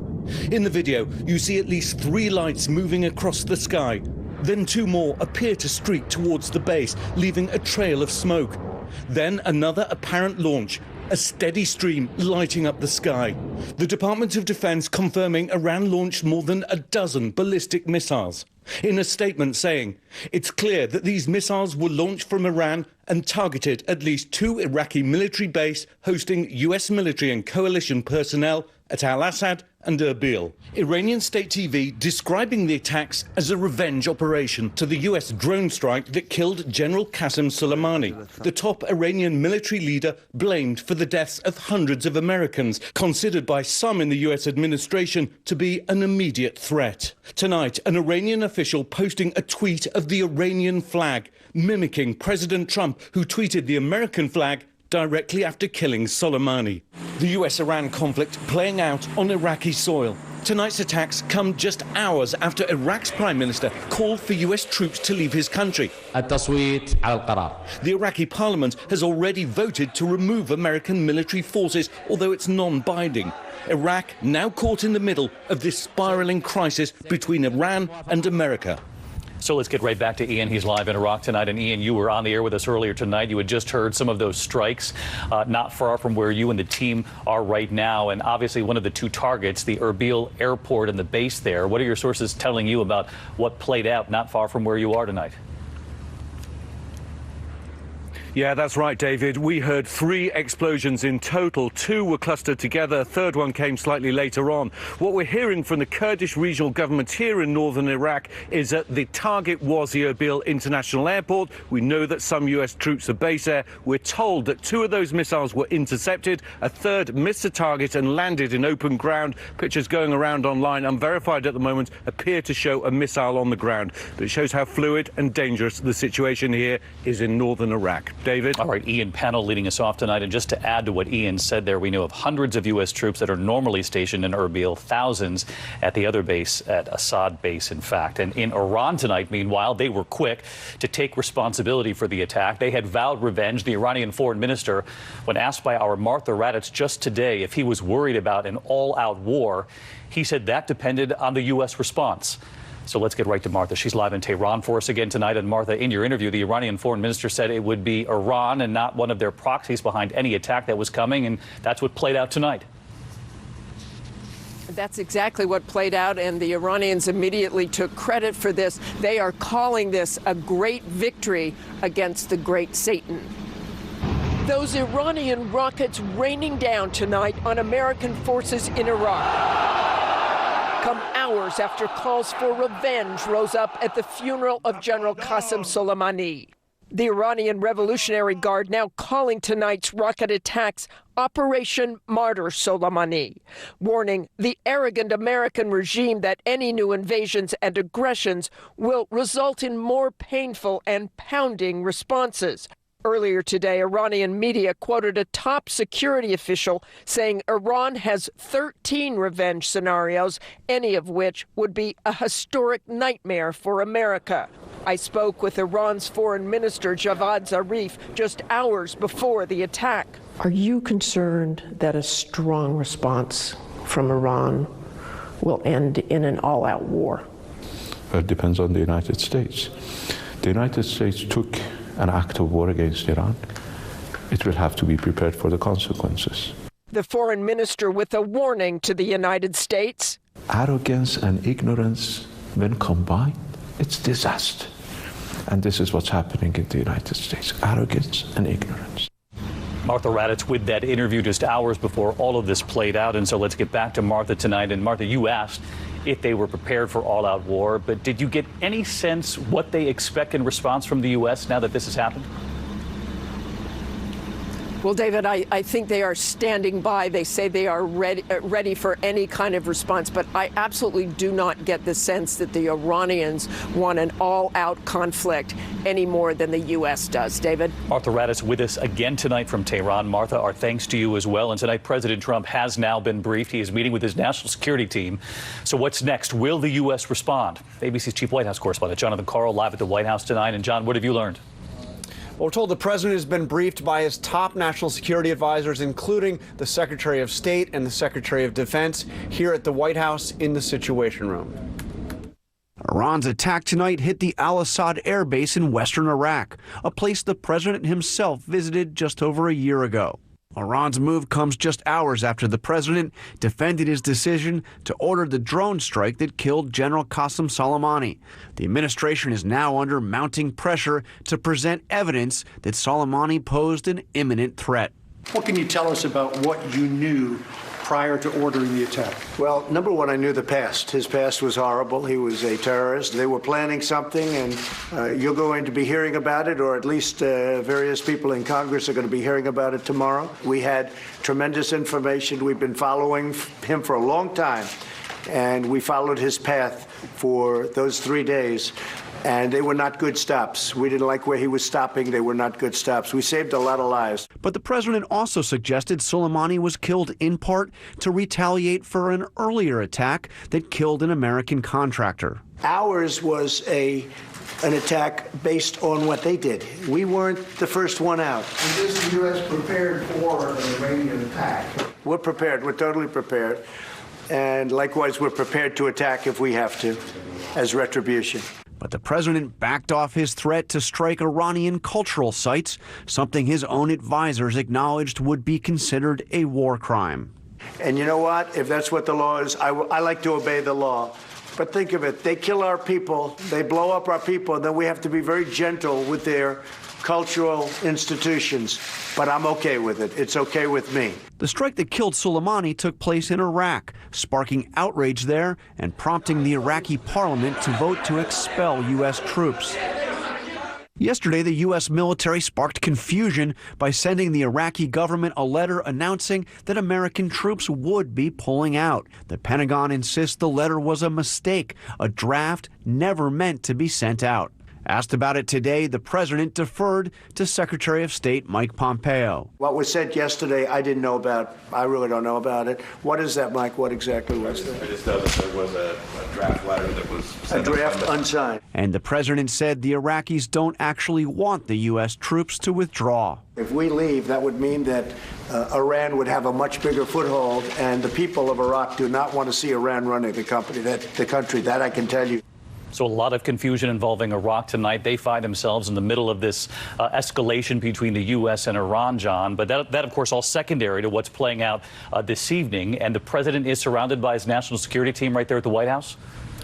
In the video, you see at least 3 lights moving across the sky. Then 2 more appear to streak towards the base, leaving a trail of smoke. Then another apparent launch, a steady stream lighting up the sky. The Department of Defense confirming Iran launched more than a dozen ballistic missiles. In a statement saying, it's clear that these missiles were launched from Iran and targeted at least 2 Iraqi military bases hosting US military and coalition personnel at Al-Assad and Erbil. Iranian state TV describing the attacks as a revenge operation to the US drone strike that killed General Qasem Soleimani, the top Iranian military leader blamed for the deaths of hundreds of Americans, considered by some in the US administration to be an immediate threat. Tonight, an Iranian official posting a tweet of the Iranian flag, mimicking President Trump, who tweeted the American flag directly after killing Soleimani. The US-Iran conflict playing out on Iraqi soil. Tonight's attacks come just hours after Iraq's Prime Minister called for US troops to leave his country. The Iraqi parliament has already voted to remove American military forces, although it's non-binding. Iraq now caught in the middle of this spiraling crisis between Iran and America. So let's get right back to Ian. He's live in Iraq tonight. And Ian, you were on the air with us earlier tonight. You had just heard some of those strikes not far from where you and the team are right now. And obviously one of the 2 targets, the Erbil airport and the base there. What are your sources telling you about what played out not far from where you are tonight? Yeah, that's right, David. We heard 3 explosions in total. 2 were clustered together. A third one came slightly later on. What we're hearing from the Kurdish regional government here in northern Iraq is that the target was the Erbil International Airport. We know that some US troops are based there. We're told that 2 of those missiles were intercepted. A third missed the target and landed in open ground. Pictures going around online, unverified at the moment, appear to show a missile on the ground. But it shows how fluid and dangerous the situation here is in northern Iraq. David? All right, Ian Pannell leading us off tonight. And just to add to what Ian said there, we know of hundreds of U.S. troops that are normally stationed in Erbil, thousands at the other base, at Assad base, in fact. And in Iran tonight, meanwhile, they were quick to take responsibility for the attack. They had vowed revenge. The Iranian foreign minister, when asked by our Martha Raddatz just today if he was worried about an all-out war, he said that depended on the U.S. response. So let's get right to Martha. She's live in Tehran for us again tonight. And Martha, in your interview, the Iranian foreign minister said it would be Iran and not one of their proxies behind any attack that was coming. And that's what played out tonight. That's exactly what played out, and the Iranians immediately took credit for this. They are calling this a great victory against the great Satan. Those Iranian rockets raining down tonight on American forces in Iraq come hours after calls for revenge rose up at the funeral of General Qasem Soleimani. The Iranian Revolutionary Guard now calling tonight's rocket attacks Operation Martyr Soleimani, warning the arrogant American regime that any new invasions and aggressions will result in more painful and pounding responses. Earlier today, Iranian media quoted a top security official saying Iran has 13 revenge scenarios, any of which would be a historic nightmare for America. I spoke with Iran's foreign minister, Javad Zarif, just hours before the attack. Are you concerned that a strong response from Iran will end in an all-out war? It depends on the United States. The United States took an act of war against Iran. It will have to be prepared for the consequences. The foreign minister with a warning to the United States. Arrogance and ignorance, when combined, it's disaster. And this is what's happening in the United States, arrogance and ignorance. Martha Raddatz with that interview just hours before all of this played out. And so let's get back to Martha tonight. And Martha, you asked if they were prepared for all-out war, but did you get any sense what they expect in response from the U.S. now that this has happened? Well, David, I think they are standing by. They say they are ready for any kind of response, but I absolutely do not get the sense that the Iranians want an all-out conflict any more than the U.S. does. David? Martha Raddatz with us again tonight from Tehran. Martha, our thanks to you as well. And tonight, President Trump has now been briefed. He is meeting with his national security team. So what's next? Will the U.S. respond? ABC's chief White House correspondent Jonathan Karl live at the White House tonight. And John, what have you learned? Well, we're told the president has been briefed by his top national security advisors, including the Secretary of State and the Secretary of Defense, here at the White House in the Situation Room. Iran's attack tonight hit the Al-Assad air base in western Iraq, a place the president himself visited just over a year ago. Iran's move comes just hours after the president defended his decision to order the drone strike that killed General Qasem Soleimani. The administration is now under mounting pressure to present evidence that Soleimani posed an imminent threat. What can you tell us about what you knew prior to ordering the attack? Well, number one, I knew the past. His past was horrible. He was a terrorist. They were planning something, and you're going to be hearing about it, or at least various people in Congress are going to be hearing about it tomorrow. We had tremendous information. We've been following him for a long time, and we followed his path for those 3 days. And they were not good stops. We didn't like where he was stopping. They were not good stops. We saved a lot of lives. But the president also suggested Soleimani was killed in part to retaliate for an earlier attack that killed an American contractor. Ours was an attack based on what they did. We weren't the first one out. Is the U.S. prepared for an Iranian attack? We're prepared. We're totally prepared. And likewise, we're prepared to attack if we have to, as retribution. But the president backed off his threat to strike Iranian cultural sites, something his own advisors acknowledged would be considered a war crime. And you know what? If that's what the law is, I like to obey the law. But think of it. They kill our people. They blow up our people. And then we have to be very gentle with their cultural institutions. But I'm okay with it. It's okay with me. The strike that killed Soleimani took place in Iraq, sparking outrage there and prompting the Iraqi parliament to vote to expel U.S. troops. Yesterday, the U.S. military sparked confusion by sending the Iraqi government a letter announcing that American troops would be pulling out. The Pentagon insists the letter was a mistake, a draft never meant to be sent out. Asked about it today, the president deferred to Secretary of State Mike Pompeo. What was said yesterday, I didn't know about. I really don't know about it. What is that, Mike? What exactly was that? I just know that there was a draft letter that was sent. A draft unsigned. And the president said the Iraqis don't actually want the U.S. troops to withdraw. If we leave, that would mean that Iran would have a much bigger foothold, and the people of Iraq do not want to see Iran running the country. That I can tell you. So a lot of confusion involving Iraq tonight. They find themselves in the middle of this escalation between the U.S. and Iran, John. But that, of course, all secondary to what's playing out this evening. And the president is surrounded by his national security team right there at the White House.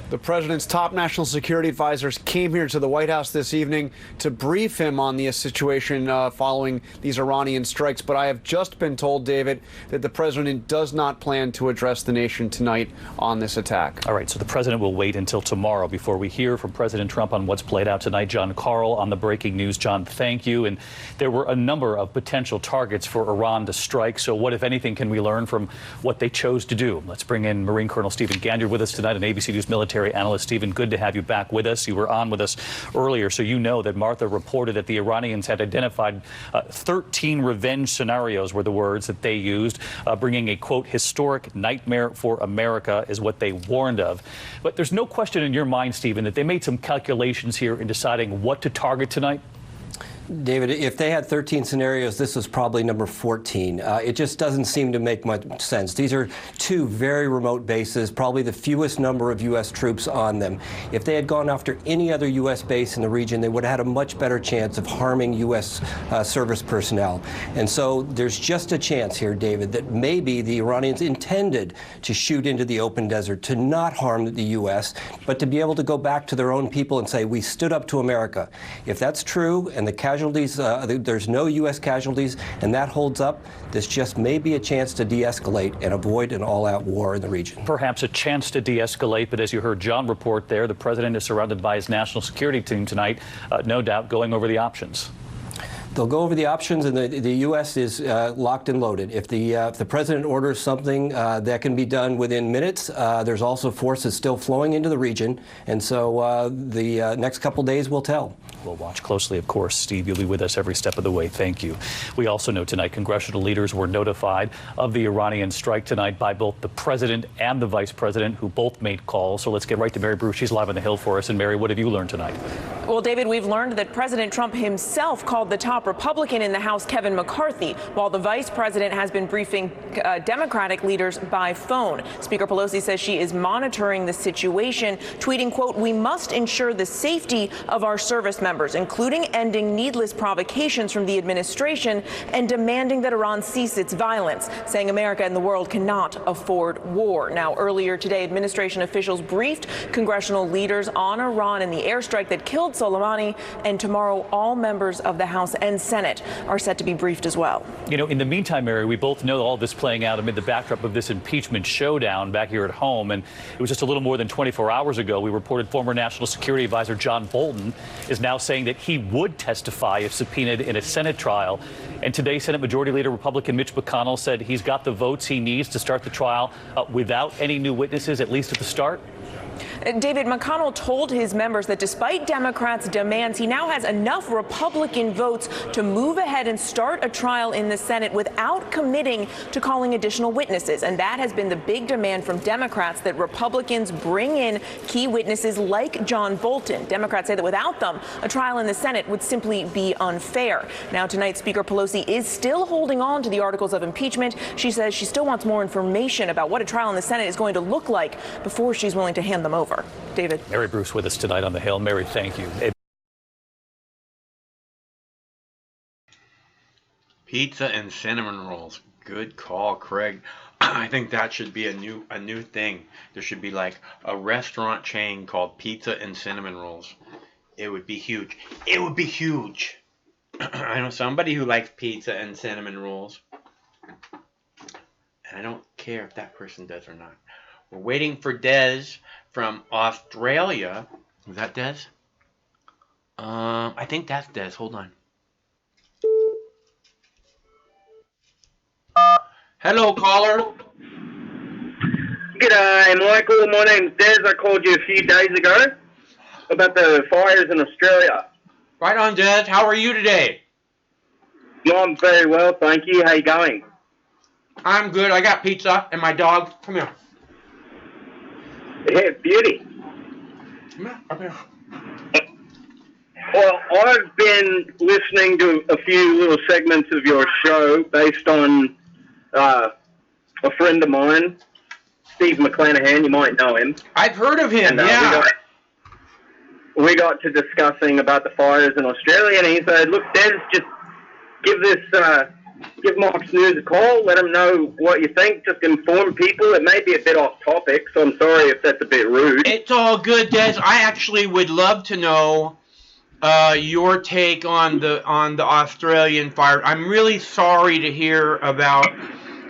The president's top national security advisors came here to the White House this evening to brief him on the situation following these Iranian strikes. But I have just been told, David, that the president does not plan to address the nation tonight on this attack. All right, so the president will wait until tomorrow before we hear from President Trump on what's played out tonight. John Carl on the breaking news. John, thank you. And there were a number of potential targets for Iran to strike. So what, if anything, can we learn from what they chose to do? Let's bring in Marine Colonel Stephen Ganyard with us tonight, an ABC News military analyst. Stephen, good to have you back with us. You were on with us earlier, so you know that Martha reported that the Iranians had identified 13 revenge scenarios were the words that they used, bringing a, quote, historic nightmare for America is what they warned of. But there's no question in your mind, Stephen, that they made some calculations here in deciding what to target tonight? David, if they had 13 scenarios, this was probably number 14. It just doesn't seem to make much sense. These are two very remote bases, probably the fewest number of U.S. troops on them. If they had gone after any other U.S. base in the region, they would have had a much better chance of harming U.S. Service personnel. And so there's just a chance here, David, that maybe the Iranians intended to shoot into the open desert, to not harm the U.S., but to be able to go back to their own people and say, we stood up to America. If that's true and the casualties, there's no U.S. casualties, and that holds up, this just may be a chance to de-escalate and avoid an all-out war in the region. Perhaps a chance to de-escalate, but as you heard John report there, the president is surrounded by his national security team tonight, no doubt going over the options. They'll go over the options, and the U.S. is locked and loaded. If the president orders something that can be done within minutes, there's also forces still flowing into the region, and so the next couple days will tell. We'll watch closely, of course. Steve, you'll be with us every step of the way. Thank you. We also know tonight congressional leaders were notified of the Iranian strike tonight by both the president and the vice president, who both made calls. So let's get right to Mary Bruce. She's live on the Hill for us. And Mary, what have you learned tonight? Well, David, we've learned that President Trump himself called the top Republican in the House, Kevin McCarthy, while the vice president has been briefing Democratic leaders by phone. Speaker Pelosi says she is monitoring the situation, tweeting, quote, "We must ensure the safety of our service members, including ending needless provocations from the administration and demanding that Iran cease its violence," saying America and the world cannot afford war. Now, earlier today, administration officials briefed congressional leaders on Iran and the airstrike that killed Soleimani, and tomorrow all members of the House and Senate are set to be briefed as well. You know, in the meantime, Mary, we both know all this playing out amid the backdrop of this impeachment showdown back here at home. And it was just a little more than 24 hours ago we reported former National Security Advisor John Bolton is now saying that he would testify if subpoenaed in a Senate trial. And today, Senate Majority Leader Republican Mitch McConnell said he's got the votes he needs to start the trial without any new witnesses, at least at the start. David, McConnell told his members that despite Democrats' demands, he now has enough Republican votes to move ahead and start a trial in the Senate without committing to calling additional witnesses. And that has been the big demand from Democrats, that Republicans bring in key witnesses like John Bolton. Democrats say that without them, a trial in the Senate would simply be unfair. Now, tonight, Speaker Pelosi is still holding on to the articles of impeachment. She says she still wants more information about what a trial in the Senate is going to look like before she's willing to hand them over. David. Mary Bruce with us tonight on the Hill. Mary, thank you. Pizza and cinnamon rolls. Good call, Craig. I think that should be a new thing. There should be like a restaurant chain called Pizza and Cinnamon Rolls. It would be huge. It would be huge. I know somebody who likes pizza and cinnamon rolls. And I don't care if that person does or not. We're waiting for Des from Australia. Is that Des? I think that's Des. Hold on. Hello, caller. G'day, Michael. My name's Des. I called you a few days ago about the fires in Australia. Right on, Des. How are you today? I'm very well, thank you. How you going? I'm good. I got pizza and my dog. Come here. Yeah, beauty. Come here. Up here. Well, I've been listening to a few little segments of your show based on a friend of mine, Steve McClanahan. You might know him. I've heard of him, and, yeah. we got to discussing about the fires in Australia, and he said, "Look, Des, just give Mark's News a call. Let them know what you think. Just inform people. It may be a bit off topic, so I'm sorry if that's a bit rude." It's all good, Des. I actually would love to know your take on the Australian fire. I'm really sorry to hear about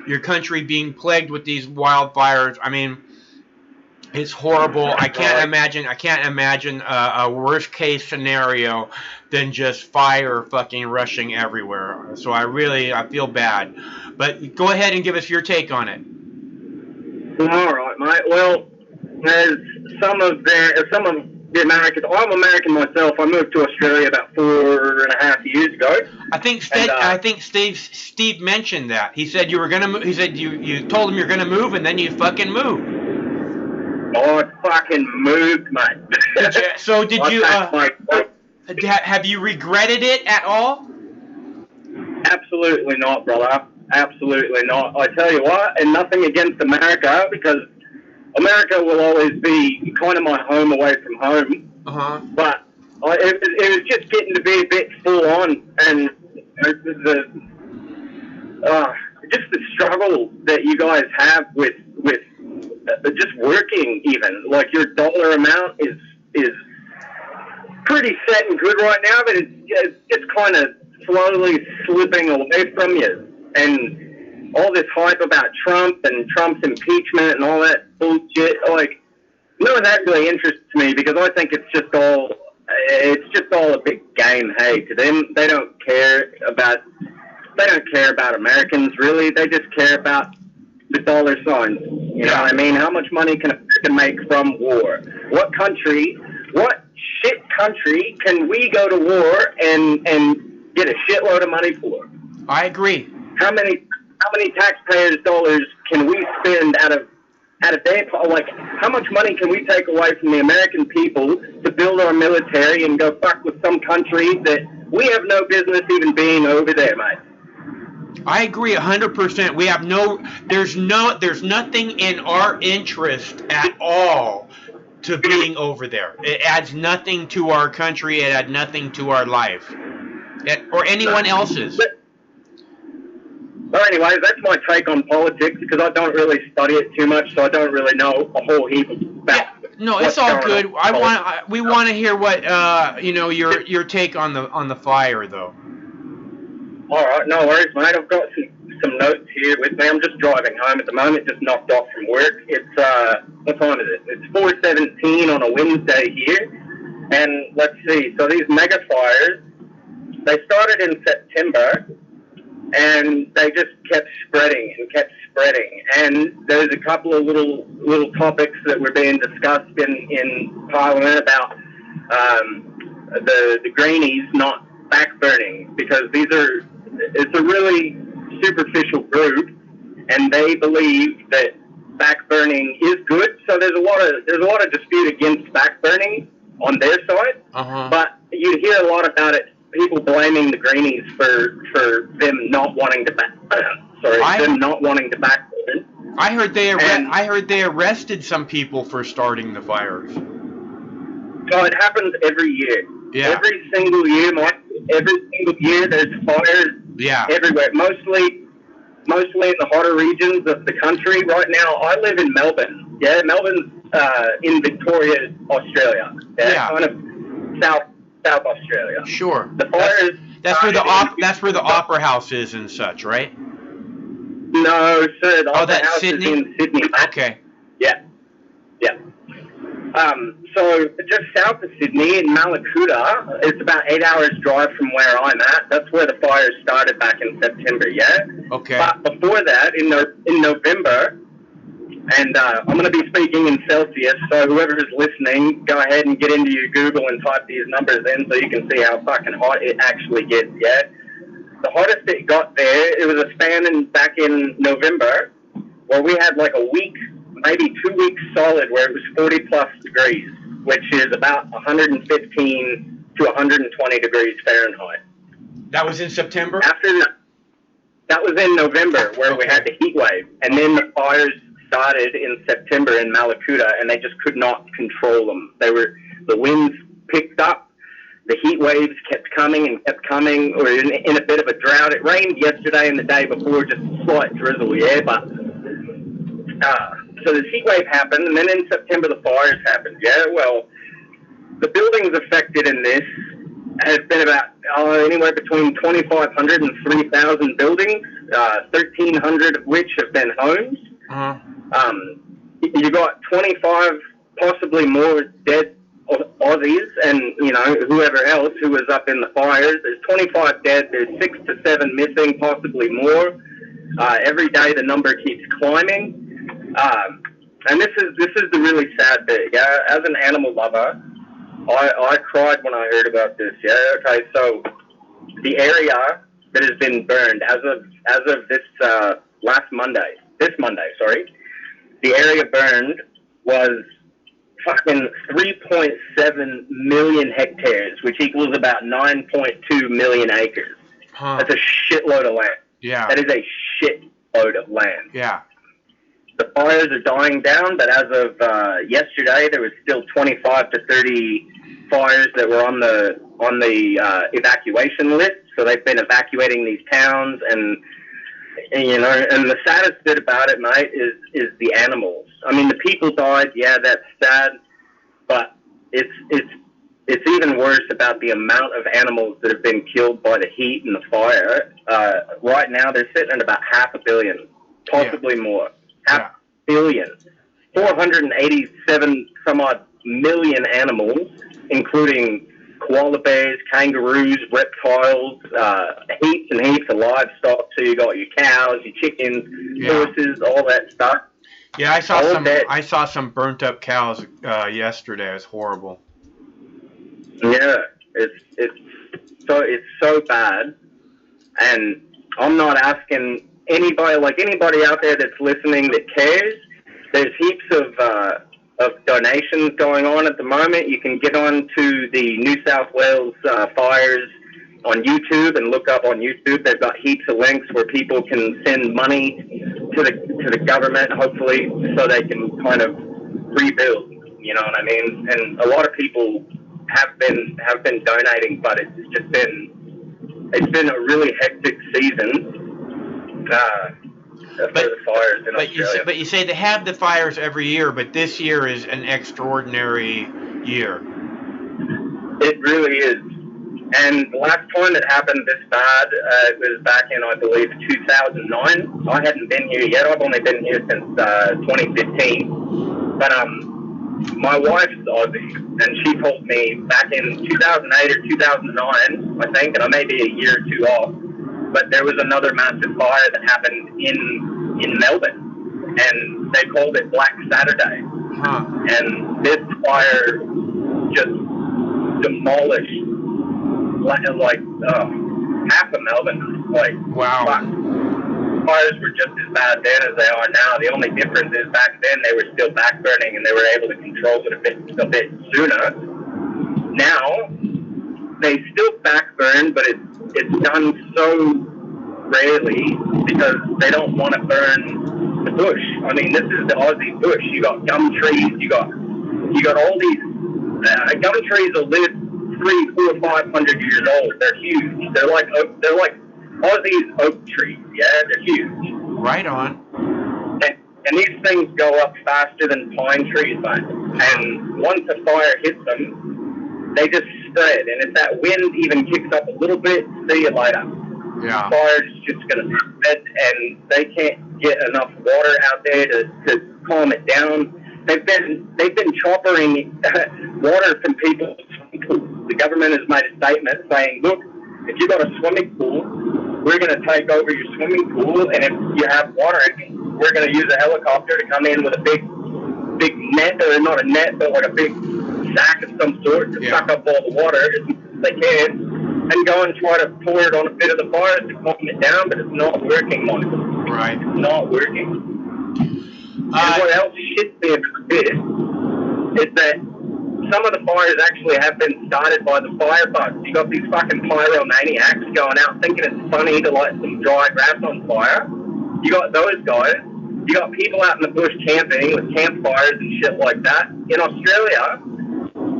your country being plagued with these wildfires. I mean, it's horrible. I can't imagine a worst case scenario than just fire fucking rushing everywhere. So I feel bad. But go ahead and give us your take on it. All right, mate. Well, as some of the Americans, I'm American myself. I moved to Australia about 4.5 years ago. I think Steve mentioned that. He said you were gonna move. He said you told him you're gonna move, and then you fucking moved. I fucking moved, mate. Have you regretted it at all? Absolutely not, brother. Absolutely not. I tell you what, and nothing against America, because America will always be kind of my home away from home. But it was just getting to be a bit full on, and just the struggle that you guys have with just working, even like your dollar amount is pretty set and good right now, but it's kind of slowly slipping away from you. And all this hype about Trump and Trump's impeachment and all that bullshit, like, none of that really interests me, because I think it's just all a big game. Hey, to them, they don't care about Americans, really. They just care about the dollar signs. You know what I mean? How much money can America make from war? What shit country can we go to war and get a shitload of money for? I agree. How many taxpayers' dollars can we spend out of their, like, how much money can we take away from the American people to build our military and go fuck with some country that we have no business even being over there, mate? I agree 100%. We have there's nothing in our interest at all to being over there. It adds nothing to our country. It adds nothing to our life, or anyone else's. Well, anyways, that's my take on politics, because I don't really study it too much, so I don't really know a whole heap about. No, it's all good. We want to hear what your take on the fire, though. All right, no worries, mate. I've got some notes here with me. I'm just driving home at the moment, just knocked off from work. It's what time is it? It's 4:17 on a Wednesday here, and let's see. So these mega fires, they started in September, and they just kept spreading. And there's a couple of little topics that were being discussed in Parliament about the Greenies not backburning, because it's a really superficial group, and they believe that backburning is good. So there's a lot of dispute against backburning on their side, but you hear a lot about it. People blaming the Greenies for them not wanting to backburn. I heard they arrested some people for starting the fires. So it happens every year. Yeah. Every single year, there's fires. Yeah. Everywhere. Mostly in the hotter regions of the country. Right now, I live in Melbourne. Yeah, Melbourne's in Victoria, Australia. Yeah. Kind of South Australia. Sure. The fires. That's where the Opera House is and such, right? No, sir. The Opera House Sydney? is in Sydney. Okay. Yeah. So just south of Sydney, in Malakuta, it's about 8 hours drive from where I'm at. That's where the fires started back in September, yeah? Okay. But before that, in November, and I'm going to be speaking in Celsius, so whoever is listening, go ahead and get into your Google and type these numbers in so you can see how fucking hot it actually gets, yeah? The hottest it got there, it was a span back in November, where we had like a week, maybe 2 weeks solid, where it was 40 plus degrees, which is about 115 to 120 degrees Fahrenheit. That was in September? That was in November, where we had the heat wave. And then the fires started in September in Malakuta, and they just could not control them. The winds picked up. The heat waves kept coming and kept coming. We're in a bit of a drought. It rained yesterday and the day before, just a slight drizzle, yeah, but so the heat wave happened, and then in September the fires happened, yeah. Well, the buildings affected in this have been about anywhere between 2,500 and 3,000 buildings, 1,300 of which have been homes. You got 25, possibly more dead Aussies and, you know, whoever else who was up in the fires. There's 25 dead, there's 6 to 7 missing, possibly more. Every day the number keeps climbing. And this is the really sad bit. Yeah, as an animal lover, I cried when I heard about this. Yeah, okay. So the area that has been burned as of this this Monday, the area burned was fucking 3.7 million hectares, which equals about 9.2 million acres. That's a shitload of land. Yeah. That is a shitload of land. Yeah. The fires are dying down, but as of yesterday, there was still 25 to 30 fires that were on the evacuation list. So they've been evacuating these towns, and you know, and the saddest bit about it, mate, is the animals. I mean, the people died. Yeah, that's sad, but it's even worse about the amount of animals that have been killed by the heat and the fire. Right now, they're sitting at about 500 million, possibly more. 500 million. 487 some odd million animals, including koala bears, kangaroos, reptiles, heaps and heaps of livestock. So you got your cows, your chickens, horses, all that stuff. Yeah, I saw some burnt up cows yesterday. It was horrible. Yeah, it's so bad, and I'm not asking anybody out there that's listening that cares. There's heaps of donations going on at the moment. You can get on to the New South Wales fires on YouTube and look up on YouTube. They've got heaps of links where people can send money to the government, hopefully, so they can kind of rebuild. You know what I mean? And a lot of people have been donating, but it's been a really hectic season. For the fires in Australia. But you say they have the fires every year, but this year is an extraordinary year. It really is. And the last time it happened this bad, it was back in, I believe, 2009. I hadn't been here yet. I've only been here since 2015. But my wife's Aussie, and she told me back in 2008 or 2009, I think, and I may be a year or two off, but there was another massive fire that happened in Melbourne, and they called it Black Saturday. And this fire just demolished half of Melbourne. Wow. Fires were just as bad then as they are now. The only difference is back then they were still back burning, and they were able to control it a bit sooner. Now they still back burn, but it's done so rarely because they don't want to burn the bush. I mean, this is the Aussie bush. You got gum trees. You got all these gum trees will live 300, 400, 500 years old. They're huge. They're like Aussie's oak trees. Yeah, they're huge. Right on. And these things go up faster than pine trees, mate. And once a fire hits them, they just spread. And if that wind even kicks up a little bit, see you later. Yeah. The fire's just going to spread, and they can't get enough water out there to calm it down. They've been choppering water from people's swimming pools. The government has made a statement saying, look, if you've got a swimming pool, we're going to take over your swimming pool, and if you have water, we're going to use a helicopter to come in with a big net, or not a net, but like a big sack of some sort to suck up all the water as they can, and go and try to pour it on a bit of the fire to calm it down, but it's not working, Monica. Right. It's not working. And what else shits me a bit is that some of the fires actually have been started by the firebugs. You got these fucking pyromaniacs going out thinking it's funny to light some dry grass on fire. You got those guys. You got people out in the bush camping with campfires and shit like that. In Australia,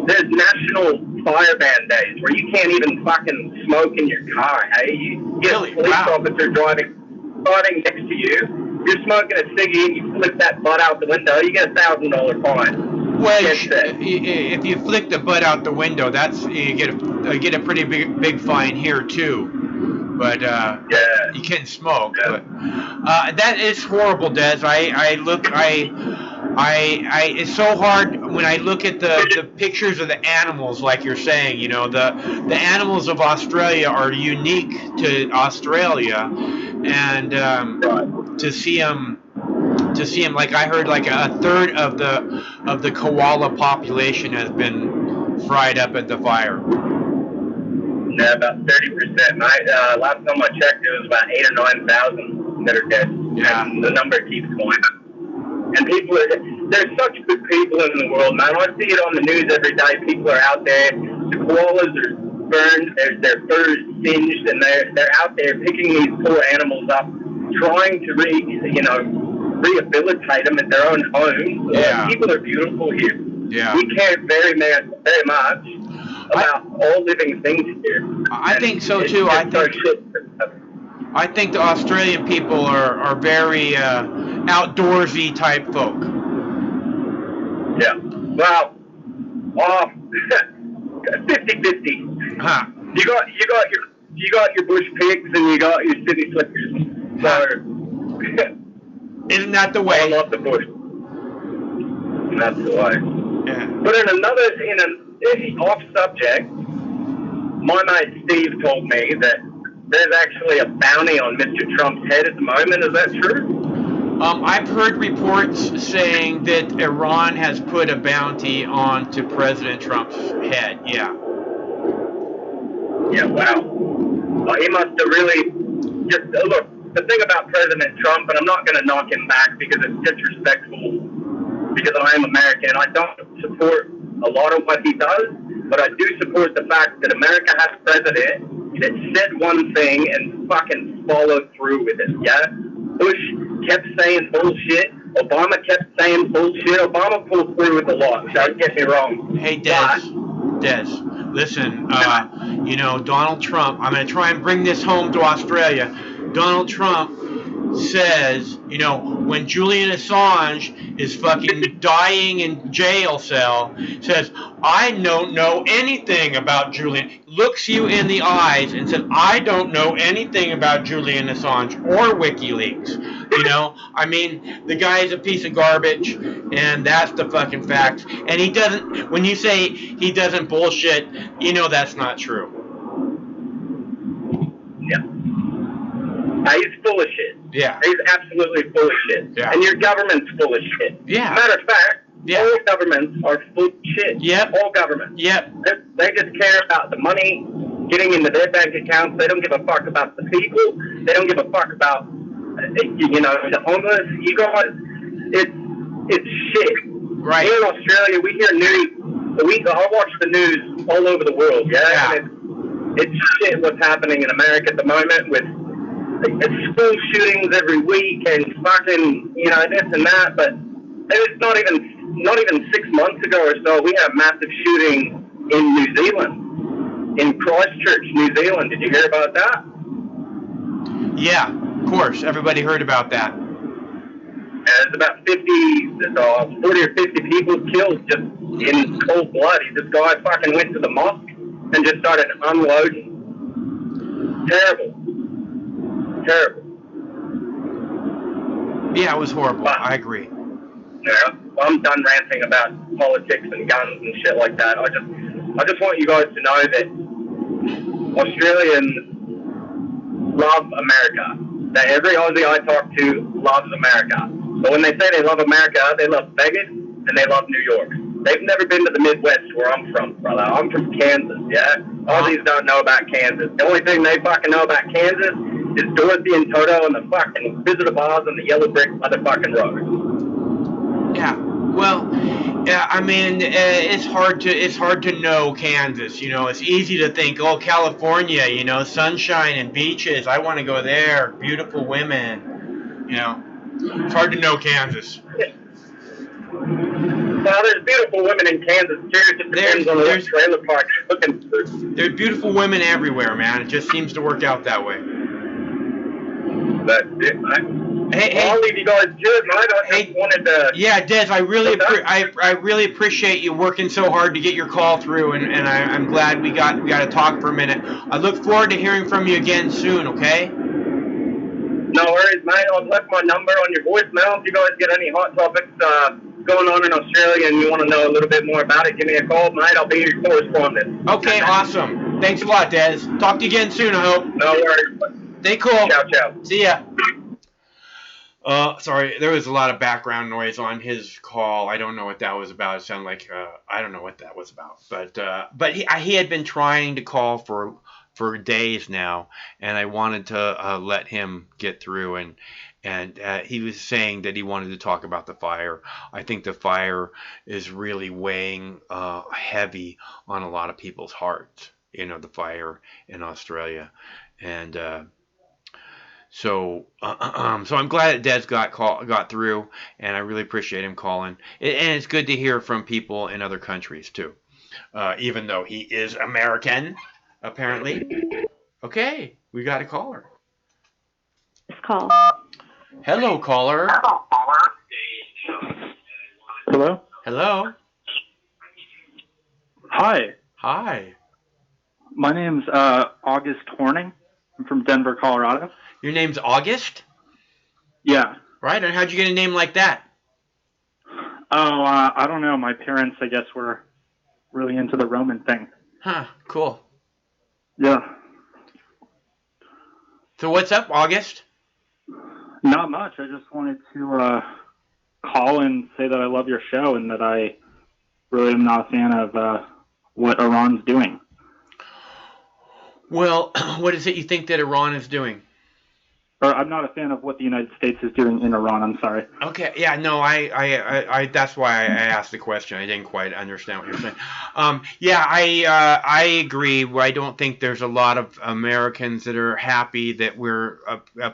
there's national fire ban days where you can't even fucking smoke in your car. Hey, you get a police officer driving next to you. You're smoking a ciggy and you flip that butt out the window. You get a $1,000 fine. Well, if you flick the butt out the window, that's you get a pretty big fine here too. But you can't smoke. Yeah. But that is horrible, Des. It's so hard when I look at the pictures of the animals, like you're saying. You know, the animals of Australia are unique to Australia, and to see them, like I heard, like a third of the koala population has been fried up at the fire. Yeah, about 30%. Last time I checked, it was about 8,000 or 9,000 that are dead. Yeah. And the number keeps going up. And there's such good people in the world, man. I see it on the news every day. People are out there. The koalas are burned. Their fur is singed, and they're out there picking these poor animals up, trying to rehabilitate them at their own homes. Yeah. People are beautiful here. Yeah. We care very much about all living things here. I think so too. I think the Australian people are very outdoorsy type folk. Yeah. Well, 50-50. Huh. You got your bush pigs and you got your city slickers. So isn't that the way? I love the bush. That's the way. Yeah. But in an off subject, my mate Steve told me that there's actually a bounty on Mr. Trump's head at the moment. Is that true? I've heard reports saying that Iran has put a bounty onto President Trump's head. Yeah. Yeah, wow. Well, he must have really just look. The thing about President Trump, and I'm not going to knock him back because it's disrespectful, because I am American. I don't support a lot of what he does, but I do support the fact that America has a president that said one thing and fucking followed through with it, yeah? Bush kept saying bullshit. Obama kept saying bullshit. Obama pulled through with a lot, don't get me wrong. Hey, Des, listen, Donald Trump, I'm going to try and bring this home to Australia. Donald Trump says, when Julian Assange is fucking dying in jail cell, says, I don't know anything about Julian, looks you in the eyes and says, I don't know anything about Julian Assange or WikiLeaks. I mean, the guy is a piece of garbage, and that's the fucking fact. And he doesn't, when you say he doesn't bullshit, that's not true. Yeah. He's full of shit. Yeah. He's absolutely full of shit. Yeah. And your government's full of shit. Yeah. Matter of fact, all governments are full of shit. Yep. All governments. Yep. They just care about the money getting into their bank accounts. They don't give a fuck about the people. They don't give a fuck about, the homeless. You guys, it's shit. Right. Here in Australia, we hear news. I watch the news all over the world, yeah? And it's shit what's happening in America at the moment with school shootings every week and fucking, this and that. But it was not even 6 months ago or so, we had a massive shooting in New Zealand, in Christchurch, New Zealand. Did you hear about that? Yeah, of course. Everybody heard about that. There's about 40 or 50 people killed just in cold blood. This guy fucking went to the mosque and just started unloading. Terrible. Yeah, it was horrible. I agree. Yeah, I'm done ranting about politics and guns and shit like that. I just want you guys to know that Australians love America. That every Aussie I talk to loves America. But when they say they love America, they love Vegas and they love New York. They've never been to the Midwest where I'm from, brother. I'm from Kansas, yeah? Aussies don't know about Kansas. The only thing they fucking know about Kansas is Dorothy and Toto and the fucking visitor bars and the yellow brick motherfucking road. Yeah. Well, yeah, I mean, it's hard to know Kansas. It's easy to think, California, sunshine and beaches. I want to go there. Beautiful women. It's hard to know Kansas. Well, there's beautiful women in Kansas too. It just depends on what trailer park you're looking for. There's beautiful women everywhere, man. It just seems to work out that way. But I'll leave you guys good, man. I just wanted to. Yeah, Des, I really appreciate you working so hard to get your call through, and I'm glad we got to talk for a minute. I look forward to hearing from you again soon. Okay? No worries, mate. I've left my number on your voicemail. If you guys get any hot topics going on in Australia and you want to know a little bit more about it, give me a call, mate. I'll be your correspondent. Okay, awesome. Thanks a lot, Des. Talk to you again soon, I hope. No worries. Stay cool. Ciao, ciao. See ya. Sorry, there was a lot of background noise on his call. I don't know what that was about. It sounded like I don't know what that was about. But he had been trying to call for days now, and I wanted to let him get through. And he was saying that he wanted to talk about the fire. I think the fire is really weighing heavy on a lot of people's hearts. You know, the fire in Australia, and. So I'm glad that Des got through, and I really appreciate him calling. And it's good to hear from people in other countries too, even though he is American, apparently. Okay, we got a caller. This call. Hello, caller. Hello. Hello. Hi. Hi. My name's August Horning. I'm from Denver, Colorado. Your name's August? Yeah. Right, and how'd you get a name like that? Oh, I don't know. My parents, I guess, were really into the Roman thing. Huh, cool. Yeah. So what's up, August? Not much. I just wanted to call and say that I love your show and that I really am not a fan of what Iran's doing. Well, what is it you think that Iran is doing? Or I'm not a fan of what the United States is doing in Iran. I'm sorry. Okay, yeah, no, I that's why I asked the question. I didn't quite understand what you're saying. Yeah, I agree. I don't think there's a lot of Americans that are happy that we're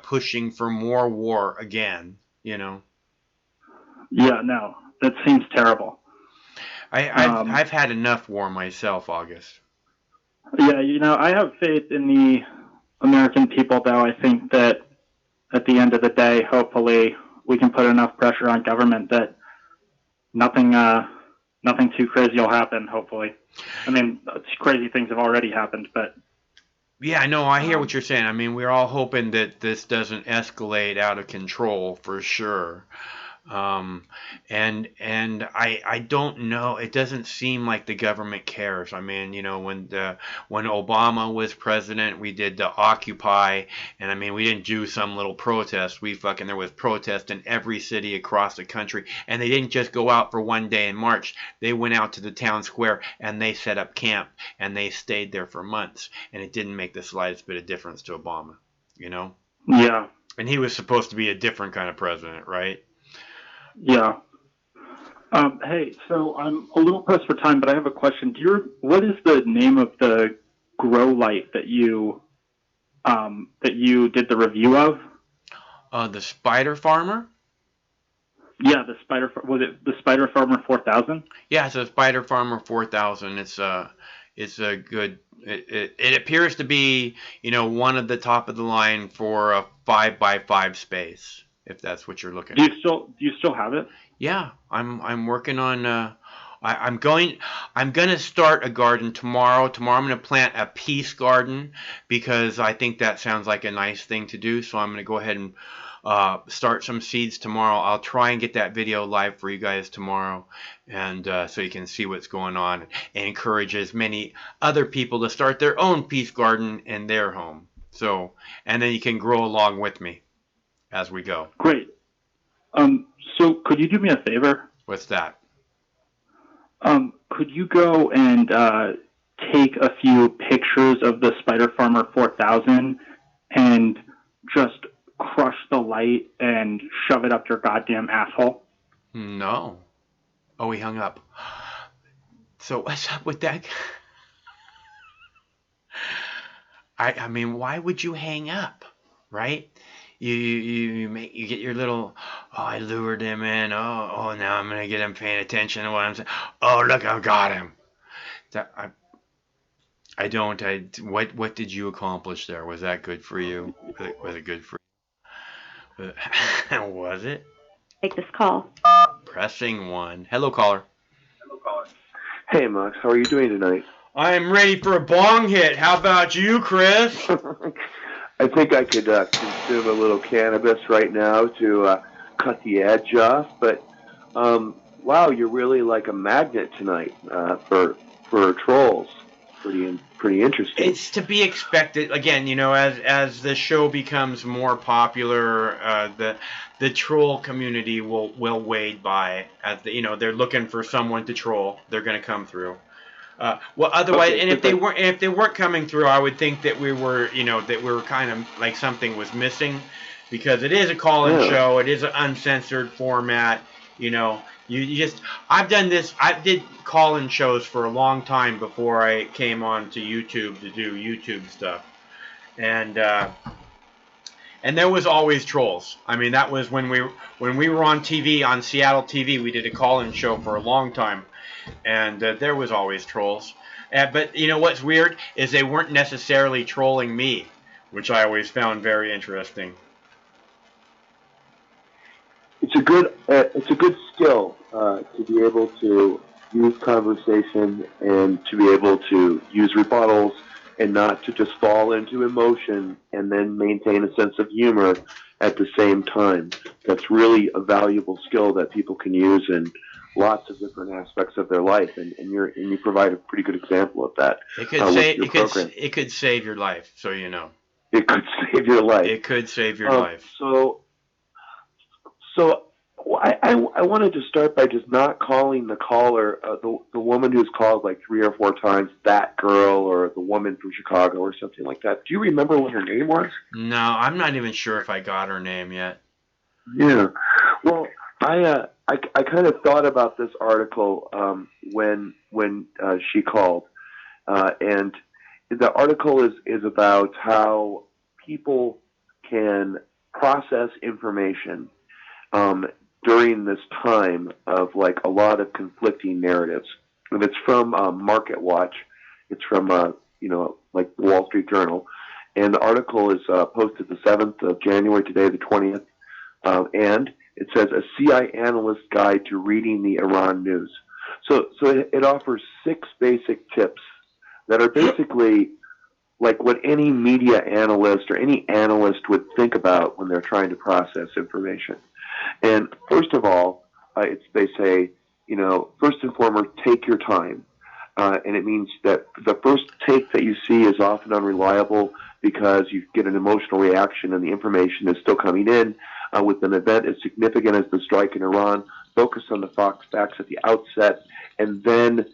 pushing for more war again. You know. Yeah, no, that seems terrible. I've had enough war myself, August. Yeah, you know, I have faith in the American people, though. I think that at the end of the day, hopefully, we can put enough pressure on government that nothing too crazy will happen, hopefully. I mean, crazy things have already happened, but... Yeah, no, I hear what you're saying. I mean, we're all hoping that this doesn't escalate out of control, for sure. And I don't know. It doesn't seem like the government cares. I mean, you know, when Obama was president, we did the Occupy, and I mean, we didn't do some little protest. There was protest in every city across the country, and they didn't just go out for one day in March. They went out to the town square and they set up camp and they stayed there for months, and it didn't make the slightest bit of difference to Obama, you know? Yeah. And he was supposed to be a different kind of president, right? Yeah. Hey, so I'm a little pressed for time, but I have a question. What is the name of the grow light that you did the review of? The Spider Farmer? Yeah, was it the Spider Farmer 4000? Yeah, it's a Spider Farmer 4000. It's a good. It appears to be, you know, one of the top of the line for a 5x5 space, if that's what you're looking at. Do you still have it? Yeah, I'm working on. I'm gonna start a garden tomorrow. Tomorrow I'm gonna plant a peace garden because I think that sounds like a nice thing to do. So I'm gonna go ahead and start some seeds tomorrow. I'll try and get that video live for you guys tomorrow, and so you can see what's going on and encourage as many other people to start their own peace garden in their home. So, and then you can grow along with me as we go. Great. So could you do me a favor? What's that? Could you go and take a few pictures of the Spider Farmer 4000 and just crush the light and shove it up your goddamn asshole? No. Oh, he hung up. So what's up with that? I mean, why would you hang up, right? you get your little, oh, I lured him in. Oh, now I'm gonna get him paying attention to what I'm saying. Oh, look, I've got him. What did you accomplish there? Was that good for you? Was it good for you? Was it? Take this call. Pressing 1. Hello, caller. Hey, Max. How are you doing tonight? I'm ready for a bong hit. How about you, Chris? I think I could consume a little cannabis right now to cut the edge off. But wow, you're really like a magnet tonight for trolls. Pretty interesting. It's to be expected. Again, as the show becomes more popular, the troll community will wade by. They're looking for someone to troll. They're going to come through. Otherwise, Okay, and if they weren't coming through, I would think that we were kind of like something was missing, because it is a call-in show. It is an uncensored format. I've done this. I did call-in shows for a long time before I came on to YouTube to do YouTube stuff, and there was always trolls. I mean, that was when we were on TV, on Seattle TV. We did a call-in show for a long time, and there was always trolls. But what's weird is they weren't necessarily trolling me, which I always found very interesting. It's a good skill to be able to use conversation and to be able to use rebuttals and not to just fall into emotion and then maintain a sense of humor at the same time. That's really a valuable skill that people can use in lots of different aspects of their life, and you provide a pretty good example of that. It could save your life, so you know. It could save your life. It could save your life. So I wanted to start by just not calling the caller, the woman who's called like 3 or 4 times, that girl, or the woman from Chicago or something like that. Do you remember what her name was? No, I'm not even sure if I got her name yet. Yeah. Well, I kind of thought about this article when she called, and the article is about how people can process information during this time of like a lot of conflicting narratives. And it's from Market Watch. It's from like the Wall Street Journal, and the article is posted the 7th of January, today the 20th, and it says a CI analyst guide to reading the Iran news. So it offers 6 basic tips that are basically like what any media analyst or any analyst would think about when they're trying to process information. And first of all, they say, first and foremost, take your time. And it means that the first take that you see is often unreliable because you get an emotional reaction and the information is still coming in. With an event as significant as the strike in Iran, focus on the facts at the outset, and then,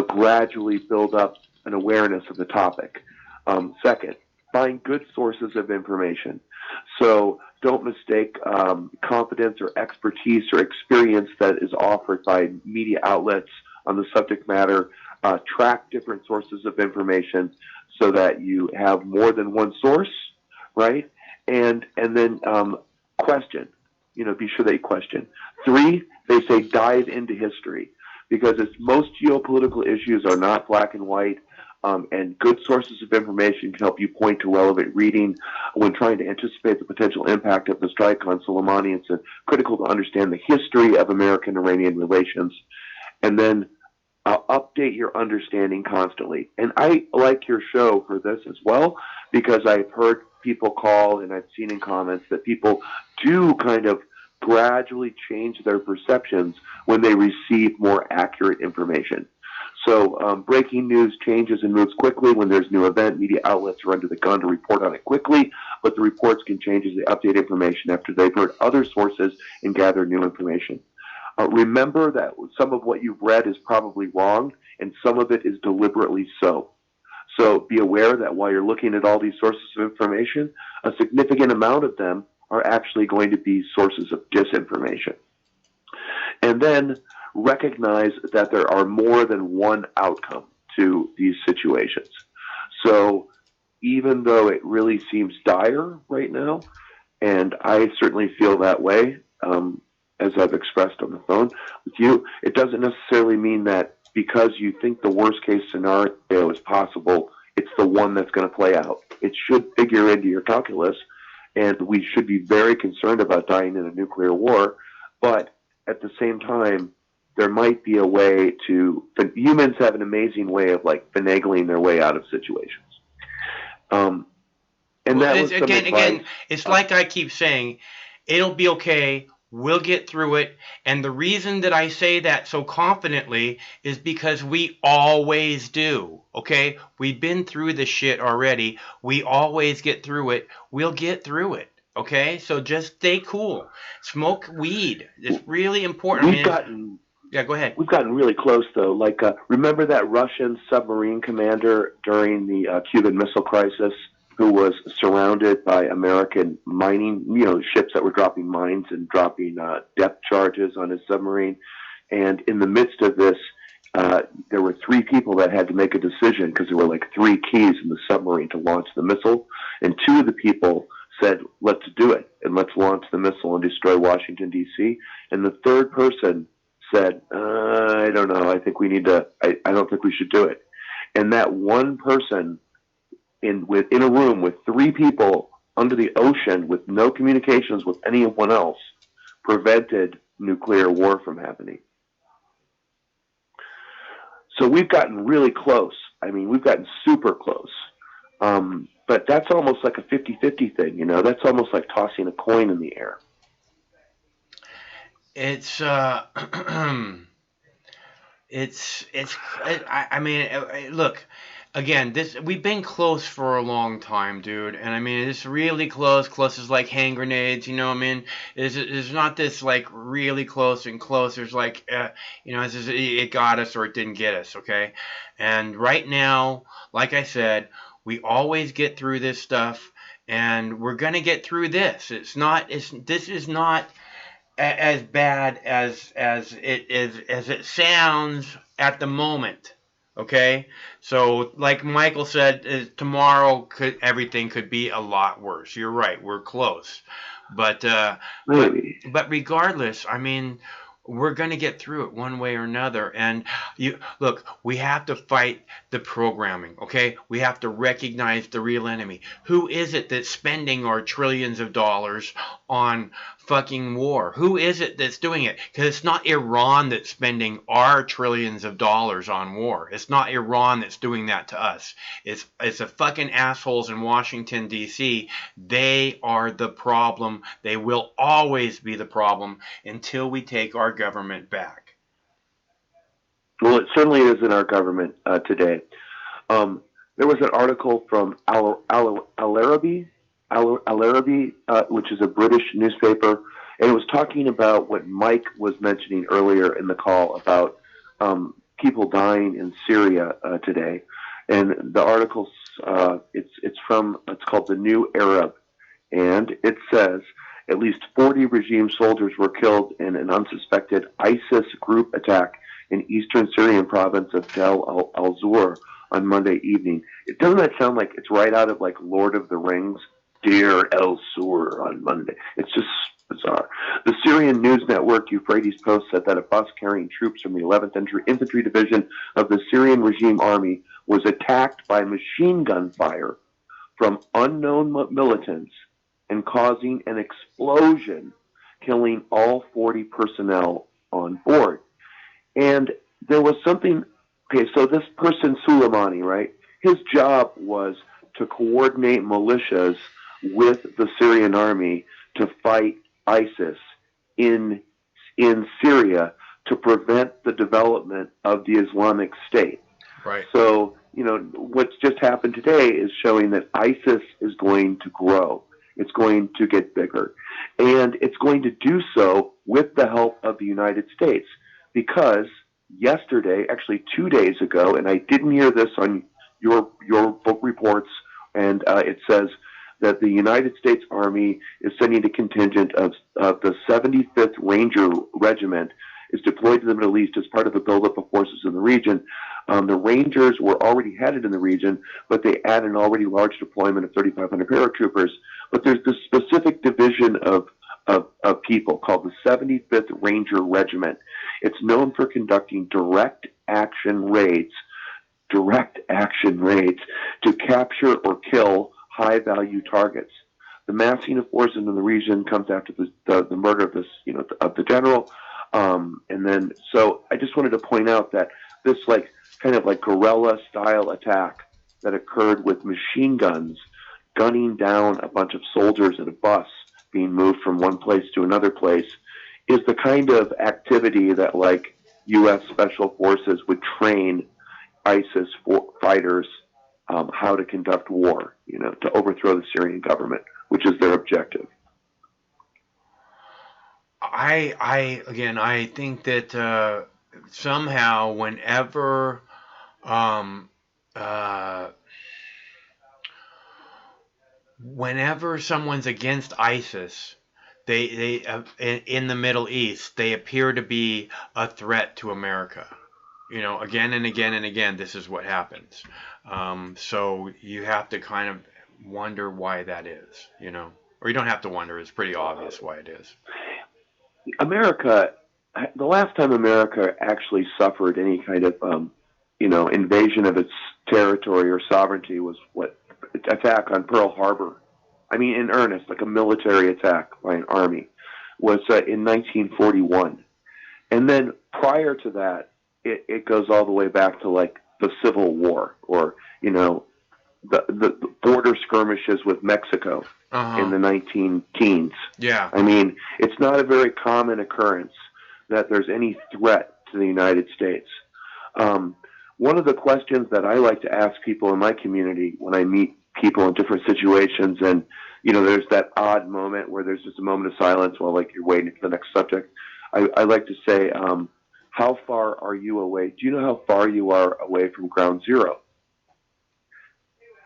gradually build up an awareness of the topic. Second, find good sources of information. So don't mistake confidence or expertise or experience that is offered by media outlets on the subject matter. Track different sources of information so that you have more than one source, right? And then question. Be sure that you question. 3, they say dive into history, because most geopolitical issues are not black and white. And good sources of information can help you point to relevant reading when trying to anticipate the potential impact of the strike on Soleimani. It's critical to understand the history of American-Iranian relations. And then update your understanding constantly. And I like your show for this as well, because I've heard people call and I've seen in comments that people do kind of gradually change their perceptions when they receive more accurate information. So breaking news changes and moves quickly. When there's a new event, media outlets are under the gun to report on it quickly, but the reports can change as they update information after they've heard other sources and gather new information. Remember that some of what you've read is probably wrong, and some of it is deliberately so. So be aware that while you're looking at all these sources of information, a significant amount of them are actually going to be sources of disinformation. And then recognize that there are more than one outcome to these situations. So even though it really seems dire right now, And I certainly feel that way, as I've expressed on the phone with you. It doesn't necessarily mean that because you think the worst case scenario is possible, it's the one that's going to play out. It should figure into your calculus, and we should be very concerned about dying in a nuclear war. But at the same time, there might be a way to, humans have an amazing way of like finagling their way out of situations. And well, that was again, it's like I keep saying, it'll be okay. We'll get through it. And the reason that I say that so confidently is because we always do. Okay? We've been through this shit already. We always get through it. We'll get through it. Okay? So just stay cool. Smoke weed. It's really important. Yeah, go ahead. We've gotten really close, though. Like, remember that Russian submarine commander during the Cuban Missile Crisis who was surrounded by American mining, ships that were dropping mines and dropping depth charges on his submarine. And in the midst of this, there were 3 people that had to make a decision because there were like 3 keys in the submarine to launch the missile. And 2 of the people said, let's do it, and let's launch the missile and destroy Washington, D.C. And the 3rd person said, I don't know, I think we need to, I don't think we should do it. And that one person in a room with 3 people under the ocean with no communications with anyone else prevented nuclear war from happening. So we've gotten really close. I mean, we've gotten super close. But that's almost like a 50-50 thing, That's almost like tossing a coin in the air. It's I mean, look, again, we've been close for a long time, dude, and I mean, it's really close. Close is like hand grenades, I mean, it's not this like really close and close. There's like, it's just, it got us or it didn't get us, okay? And right now, like I said, we always get through this stuff, and we're gonna get through this. This is not as bad as it sounds at the moment. Okay, so like Michael said, tomorrow everything could be a lot worse. You're right, we're close, but regardless, I mean, we're going to get through it one way or another. And look, we have to fight the programming, okay? We have to recognize the real enemy. Who is it that's spending our trillions of dollars on fucking war? Who is it that's doing it? Because it's not Iran that's spending our trillions of dollars on war. It's not Iran that's doing that to us. It's the fucking assholes in Washington, D.C. They are the problem. They will always be the problem until we take our government back. Well, it certainly is in our government today. There was an article from Al Arabi, which is a British newspaper, and it was talking about what Mike was mentioning earlier in the call about people dying in Syria today. And the article's it's called The New Arab, and it says at least 40 regime soldiers were killed in an unsuspected ISIS group attack in eastern Syrian province of Deir al-Zur on Monday evening. Doesn't that sound like it's right out of like Lord of the Rings? Deir al-Zur on Monday. It's just bizarre. The Syrian news network Euphrates Post said that a bus carrying troops from the 11th Infantry Division of the Syrian regime army was attacked by machine gun fire from unknown militants and causing an explosion, killing all 40 personnel on board. And there was something, okay, so this person, Soleimani, right, his job was to coordinate militias with the Syrian army to fight ISIS in Syria to prevent the development of the Islamic State. Right. So, what's just happened today is showing that ISIS is going to grow. It's going to get bigger. And it's going to do so with the help of the United States. Because yesterday, actually 2 days ago, and I didn't hear this on your book reports, and it says that the United States Army is sending a contingent of the 75th Ranger Regiment is deployed to the Middle East as part of a buildup of forces in the region. The Rangers were already headed in the region, but they add an already large deployment of 3,500 paratroopers. But there's this specific division division of people called the 75th Ranger Regiment. It's known for conducting direct action raids to capture or kill high-value targets. The massing of forces in the region comes after the murder of of the general, and then so I just wanted to point out that this kind of guerrilla-style attack that occurred with machine guns gunning down a bunch of soldiers at a bus being moved from one place to another place is the kind of activity that U.S. Special Forces would train ISIS fighters how to conduct war, to overthrow the Syrian government, which is their objective. I think that somehow whenever someone's against ISIS, they in the Middle East, they appear to be a threat to America. Again and again and again, this is what happens. So you have to kind of wonder why that is, or you don't have to wonder. It's pretty obvious why it is. America, the last time America actually suffered any kind of, invasion of its territory or sovereignty was attack on Pearl Harbor. I mean, in earnest, like a military attack by an army, was in 1941. And then prior to that, it goes all the way back to the Civil War, or the border skirmishes with Mexico in the 19-teens. Yeah. I mean, it's not a very common occurrence that there's any threat to the United States. One of the questions that I like to ask people in my community when I meet people in different situations, and there's that odd moment where there's just a moment of silence while you're waiting for the next subject. I like to say, how far are you away? Do you know how far you are away from ground zero?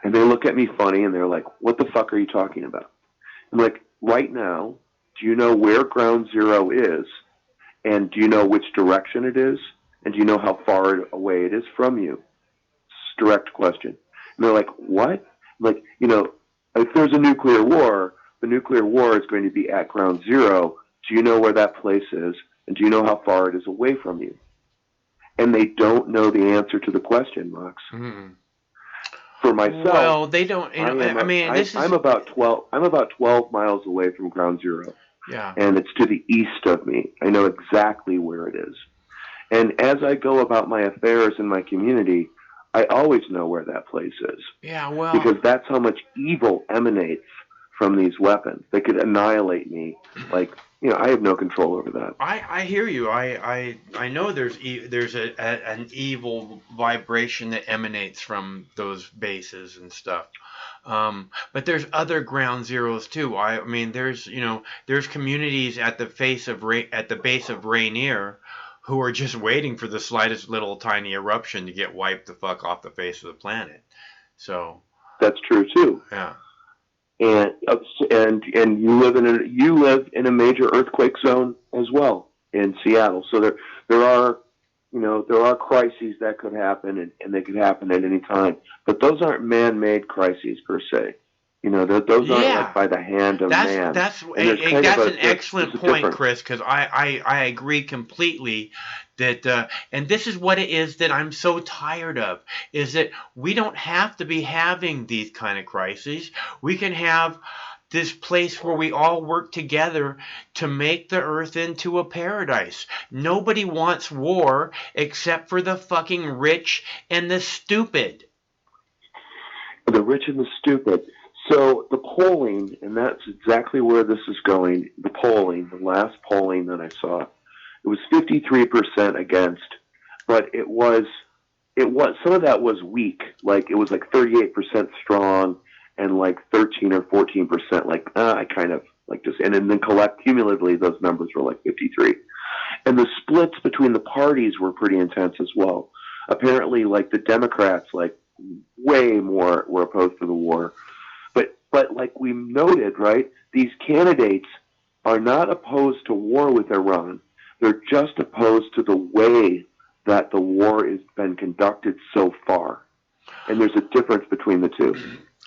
And they look at me funny and they're like, what the fuck are you talking about? I'm like, right now, do you know where ground zero is? And do you know which direction it is? And do you know how far away it is from you? It's a direct question. And they're like, what? I'm like, if there's a nuclear war, the nuclear war is going to be at ground zero. Do you know where that place is? And do you know how far it is away from you? And they don't know the answer to the question, Max. Mm-hmm. For myself, well, they don't. I'm about 12 miles away from ground zero. Yeah. And it's to the east of me. I know exactly where it is. And as I go about my affairs in my community, I always know where that place is. Yeah, well, because that's how much evil emanates from these weapons. They could annihilate me. I have no control over that. I hear you. I know there's an evil vibration that emanates from those bases and stuff. But there's other ground zeros too. I mean, there's communities at the base of Rainier who are just waiting for the slightest little tiny eruption to get wiped the fuck off the face of the planet. So that's true too. Yeah. And you live in a major earthquake zone as well in Seattle. So there are crises that could happen, and they could happen at any time. But those aren't man-made crises per se. Those aren't by the hand of man. That's an excellent point, Chris, because I agree completely that, and this is what it is that I'm so tired of, is that we don't have to be having these kind of crises. We can have this place where we all work together to make the earth into a paradise. Nobody wants war except for the fucking rich and the stupid. The rich and the stupid. So the polling, and that's exactly where this is going, the last polling that I saw, it was 53% against, but it was some of that was weak. It was 38% strong and 13 or 14% I kind of this. And then cumulatively those numbers were 53. And the splits between the parties were pretty intense as well. Apparently the Democrats way more were opposed to the war. But like we noted, right, these candidates are not opposed to war with Iran. They're just opposed to the way that the war has been conducted so far. And there's a difference between the two.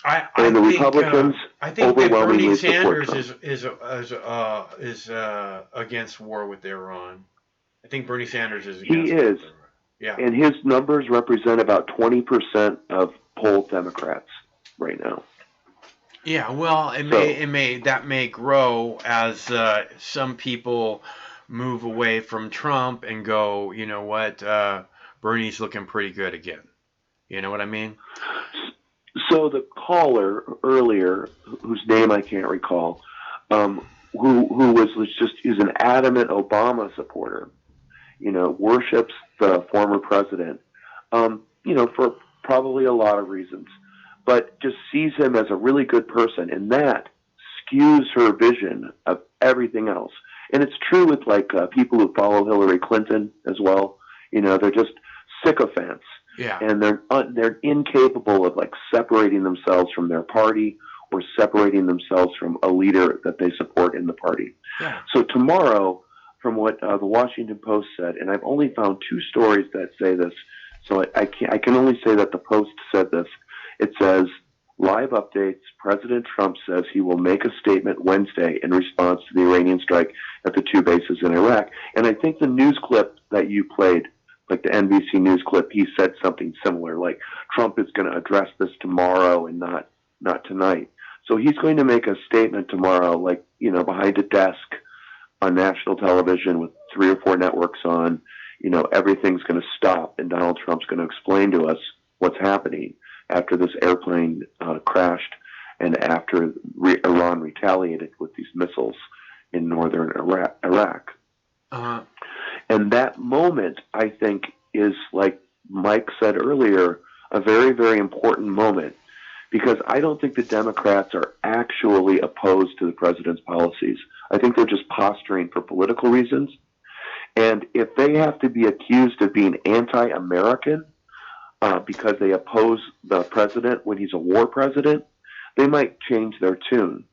And the Republicans I think that overwhelmingly Bernie support Sanders Trump. is against war with Iran. I think Bernie Sanders is against He war is. with Iran. Yeah. And his numbers represent about 20% of polled Democrats right now. Yeah, well, that may grow as some people move away from Trump and go, you know what, Bernie's looking pretty good again. You know what I mean? So the caller earlier, whose name I can't recall, who is an adamant Obama supporter, worships the former president, for probably a lot of reasons, but just sees him as a really good person, and that skews her vision of everything else. And it's true with people who follow Hillary Clinton as well. They're just sycophants. Yeah. And they're incapable of separating themselves from their party or separating themselves from a leader that they support in the party. Yeah. So tomorrow, from what the Washington Post said, and I've only found 2 stories that say this, so I can only say that the Post said this. It says, live updates, President Trump says he will make a statement Wednesday in response to the Iranian strike at the 2 bases in Iraq. And I think the news clip that you played, like the NBC News clip, he said something similar, like Trump is going to address this tomorrow and not tonight. So he's going to make a statement tomorrow, behind a desk on national television with 3 or 4 networks on, everything's going to stop, and Donald Trump's going to explain to us what's happening after this airplane crashed and after Iran retaliated with these missiles in northern Iraq. Uh-huh. And that moment, I think, is, like Mike said earlier, a very, very important moment, because I don't think the Democrats are actually opposed to the president's policies. I think they're just posturing for political reasons. And if they have to be accused of being anti-American because they oppose the president when he's a war president, they might change their tune.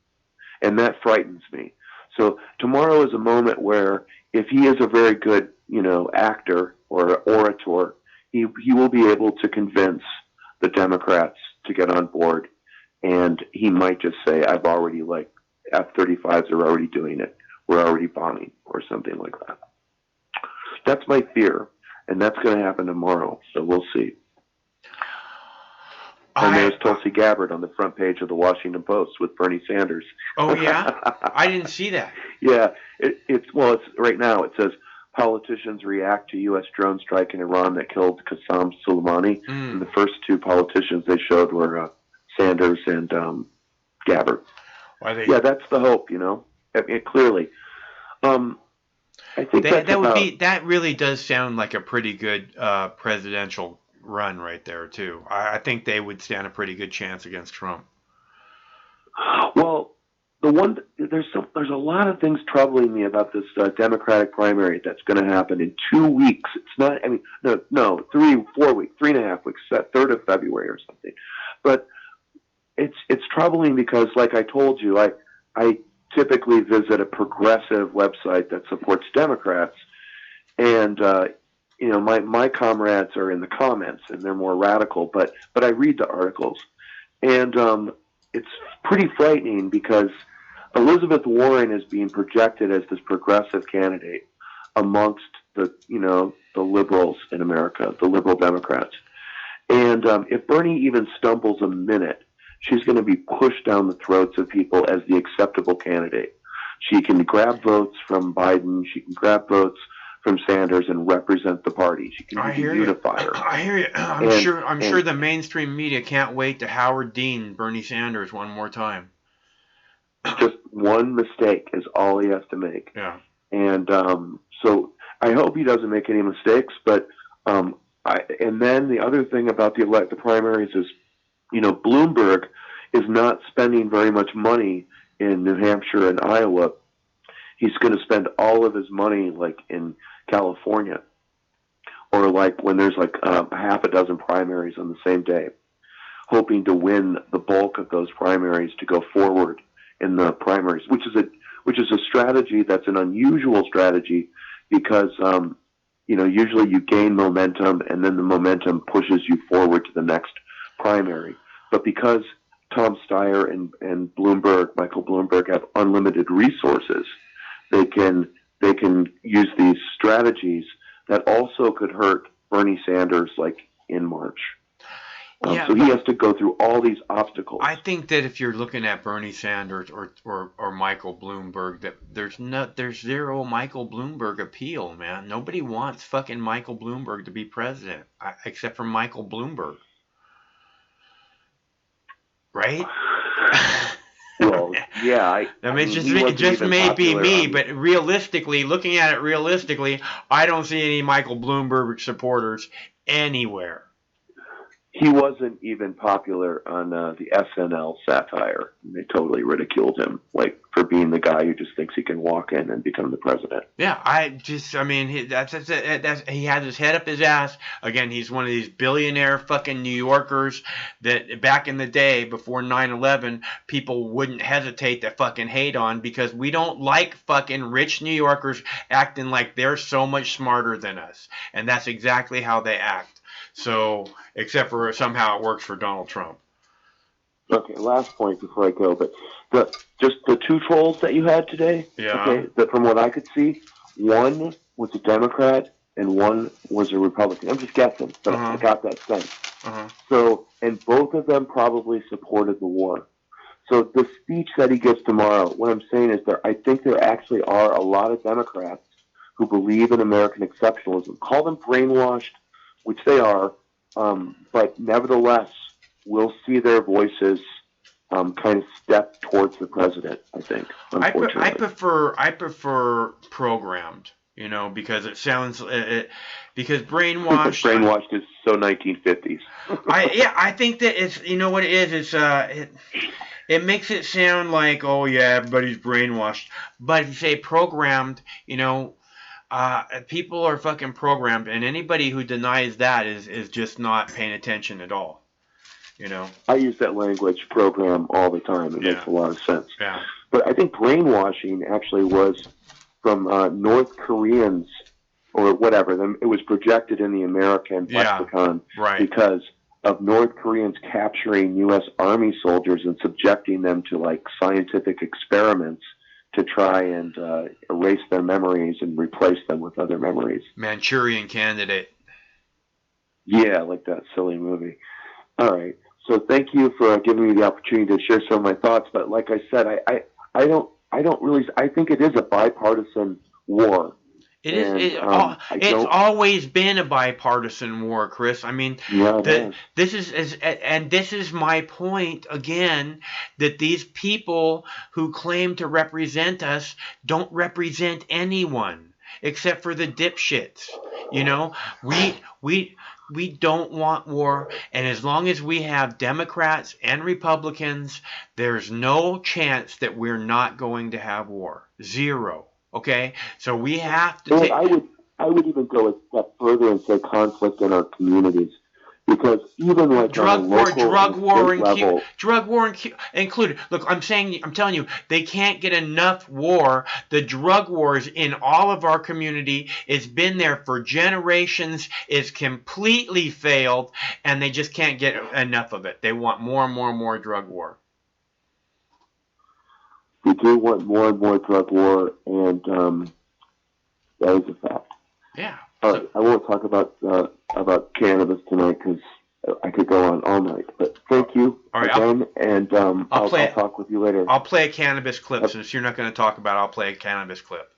And that frightens me. So tomorrow is a moment where if he is a very good, actor or orator, he will be able to convince the Democrats to get on board. And he might just say, I've already, F-35s are already doing it. We're already bombing, or something like that. That's my fear. And that's going to happen tomorrow. So we'll see. And there's Tulsi Gabbard on the front page of the Washington Post with Bernie Sanders. Oh, yeah? I didn't see that. Yeah. It's right now. It says, politicians react to U.S. drone strike in Iran that killed Qasem Soleimani. And the first 2 politicians they showed were Sanders and Gabbard. Yeah, that's the hope, clearly. I think that really does sound like a pretty good presidential run right there too. I think they would stand a pretty good chance against Trump. Well, there's a lot of things troubling me about this Democratic primary that's going to happen in 2 weeks. It's not. 3, 4 weeks, 3.5 weeks, 3rd of February or something. But it's troubling because, like I told you, I typically visit a progressive website that supports Democrats, and my comrades are in the comments and they're more radical, but I read the articles, and it's pretty frightening because Elizabeth Warren is being projected as this progressive candidate amongst the liberals in America, the liberal Democrats. And if Bernie even stumbles a minute, she's going to be pushed down the throats of people as the acceptable candidate. She can grab votes from Biden. She can grab votes from Sanders and represent the party. She can be a unifier. I hear you. I'm sure the mainstream media can't wait to Howard Dean Bernie Sanders one more time. Just one mistake is all he has to make. Yeah. And so I hope he doesn't make any mistakes. But and then the other thing about the primaries is, Bloomberg is not spending very much money in New Hampshire and Iowa. He's going to spend all of his money in California, or when there's a half a dozen primaries on the same day, hoping to win the bulk of those primaries to go forward in the primaries, which is a strategy that's an unusual strategy because usually you gain momentum and then the momentum pushes you forward to the next primary. But because Tom Steyer and Bloomberg, Michael Bloomberg, have unlimited resources, they can use these strategies that also could hurt Bernie Sanders, like in March. So he has to go through all these obstacles. I think that if you're looking at Bernie Sanders or Michael Bloomberg, that there's zero Michael Bloomberg appeal, man. Nobody wants fucking Michael Bloomberg to be president, except for Michael Bloomberg, right? Well, yeah. I mean, it just may be me, but realistically, looking at it realistically, I don't see any Michael Bloomberg supporters anywhere. He wasn't even popular on the SNL satire. They totally ridiculed him, like, for being the guy who just thinks he can walk in and become the president. Yeah, he has his head up his ass. Again, he's one of these billionaire fucking New Yorkers that back in the day, before 9/11, people wouldn't hesitate to fucking hate on, because we don't like fucking rich New Yorkers acting like they're so much smarter than us. And that's exactly how they act. So, except for somehow it works for Donald Trump. Okay, last point before I go, but just the two trolls that you had today. Yeah. Okay, from what I could see, one was a Democrat and one was a Republican. I'm just guessing, but I got that sense. So, and both of them probably supported the war. So the speech that he gives tomorrow, what I'm saying is I think there actually are a lot of Democrats who believe in American exceptionalism. Call them brainwashed, which they are, but nevertheless, we'll see their voices kind of step towards the president, I think, unfortunately. I prefer programmed, because it sounds, because brainwashed. Brainwashed is so 1950s. I think that it's, what it is, it makes it sound like, oh yeah, everybody's brainwashed. But if you say programmed, people are fucking programmed, and anybody who denies that is just not paying attention at all. I use that language, program, all the time. It makes a lot of sense. Yeah. But I think brainwashing actually was from North Koreans or whatever. It was projected in the American lexicon because of North Koreans capturing U.S. Army soldiers and subjecting them to like scientific experiments to try and erase their memories and replace them with other memories. Manchurian Candidate. Yeah, like that silly movie. All right. So thank you for giving me the opportunity to share some of my thoughts. But like I said, I don't really. I think it is a bipartisan war. It is. It's always been a bipartisan war, Chris. I mean, this is my point again, that these people who claim to represent us don't represent anyone except for the dipshits. We don't want war, and as long as we have Democrats and Republicans, there's no chance that we're not going to have war. Zero. Okay, so we have to. I would even go a step further and say conflict in our communities, because even like drug war included. Look, I'm telling you, they can't get enough war. The drug wars in all of our community, it's been there for generations. It's completely failed, and they just can't get enough of it. They want more and more and more drug war. We do want more and more drug war, and that is a fact. Yeah. All right, I won't talk about cannabis tonight because I could go on all night. But thank you again, and I'll talk with you later. I'll play a cannabis clip since you're not going to talk about it. I'll play a cannabis clip.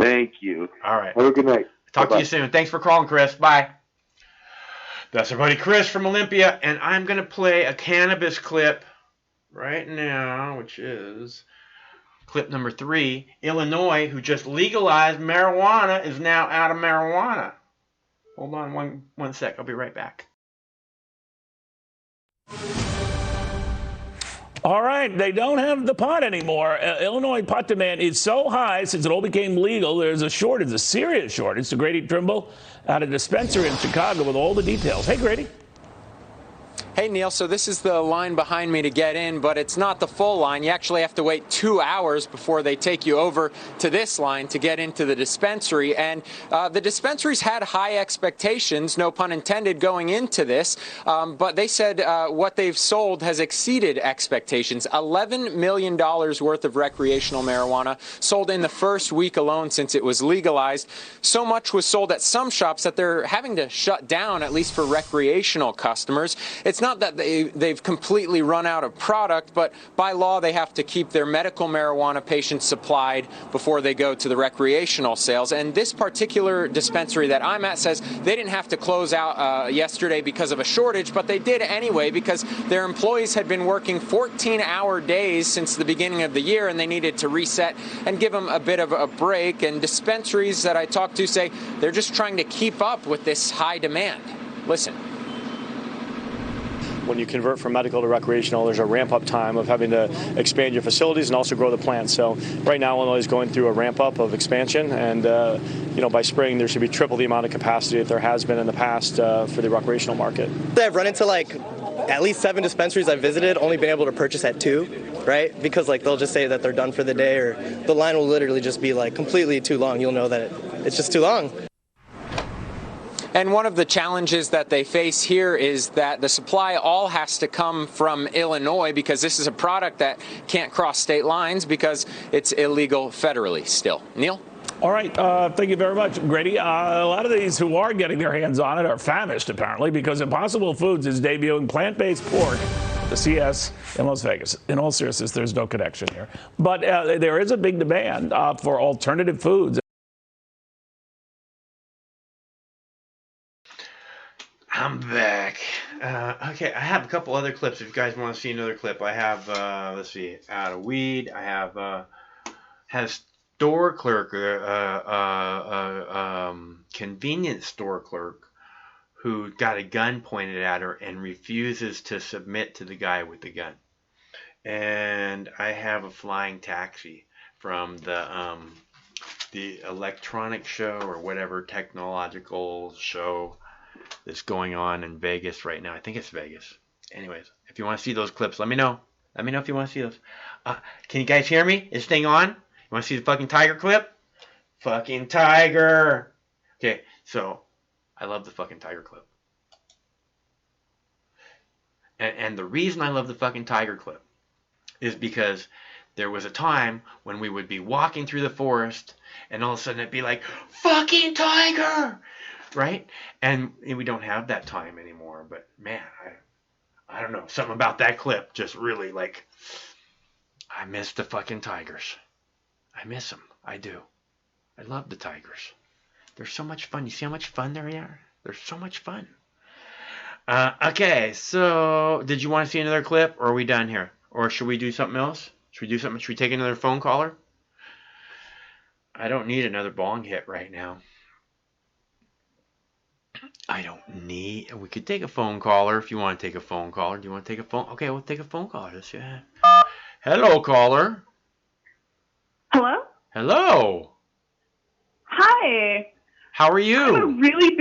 Thank you. All right. Have a good night. Talk to you soon. Thanks for calling, Chris. Bye. That's our buddy Chris from Olympia, and I'm going to play a cannabis clip right now, which is clip number 3. Illinois, who just legalized marijuana, is now out of marijuana. Hold on one sec. I'll be right back. All right, they don't have the pot anymore. Illinois pot demand is so high since it all became legal. There's a shortage, a serious shortage. So Grady Trimble at a dispensary in Chicago with all the details. Hey, Grady. Hey, Neil, so this is the line behind me to get in, but it's not the full line. You actually have to wait 2 hours before they take you over to this line to get into the dispensary. And the dispensaries had high expectations, no pun intended, going into this. But they said what they've sold has exceeded expectations. $11 million worth of recreational marijuana sold in the first week alone since it was legalized. So much was sold at some shops that they're having to shut down, at least for recreational customers. It's not that they've completely run out of product, but by law they have to keep their medical marijuana patients supplied before they go to the recreational sales. And this particular dispensary that I'm at says they didn't have to close out yesterday because of a shortage, but they did anyway because their employees had been working 14-hour days since the beginning of the year, and they needed to reset and give them a bit of a break. And dispensaries that I talked to say they're just trying to keep up with this high demand. Listen. When you convert from medical to recreational, there's a ramp-up time of having to expand your facilities and also grow the plant. So right now, Illinois is going through a ramp-up of expansion, and by spring, there should be triple the amount of capacity that there has been in the past for the recreational market. I've run into at least 7 dispensaries I've visited, only been able to purchase at 2, right? Because they'll just say that they're done for the day, or the line will literally just be completely too long. You'll know that it's just too long. And one of the challenges that they face here is that the supply all has to come from Illinois, because this is a product that can't cross state lines because it's illegal federally still. Neil? All right. Thank you very much, Grady. A lot of these who are getting their hands on it are famished, apparently, because Impossible Foods is debuting plant-based pork, the CS in Las Vegas. In all seriousness, there's no connection here. But there is a big demand for alternative foods. I'm back. Okay, I have a couple other clips. If you guys want to see another clip, I have, let's see, out of weed. I have had a store clerk, convenience store clerk, who got a gun pointed at her and refuses to submit to the guy with the gun. And I have a flying taxi from the electronic show or whatever technological show that's going on in Vegas right now. I think it's Vegas. Anyways, if you want to see those clips, let me know. Let me know if you want to see those. Can you guys hear me? Is this thing on? You want to see the fucking tiger clip? Fucking tiger. Okay, so I love the fucking tiger clip. And the reason I love the fucking tiger clip is because there was a time when we would be walking through the forest and all of a sudden it'd be like, fucking tiger! Right? And we don't have that time anymore. But man, I don't know. Something about that clip just really I miss the fucking tigers. I miss them. I do. I love the tigers. They're so much fun. You see how much fun they are? They're so much fun. Okay, so did you want to see another clip, or are we done here? Or should we do something else? Should we do something? Should we take another phone caller? I don't need another bong hit right now. I don't need. We could take a phone caller if you want to take a phone caller. Do you want to take a phone? Okay, we'll take a phone caller. Let's see. Hello, caller. Hello? Hello. Hi. How are you? I'm doing really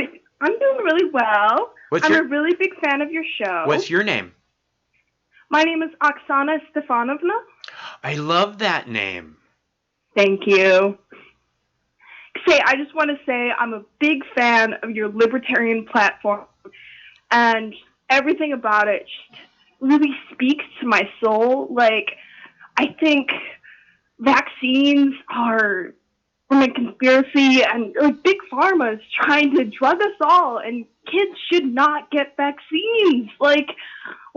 well. I'm a really big fan of your show. What's your name? My name is Oksana Stefanovna. I love that name. Thank you. I just want to say I'm a big fan of your libertarian platform, and everything about it just really speaks to my soul. I think vaccines are from a conspiracy, and big pharma is trying to drug us all, and kids should not get vaccines. What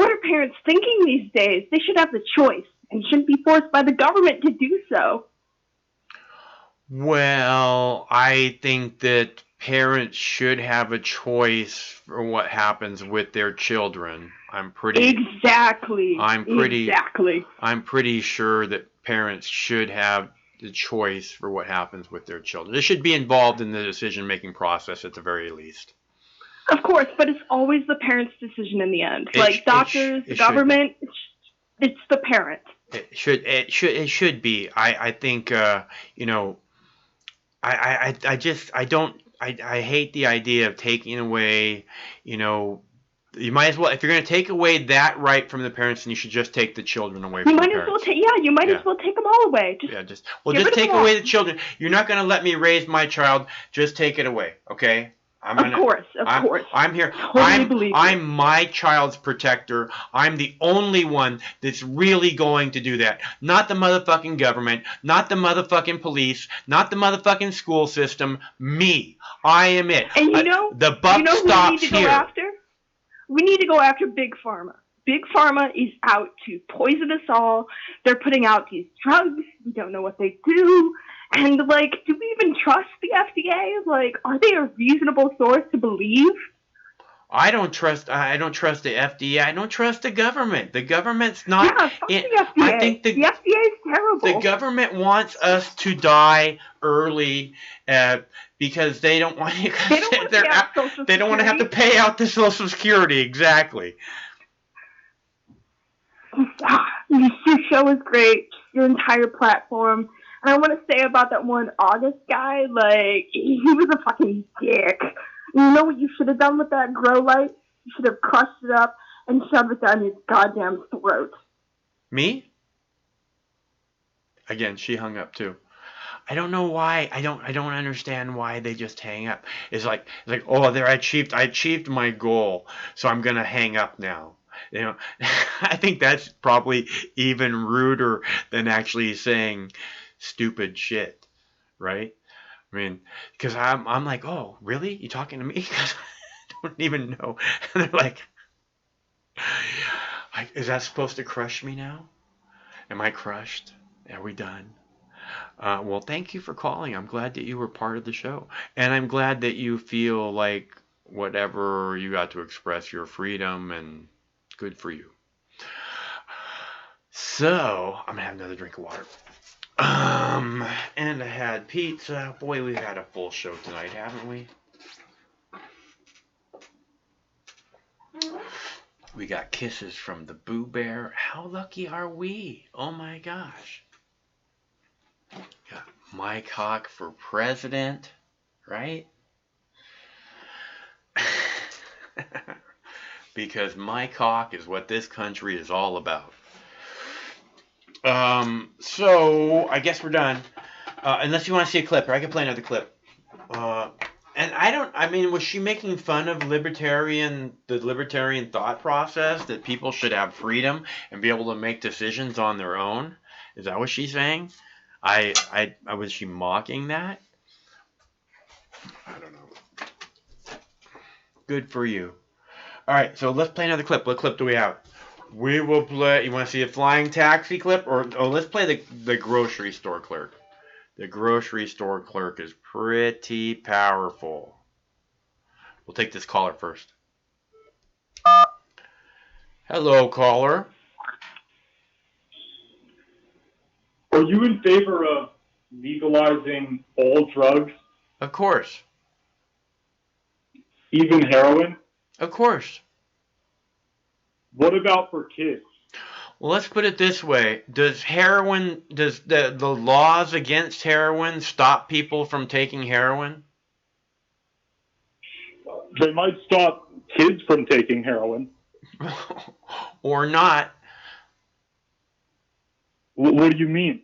are parents thinking these days? They should have the choice and shouldn't be forced by the government to do so. Well, I think that parents should have a choice for what happens with their children. Exactly. I'm pretty sure that parents should have the choice for what happens with their children. They should be involved in the decision-making process at the very least. Of course, but it's always the parent's decision in the end. Doctors, the government, it's the parent. It should be. I think I hate the idea of taking away, You might as well, if you're going to take away that right from the parents, then you should just take the children away from You the might parents. as well you might as well take them all away. Just rid take of them away all. the children. You're not going to let me raise my child. Just take it away, okay? Of course. I'm here. Totally believe you. I'm my child's protector. I'm the only one that's really going to do that. Not the motherfucking government, not the motherfucking police, not the motherfucking school system. Me. I am it. And the buck who stops we need to here. go after? We need to go after Big Pharma. Big Pharma is out to poison us all. They're putting out these drugs. We don't know what they do. And, do we even trust the FDA? Are they a reasonable source to believe? I don't trust the FDA. I don't trust the government. The government's not. Yeah, fuck the FDA. I think the FDA is terrible. The government wants us to die early because they don't want to. They don't want to have to pay out the Social Security. Exactly. Your show is great. Your entire platform. And I want to say about that one August guy, he was a fucking dick. You know what you should have done with that grow light? You should have crushed it up and shoved it down his goddamn throat. Me? Again, she hung up too. I don't know why. I don't understand why they just hang up. It's like, oh, I achieved my goal, so I'm gonna hang up now. I think that's probably even ruder than actually saying stupid shit, right? I mean, because I'm like, oh, really? You talking to me? Because I don't even know. And they're like, is that supposed to crush me now? Am I crushed? Are we done? Well, thank you for calling. I'm glad that you were part of the show. And I'm glad that you feel like whatever you got to express your freedom, and good for you. So, I'm going to have another drink of water. And I had pizza. Boy, we've had a full show tonight, haven't we? We got kisses from the Boo Bear. How lucky are we? Oh my gosh. Got Mike Hawk for president, right? Because Mike Hawk is what this country is all about. So I guess we're done. Unless you want to see a clip, or I can play another clip. And was she making fun of the libertarian thought process, that people should have freedom and be able to make decisions on their own? Is that what she's saying? Was she mocking that? I don't know. Good for you. All right, so let's play another clip. What clip do we have? We will play. You want to see a flying taxi clip, or let's play the grocery store clerk. The grocery store clerk is pretty powerful. We'll take this caller first. Hello, caller. Are you in favor of legalizing all drugs? Of course. Even heroin? Of course. What about for kids? Well, let's put it this way. Does the laws against heroin stop people from taking heroin? They might stop kids from taking heroin. Or not. What do you mean?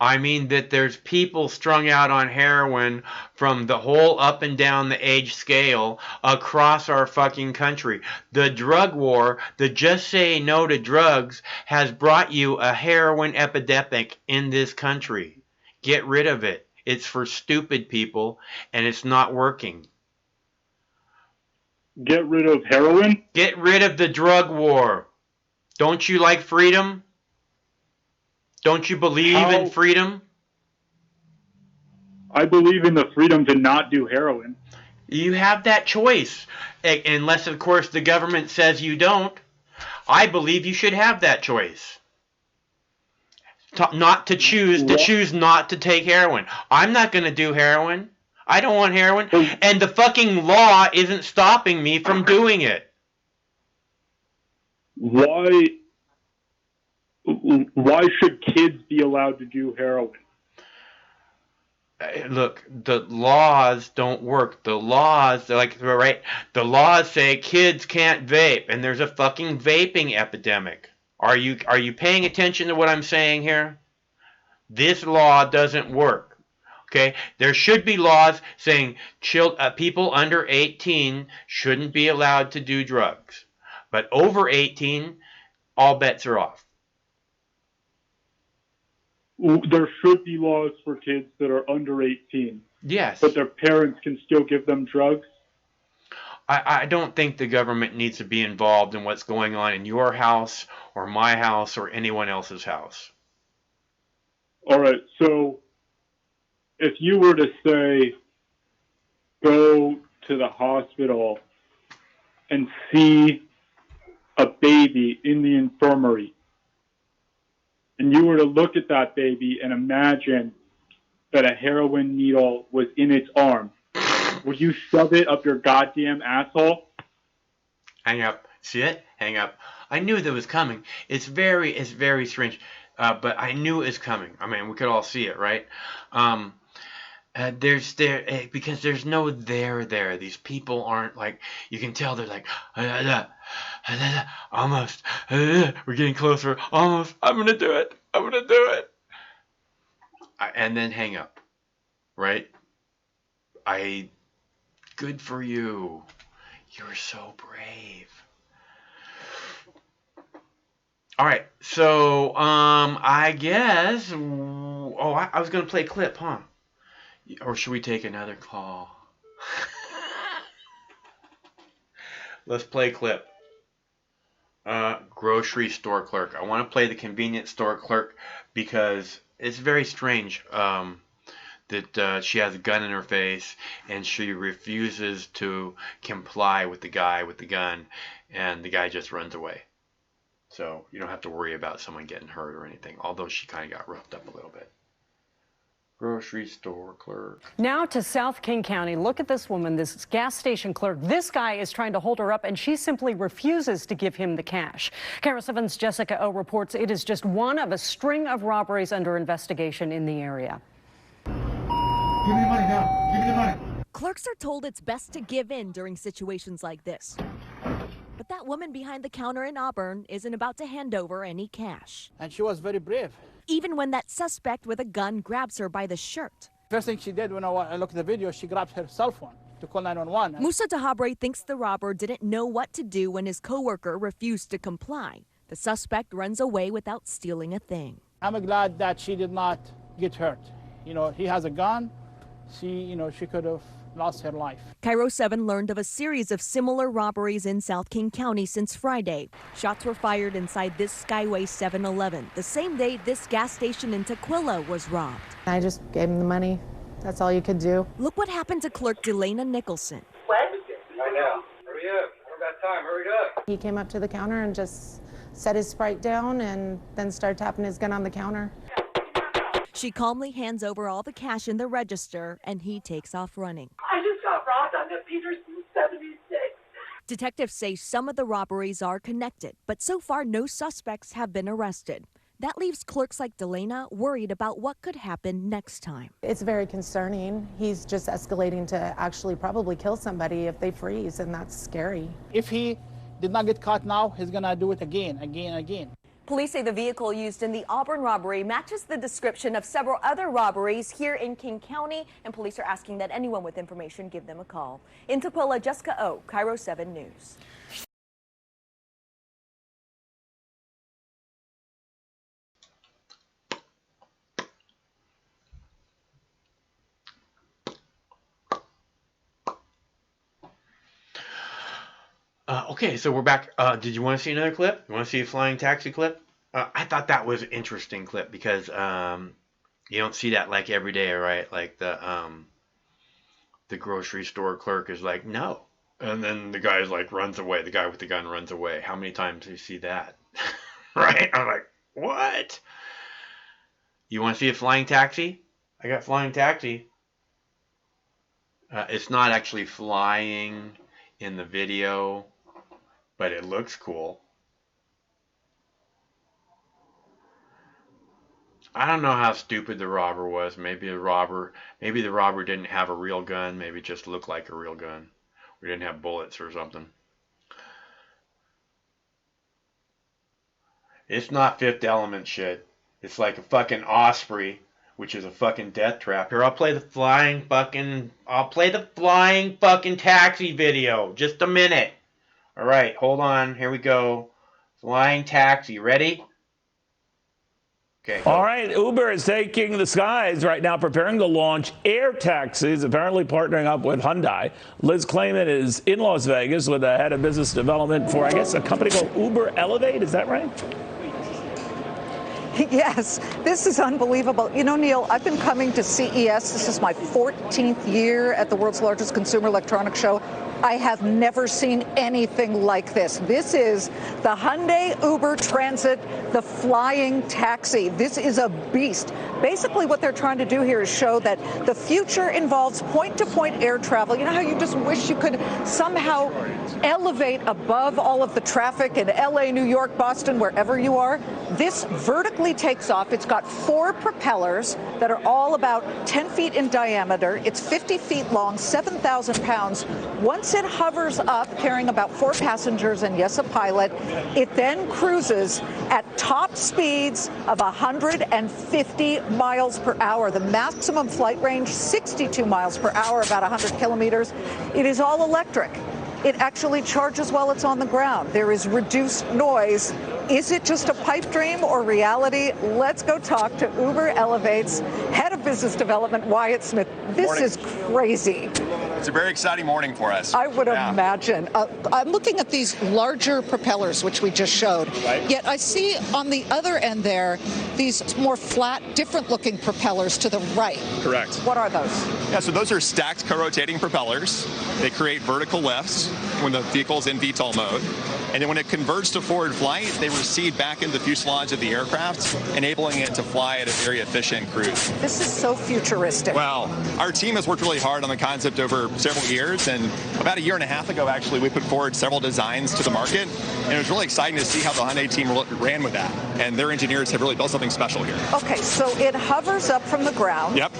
I mean that there's people strung out on heroin from the whole up and down the age scale across our fucking country. The drug war, the just say no to drugs, has brought you a heroin epidemic in this country. Get rid of it. It's for stupid people, and it's not working. Get rid of heroin? Get rid of the drug war. Don't you like freedom? Don't you believe in freedom? I believe in the freedom to not do heroin. You have that choice. Unless, of course, the government says you don't. I believe you should have that choice. To choose not to take heroin. I'm not going to do heroin. I don't want heroin. And the fucking law isn't stopping me from doing it. Why should kids be allowed to do heroin? Look, the laws don't work. The laws, they're like, right? The laws say kids can't vape, and there's a fucking vaping epidemic. Are you paying attention to what I'm saying here? This law doesn't work. Okay? There should be laws saying people under 18 shouldn't be allowed to do drugs. But over 18, all bets are off. There should be laws for kids that are under 18. Yes. But their parents can still give them drugs? I don't think the government needs to be involved in what's going on in your house or my house or anyone else's house. All right, so if you were to say, go to the hospital and see a baby in the infirmary, and you were to look at that baby and imagine that a heroin needle was in its arm, would you shove it up your goddamn asshole? Hang up. See it? Hang up. I knew that was coming. It's very strange, but I knew it was coming. I mean, we could all see it, right? Because there's no there. These people aren't like, you can tell they're like, almost, we're getting closer, almost, I'm gonna do it. And then hang up, right? Good for you. You're so brave. All right, so I guess. I was gonna play a clip, huh? Or should we take another call? Let's play a clip. Grocery store clerk. I want to play the convenience store clerk because it's very strange that she has a gun in her face and she refuses to comply with the guy with the gun, and the guy just runs away. So you don't have to worry about someone getting hurt or anything, although she kind of got roughed up a little bit. Grocery store clerk. Now to South King County. Look at this woman, this gas station clerk. This guy is trying to hold her up, and she simply refuses to give him the cash. KARA 7's Jessica O reports it is just one of a string of robberies under investigation in the area. Give me the money now. Give me the money. Clerks are told it's best to give in during situations like this. But that woman behind the counter in Auburn isn't about to hand over any cash. And she was very brave. Even when that suspect with a gun grabs her by the shirt. First thing she did when I looked at the video, she grabbed her cell phone to call 911. Musa Tahabre thinks the robber didn't know what to do when his coworker refused to comply. The suspect runs away without stealing a thing. I'm glad that she did not get hurt. He has a gun. She could have lost her life. KARA 7 learned of a series of similar robberies in South King County since Friday. Shots were fired inside this Skyway 7-Eleven, the same day this gas station in Tequila was robbed. I just gave him the money. That's all you could do. Look what happened to clerk Delana Nicholson. What? Right now. Hurry up. I don't got time. Hurry up. He came up to the counter and just set his Sprite down and then started tapping his gun on the counter. She calmly hands over all the cash in the register, and he takes off running. I just got robbed on the Peterson 76. Detectives say some of the robberies are connected, but so far no suspects have been arrested. That leaves clerks like Delana worried about what could happen next time. It's very concerning. He's just escalating to actually probably kill somebody if they freeze, and that's scary. If he did not get caught now, he's gonna do it again. Police say the vehicle used in the Auburn robbery matches the description of several other robberies here in King County, and police are asking that anyone with information give them a call. In Tequila, Jessica O, KARA 7 News. Okay, so we're back. Did you want to see another clip? You want to see a flying taxi clip? I thought that was an interesting clip because you don't see that like every day, right? Like the grocery store clerk is like, no. And then the guy's like runs away. The guy with the gun runs away. How many times do you see that? Right? I'm like, what? You want to see a flying taxi? I got flying taxi. It's not actually flying in the video, but it looks cool. I don't know how stupid the robber was. Maybe the robber didn't have a real gun. Maybe it just looked like a real gun. We didn't have bullets or something. It's not Fifth Element shit. It's like a fucking Osprey, which is a fucking death trap. Here, I'll play the flying taxi video. Just a minute. All right, hold on. Here we go. Flying taxi. Ready? Okay. All right, Uber is taking the skies right now, preparing to launch air taxis, apparently partnering up with Hyundai. Liz Clayman is in Las Vegas with the head of business development for, I guess, a company called Uber Elevate. Is that right? Yes, this is unbelievable. You know, Neil, I've been coming to CES. This is my 14th year at the world's largest consumer electronics show. I have never seen anything like this. This is the Hyundai Uber Transit, the flying taxi. This is a beast. Basically, what they're trying to do here is show that the future involves point-to-point air travel. You know how you just wish you could somehow elevate above all of the traffic in LA, New York, Boston, wherever you are? This vertically takes off. It's got 4 propellers that are all about 10 feet in diameter. It's 50 feet long, 7,000 pounds. Once it hovers up, carrying about 4 passengers and, yes, a pilot, it then cruises at top speeds of 150 miles per hour. The maximum flight range, 62 miles per hour, about 100 kilometers. It is all electric. It actually charges while it's on the ground. There is reduced noise. Is it just a pipe dream or reality? Let's go talk to Uber Elevate's head of business development, Wyatt Smith. This is crazy. It's a very exciting morning for us. I would imagine. I'm looking at these larger propellers, which we just showed. Right. Yet I see on the other end there these more flat, different-looking propellers to the right. Correct. What are those? Yeah, so those are stacked co-rotating propellers. They create vertical lifts when the vehicle is in VTOL mode. And then when it converts to forward flight, they recede back into the fuselage of the aircraft, enabling it to fly at a very efficient cruise. This is so futuristic. Well, our team has worked really hard on the concept over several years, and about a year and a half ago, actually, we put forward several designs to the market, and it was really exciting to see how the Hyundai team ran with that. And their engineers have really built something special here. Okay, so it hovers up from the ground. Yep.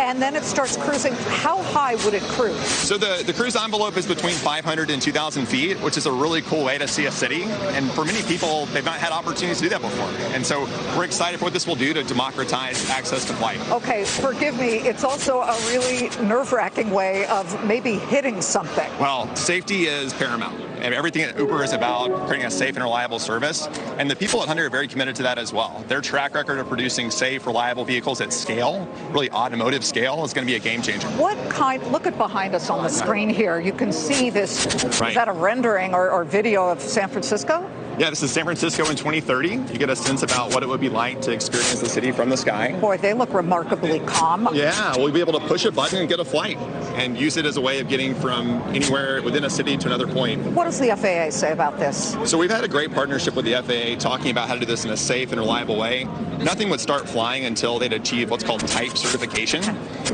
And then it starts cruising. How high would it cruise? So the cruise envelope is between 500 and 2,000 feet, which is a really cool way to see a city. And for many people, they've not had opportunities to do that before. And so we're excited for what this will do to democratize access to flight. Okay, forgive me. It's also a really nerve-wracking way of maybe hitting something. Well, safety is paramount. And everything that Uber is about, creating a safe and reliable service. And the people at Hyundai are very committed to that as well. Their track record of producing safe, reliable vehicles at scale, really automotive scale, is going to be a game changer. Look at behind us on the screen here. You can see this. Right. Is that a rendering or video of San Francisco? Yeah, this is San Francisco in 2030. You get a sense about what it would be like to experience the city from the sky. Boy, they look remarkably calm. Yeah, we'll be able to push a button and get a flight and use it as a way of getting from anywhere within a city to another point. What does the FAA say about this? So we've had a great partnership with the FAA talking about how to do this in a safe and reliable way. Nothing would start flying until they'd achieve what's called type certification.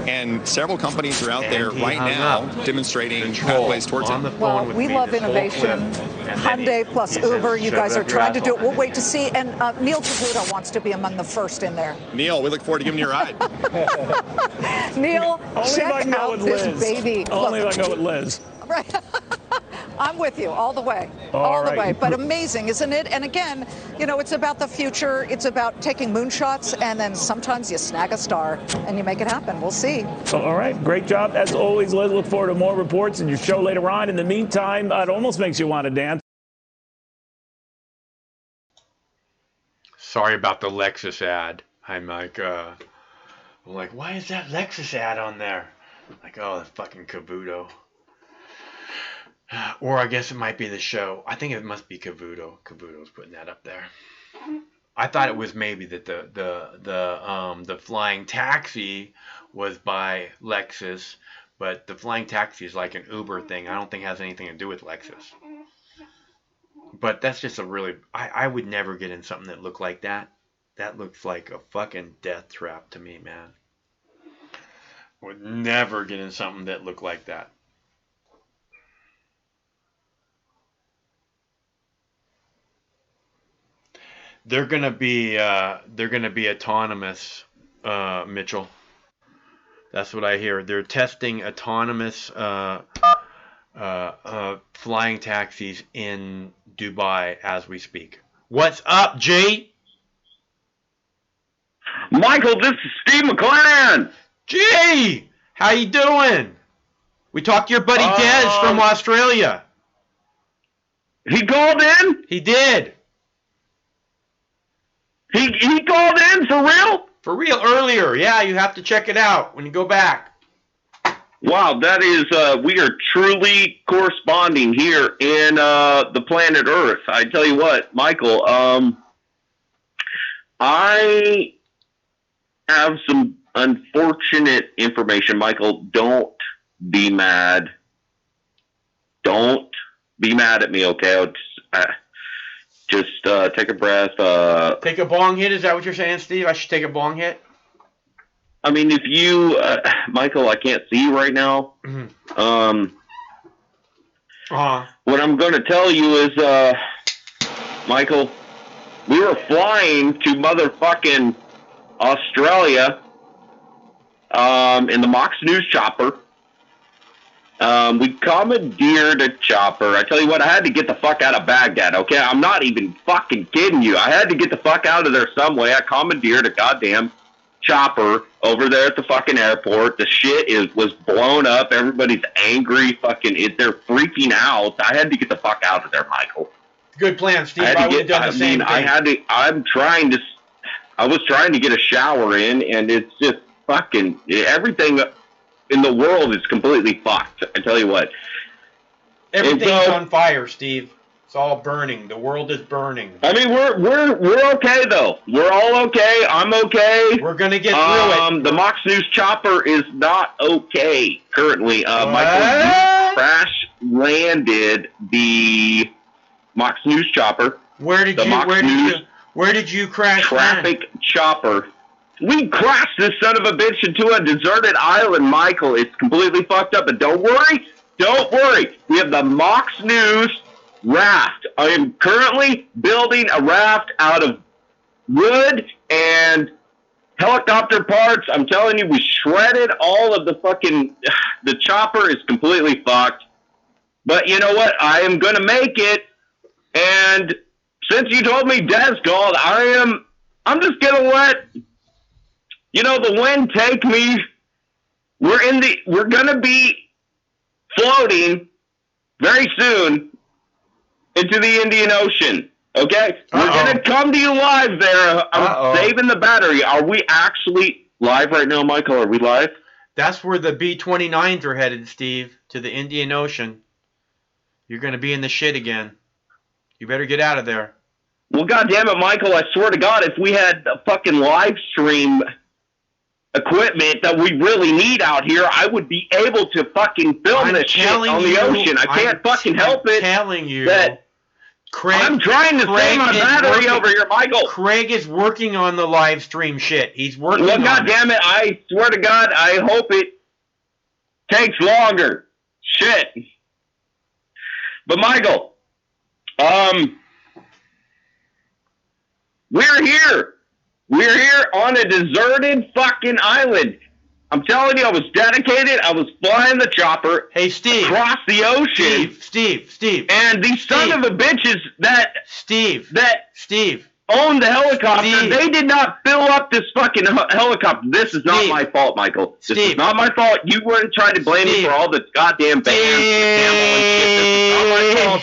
And several companies are out there right now demonstrating pathways towards it. Well, we love innovation. Hyundai plus Uber, you guys are trying to do it. We'll wait to see. And Neil Cavuto wants to be among the first in there. Neil, we look forward to giving you a ride. Neil, check out this baby. Only if I go with Liz. Right. I'm with you all the way. All the right. way. But amazing, isn't it? And again, you know, it's about the future. It's about taking moonshots, and then sometimes you snag a star and you make it happen. We'll see. All right. Great job. As always, Liz, look forward to more reports in your show later on. In the meantime, it almost makes you want to dance. Sorry about the Lexus ad. I'm like, why is that Lexus ad on there? Like, oh, the fucking Cavuto. Or I guess it might be the show. I think it must be Cavuto. Cavuto's putting that up there. I thought it was maybe that the flying taxi was by Lexus, but the flying taxi is like an Uber thing. I don't think it has anything to do with Lexus. But that's just a really... I would never get in something that looked like that. That looks like a fucking death trap to me, man. Would never get in something that looked like that. They're gonna be autonomous, Mitchell. That's what I hear. They're testing autonomous flying taxis in Dubai as we speak. What's up, G? Michael, this is Steve McLaren. G, how you doing? We talked to your buddy Des from Australia. He called in? He did. He called in for real? For real, earlier. Yeah, you have to check it out when you go back. Wow, that is, we are truly corresponding here in the planet Earth. I tell you what, Michael, I have some unfortunate information. Michael, don't be mad. Don't be mad at me, okay? Just take a breath. Take a bong hit? Is that what you're saying, Steve? I should take a bong hit? I mean, if you, Michael, I can't see you right now. Mm-hmm. What I'm going to tell you is, Michael, we were flying to motherfucking Australia in the Mox News chopper. We commandeered a chopper. I tell you what, I had to get the fuck out of Baghdad, okay? I'm not even fucking kidding you. I had to get the fuck out of there some way. I commandeered a goddamn chopper over there at the fucking airport. The shit was blown up. Everybody's angry. They're freaking out. I had to get the fuck out of there, Michael. Good plan, Steve. I would have done the same thing. I was trying to get a shower in, and it's just fucking everything in the world is completely fucked. I tell you what. Everything's on fire, Steve. It's all burning. The world is burning. I mean, we're okay though. We're all okay. I'm okay. We're gonna get through it. The Mox News chopper is not okay currently. Michael, you crash landed the Mox News chopper. Where did you crash? Traffic chopper. We crashed this son of a bitch into a deserted island, Michael. It's completely fucked up. But don't worry. We have the Mox News raft. I am currently building a raft out of wood and helicopter parts. I'm telling you, we shredded all of the chopper is completely fucked. But you know what? I am going to make it. And since you told me Des called, I'm just going to let, the wind take me. We're going to be floating very soon into the Indian Ocean, okay? We're going to come to you live there. I'm saving the battery. Are we actually live right now, Michael? Are we live? That's where the B-29s are headed, Steve, to the Indian Ocean. You're going to be in the shit again. You better get out of there. Well, goddammit, Michael, I swear to God, if we had a fucking live stream equipment that we really need out here, I would be able to fucking film this shit on the ocean. I can't fucking help it. I'm telling you. I'm trying to save my battery over here, Michael. Craig is working on the live stream shit. He's working on it. God damn it, I swear to God, I hope it takes longer. Shit. But Michael, we're here. We're here on a deserted fucking island. I'm telling you, I was dedicated. I was flying the chopper. Hey, Steve. Across the ocean. Steve. And these son of a bitches that own the helicopter, they did not fill up this fucking helicopter. This is not my fault, Michael. This is not my fault. You weren't trying to blame me for all the goddamn bands. This is not my fault.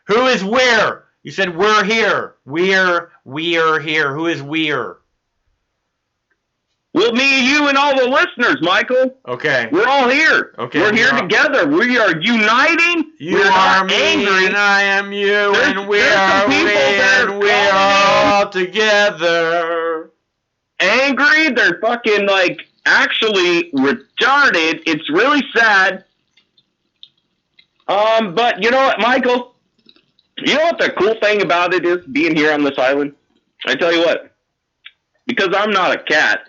Who is where? You said we're here. We're here. Who is we're? Well, me, you, and all the listeners, Michael. Okay. We're all here. Okay. We're here together. We are uniting. You are me, angry. and I am you, and we are all together. Angry. They're fucking, actually retarded. It's really sad. But you know what, Michael? You know what the cool thing about it is, being here on this island? I tell you what. Because I'm not a cat,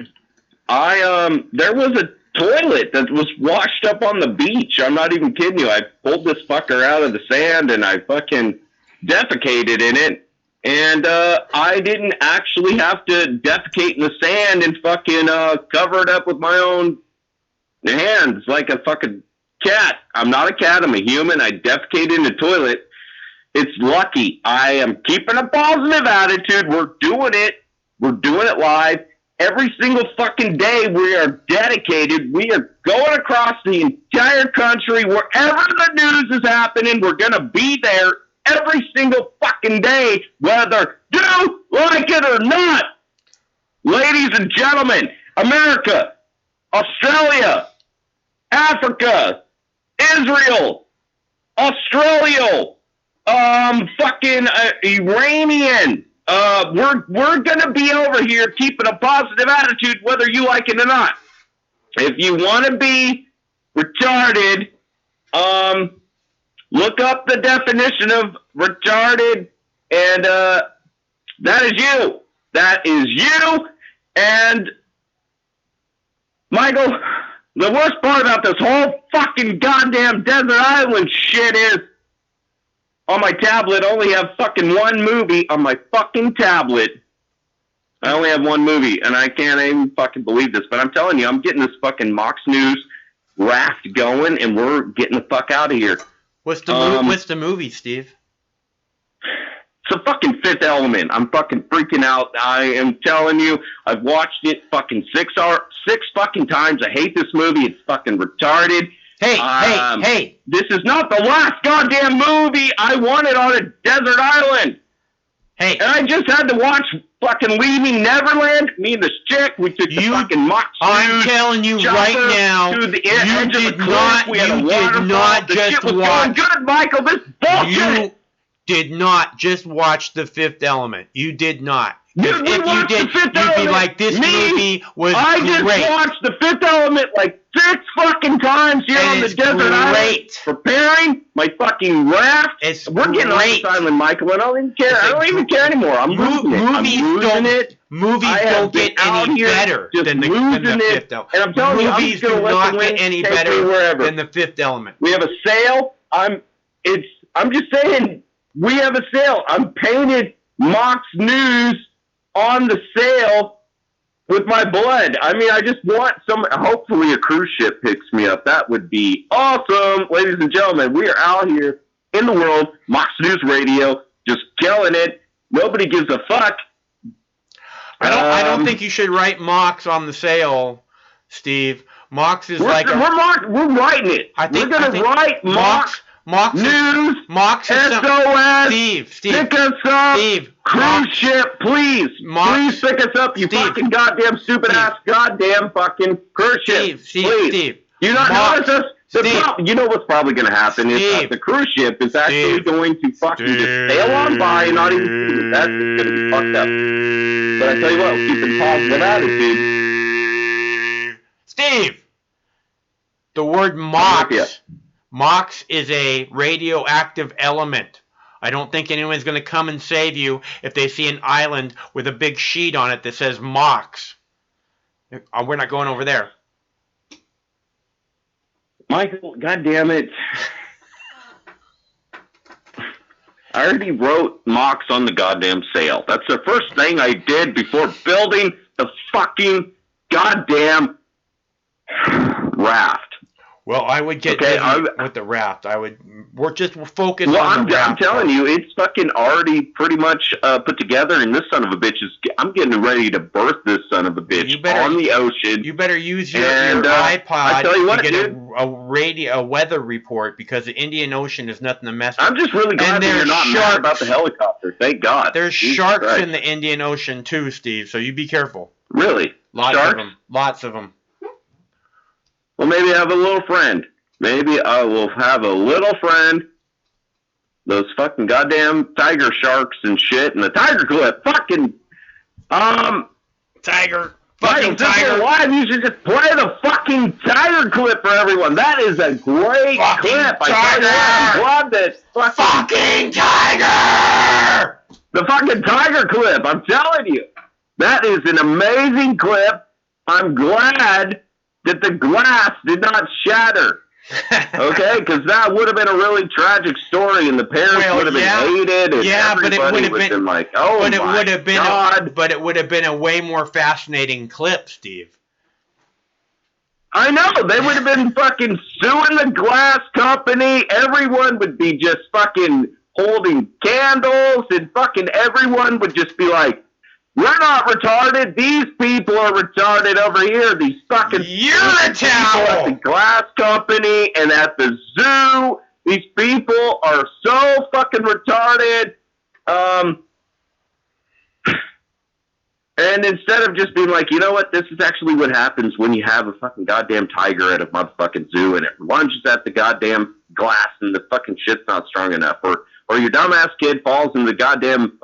there was a toilet that was washed up on the beach. I'm not even kidding you. I pulled this fucker out of the sand and I fucking defecated in it. And I didn't actually have to defecate in the sand and fucking cover it up with my own hands like a fucking cat. I'm not a cat. I'm a human. I defecated in the toilet. It's lucky. I am keeping a positive attitude. We're doing it. We're doing it live. Every single fucking day we are dedicated. We are going across the entire country. Wherever the news is happening, we're going to be there every single fucking day, whether you like it or not. Ladies and gentlemen, America, Australia, Africa, Israel, Australia, fucking Iranian. We're gonna be over here keeping a positive attitude, whether you like it or not. If you want to be retarded, look up the definition of retarded, and that is you. That is you. And Michael, the worst part about this whole fucking goddamn desert island shit is, on my tablet, I only have fucking one movie on my fucking tablet. I only have one movie, and I can't even fucking believe this, but I'm telling you, I'm getting this fucking Mox News raft going, and we're getting the fuck out of here. What's the movie, Steve? It's a fucking Fifth Element. I'm fucking freaking out. I am telling you, I've watched it fucking six fucking times. I hate this movie. It's fucking retarded. Hey! This is not the last goddamn movie I wanted on a desert island. Hey! And I just had to watch fucking Leaving Neverland. Me and this chick, we took the fucking Mox I'm telling you right now, to the you edge of the did cliff. not, We had a you did waterfall. not The just shit was watch. going good, Michael. This bullshit. You did not just watch The Fifth Element. You did not. Dude, If you did, you'd be like, this movie was I great. just watched The Fifth Element like 6 fucking times here And on the it's desert island. great. Preparing my fucking raft. We're getting on great. this island, Michael. I don't even care. I don't even care anymore. I'm losing it. I'm losing it. Movies I have don't been get any out here better just than the losing it. Fifth Element. And I'm telling you, I'm Movies just gonna do let not the wind get any take me better wherever. than The Fifth Element. We have a sale. I'm just saying, we have a sale. I'm painted Mox News on the sale with my blood. I mean, I just want hopefully a cruise ship picks me up. That would be awesome. Ladies and gentlemen, we are out here in the world, Mox News Radio, just killing it. Nobody gives a fuck. I don't think you should write Mox on the sale, Steve. Mox is we're writing it. We're gonna write Mox News. Mox is SOS. Steve. Pick us up. Cruise ship, please. Please pick us up, you fucking goddamn stupid ass goddamn fucking cruise ship. Please. You not notice us? You know what's probably going to happen is that the cruise ship is actually going to fucking just sail on by and not even see it. That's just going to be fucked up. But I tell you what, we'll keep a positive attitude. Steve, the word Mox. Mox is a radioactive element. I don't think anyone's going to come and save you if they see an island with a big sheet on it that says Mox. We're not going over there. Michael, goddammit. I already wrote Mox on the goddamn sale. That's the first thing I did before building the fucking goddamn raft. Well, I would get busy with the raft. We're just focused on the raft. I'm telling you, it's fucking already pretty much put together, and this son of a bitch I'm getting ready to birth this son of a bitch on the ocean. You better use your iPod I tell you what, to get dude, a weather report, because the Indian Ocean is nothing to mess with. I'm just really glad that you're not mad about the helicopter. Thank God. There's sharks in the Indian Ocean too, Steve, so you be careful. Really? Lots of them. Lots of them. Well, maybe I have a little friend. Maybe I will have a little friend. Those fucking goddamn tiger sharks and shit, and the tiger clip. Fucking, tiger. Fucking tiger. Live, you should just play the fucking tiger clip for everyone. That is a great clip. I tell you what, I'm glad that fucking tiger. The fucking tiger clip. I'm telling you, that is an amazing clip. I'm glad that the glass did not shatter. Okay, because that would have been a really tragic story, and the parents would have been hated, and everybody would have been like, "Oh my God!" But it would have been a way more fascinating clip, Steve. I know, they would have been fucking suing the glass company. Everyone would be just fucking holding candles, and fucking everyone would just be like, "We're not retarded. These people are retarded over here. These fucking people at the glass company and at the zoo. These people are so fucking retarded." And instead of just being like, you know what, this is actually what happens when you have a fucking goddamn tiger at a motherfucking zoo and it lunges at the goddamn glass and the fucking shit's not strong enough, or your dumbass kid falls in the goddamn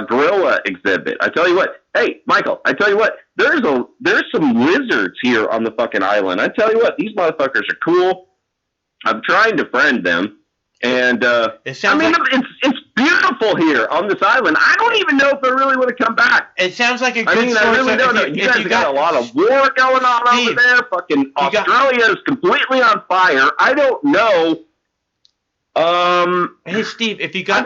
gorilla exhibit. I tell you what, hey, Michael, I tell you what, there's some lizards here on the fucking island. I tell you what, these motherfuckers are cool. I'm trying to friend them. And, it's beautiful here on this island. I don't even know if I really want to come back. It sounds like a good source. I really don't know. You guys got a lot of war going on over there. Fucking Australia is completely on fire. I don't know. Hey, Steve, if you got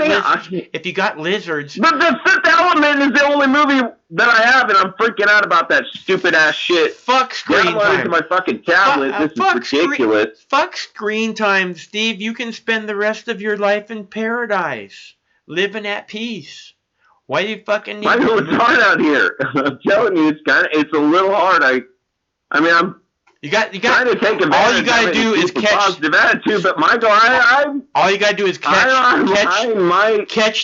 lizards. But The Fifth Element is the only movie that I have, and I'm freaking out about that stupid ass shit. Fuck screen time. To my fucking tablet. This is ridiculous. Fuck screen time, Steve. You can spend the rest of your life in paradise, living at peace. Why do you fucking need? Michael, it's hard out here. I'm telling you, it's a little hard. I'm trying to take advantage. All you gotta do is catch positive attitude, but Michael, all you gotta do is catch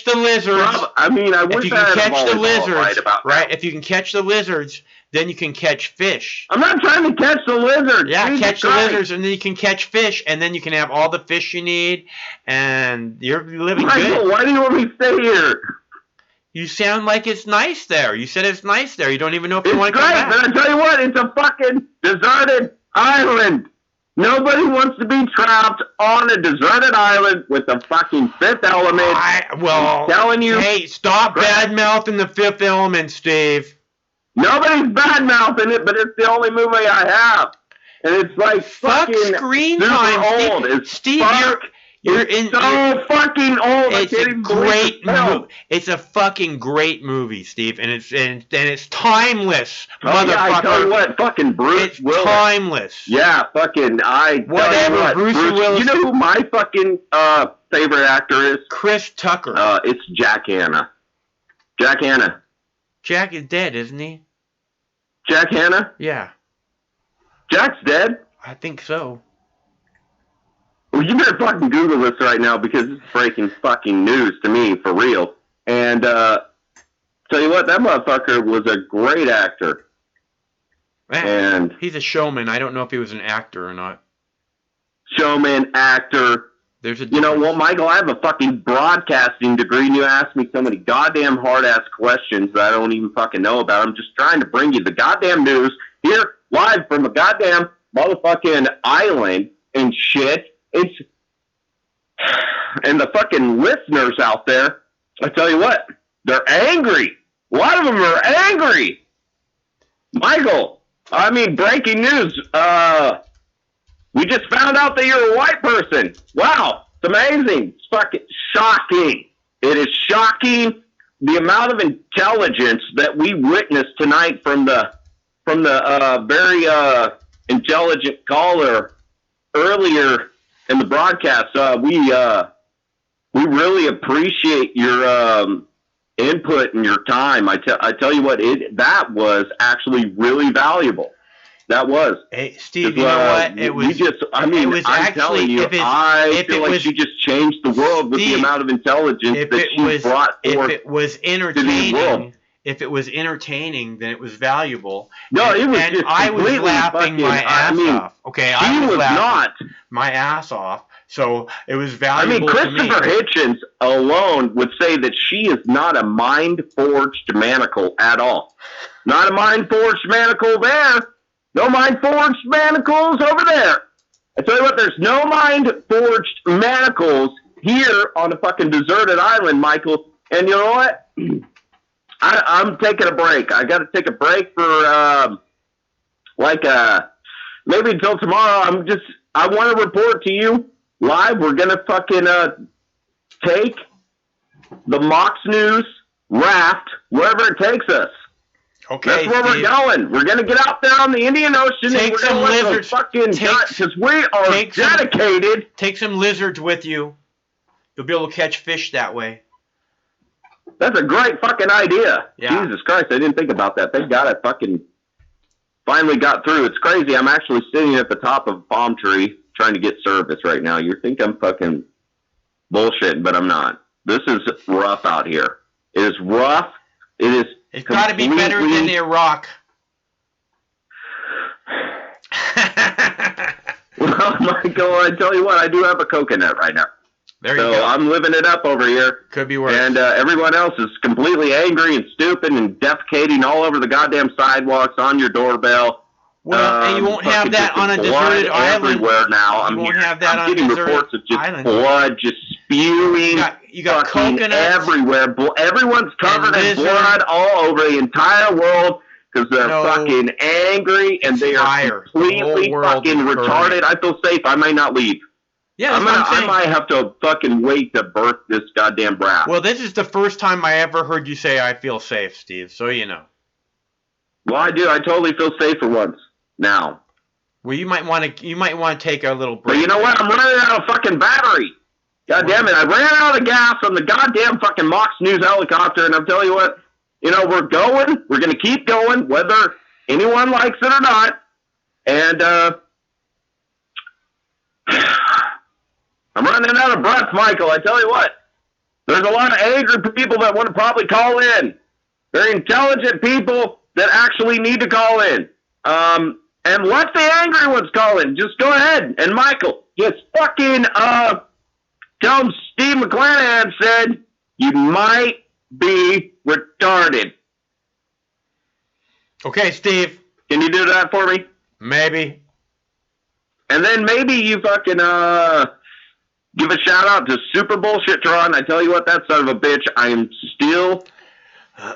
the lizards. I wish if you I can had catch the lizards, right? If you can catch the lizards, then you can catch fish. I'm not trying to catch the lizards. Yeah, Jesus catch Christ. the lizards, and then you can catch fish, and then you can have all the fish you need, and you're living Michael, good. Why do you want me to stay here? You sound like it's nice there. You said it's nice there. You don't even know if you want to It's come great, back. but I tell you what, it's a fucking deserted island. Nobody wants to be trapped on a deserted island with the fucking Fifth Element. I'm telling you. Hey, stop bad-mouthing the Fifth Element, Steve. Nobody's bad-mouthing it, but it's the only movie I have. And it's like fucking screen super time, old. Steve. It's Steve, It's so fucking old. It's a great movie. It's a fucking great movie, Steve, and it's timeless, motherfucker. Yeah, I tell you what, fucking Bruce Willis. Timeless. Yeah, fucking Whatever, Bruce Willis. You know who my fucking favorite actor is? Chris Tucker. It's Jack Hanna. Jack Hanna. Jack is dead, isn't he? Jack Hanna? Yeah. Jack's dead? I think so. Well, you better fucking Google this right now because it's breaking fucking news to me, for real. And tell you what, that motherfucker was a great actor. Man, and he's a showman. I don't know if he was an actor or not. Showman, actor. There's a You know what, Michael? I have a fucking broadcasting degree, and you ask me so many goddamn hard-ass questions that I don't even fucking know about. I'm just trying to bring you the goddamn news here, live from a goddamn motherfucking island and shit. And the fucking listeners out there, I tell you what, they're angry. A lot of them are angry. Michael, breaking news. We just found out that you're a white person. Wow, it's amazing. It's fucking shocking. It is shocking the amount of intelligence that we witnessed tonight from the very intelligent caller earlier in the broadcast. We really appreciate your input and your time. I tell you what, that was actually really valuable. That was. Hey, Steve, you know what? It was. I'm telling you, I feel like she just changed the world with the amount of intelligence that she brought forth. If it was entertaining, then it was valuable. No, it was and just I was laughing my ass off. Okay, I was laughing my ass off. So it was valuable to me. Christopher Hitchens alone would say that she is not a mind-forged manacle at all. Not a mind-forged manacle there. No mind-forged manacles over there. I tell you what, there's no mind-forged manacles here on a fucking deserted island, Michael. And you know what? I'm taking a break. I got to take a break for like a maybe until tomorrow. I want to report to you live. We're gonna fucking take the Mox News raft wherever it takes us. Okay, that's where we're going. We're gonna get out there on the Indian Ocean and we're gonna let those fucking guys, because we are dedicated. Take some lizards with you. You'll be able to catch fish that way. That's a great fucking idea. Yeah. Jesus Christ, I didn't think about that. Thank God I fucking finally got through. It's crazy. I'm actually sitting at the top of a palm tree trying to get service right now. You think I'm fucking bullshitting, but I'm not. This is rough out here. It is rough. It is. It's got to be better than Iraq. Well, Michael, I tell you what, I do have a coconut right now. There you go. I'm living it up over here. Could be worse. And everyone else is completely angry and stupid and defecating all over the goddamn sidewalks, on your doorbell. Well, and you won't have that on a deserted island. Everywhere now. You won't have that on a getting deserted reports of just island. blood just spewing. You got fucking coconuts everywhere. Everyone's covered in blood all over the entire world because they're fucking angry and they are completely fucking retarded. I feel safe. I may not leave. Yeah, I might have to fucking wait to birth this goddamn brat. Well, this is the first time I ever heard you say I feel safe, Steve, so you know. Well, I do. I totally feel safe for once now. Well, you might want to take a little break. But you know what? I'm running out of fucking battery. God damn it. I ran out of gas on the goddamn fucking Mox News helicopter, and I'll tell you what, we're going. We're going to keep going, whether anyone likes it or not. And, I'm running out of breath, Michael. I tell you what, there's a lot of angry people that want to probably call in. Very intelligent people that actually need to call in. And let the angry ones call in. Just go ahead. And Michael, just fucking tell him Steve McClanahan said you might be retarded. Okay, Steve. Can you do that for me? Maybe. And then maybe you fucking give a shout out to Super Bullshitron. I tell you what, that son of a bitch, I am still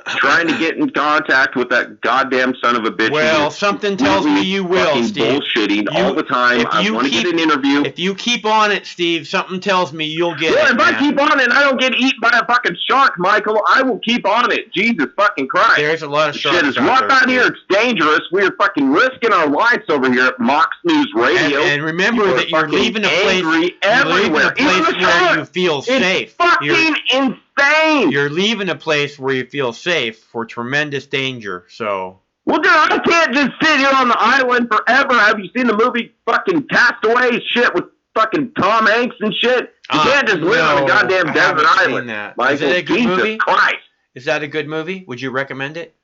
trying to get in contact with that goddamn son of a bitch. Well, something tells me you will, Steve. Bullshitting all the time. I want to get an interview. If you keep on it, Steve, something tells me you'll get it. If I keep on it and I don't get eaten by a fucking shark, Michael, I will keep on it. Jesus fucking Christ. There's a lot of sharks. Shit is rough out here. It's dangerous. We are fucking risking our lives over here at Mox News Radio. And remember that you're leaving a place everywhere. Where you feel safe. It's fucking insane. You're leaving a place where you feel safe for tremendous danger. So. Well, dude, I can't just sit here on the island forever. Have you seen the movie fucking Castaway shit with fucking Tom Hanks and shit? You can't just live on a goddamn desert island. Michael, is it a good Jesus movie? Christ. Is that a good movie? Would you recommend it?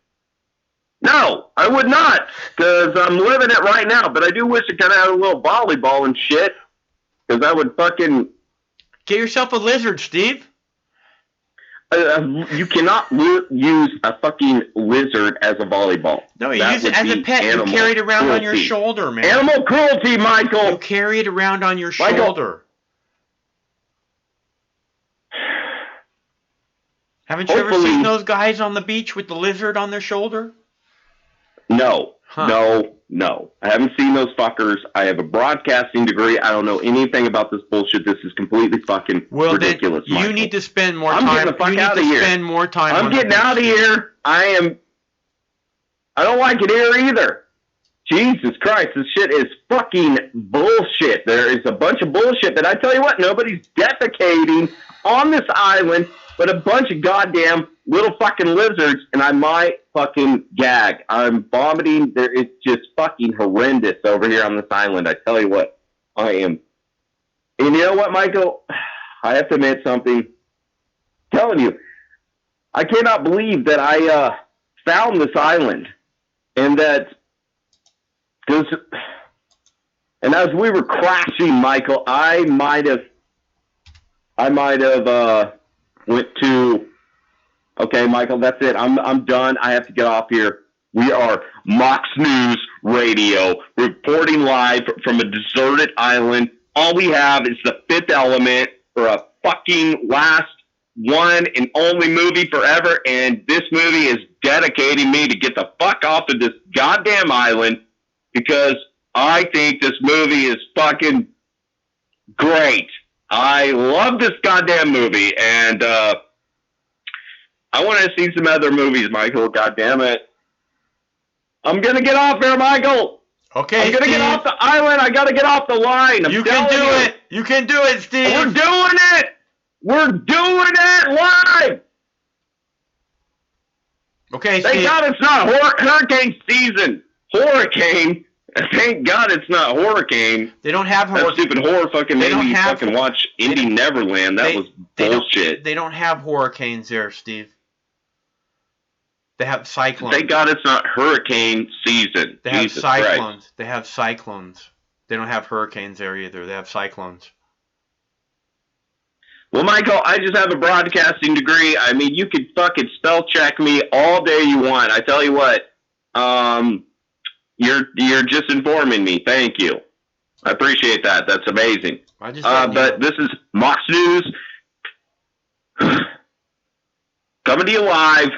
No, I would not, because I'm living it right now. But I do wish it kind of had a little volleyball and shit, because I would fucking... Get yourself a lizard, Steve. You cannot use a fucking lizard as a volleyball. No, you use it as a pet. You carry it around on your shoulder, man. Animal cruelty, Michael. You carry it around on your shoulder. Haven't you ever seen those guys on the beach with the lizard on their shoulder? No. No. I haven't seen those fuckers. I have a broadcasting degree. I don't know anything about this bullshit. This is completely fucking ridiculous. Then you need to spend more I'm time. Getting the fuck out of here. Spend more time. I'm getting out of here. I don't like it here either. Jesus Christ, this shit is fucking bullshit. There is a bunch of bullshit that I tell you what, nobody's defecating on this island but a bunch of goddamn little fucking lizards, and I might fucking gag. I'm vomiting. It's just fucking horrendous over here on this island. I tell you what, I am. And you know what, Michael? I have to admit something. I'm telling you, I cannot believe that I found this island, and that because, and as we were crashing, Michael, I might have went to, okay, Michael, that's it. I'm done. I have to get off here. We are Mox News Radio, reporting live from a deserted island. All we have is The Fifth Element for a fucking last one and only movie forever, and this movie is dedicating me to get the fuck off of this goddamn island because I think this movie is fucking great. I love this goddamn movie, and I want to see some other movies, Michael. Goddamn it! I'm gonna get off there, Michael. Okay, I'm gonna get Steve. off the island. I gotta get off the line. You can do it. You can do it, Steve. We're doing it. We're doing it live. Okay, Thank Steve. God it's not hurricane season. Hurricane. Thank God it's not hurricane. They don't have that stupid horror fucking They made don't me have- fucking watch Indie Neverland. That was bullshit. They don't have hurricanes there, Steve. They have cyclones. Thank God it's not hurricane season. They have Jesus cyclones. Christ. They have cyclones. They don't have hurricanes there either. They have cyclones. Well, Michael, I just have a broadcasting degree. I mean, you could fucking spell check me all day you want. I tell you what, you're just informing me. Thank you. I appreciate that. That's amazing. But this is Mox News coming to you live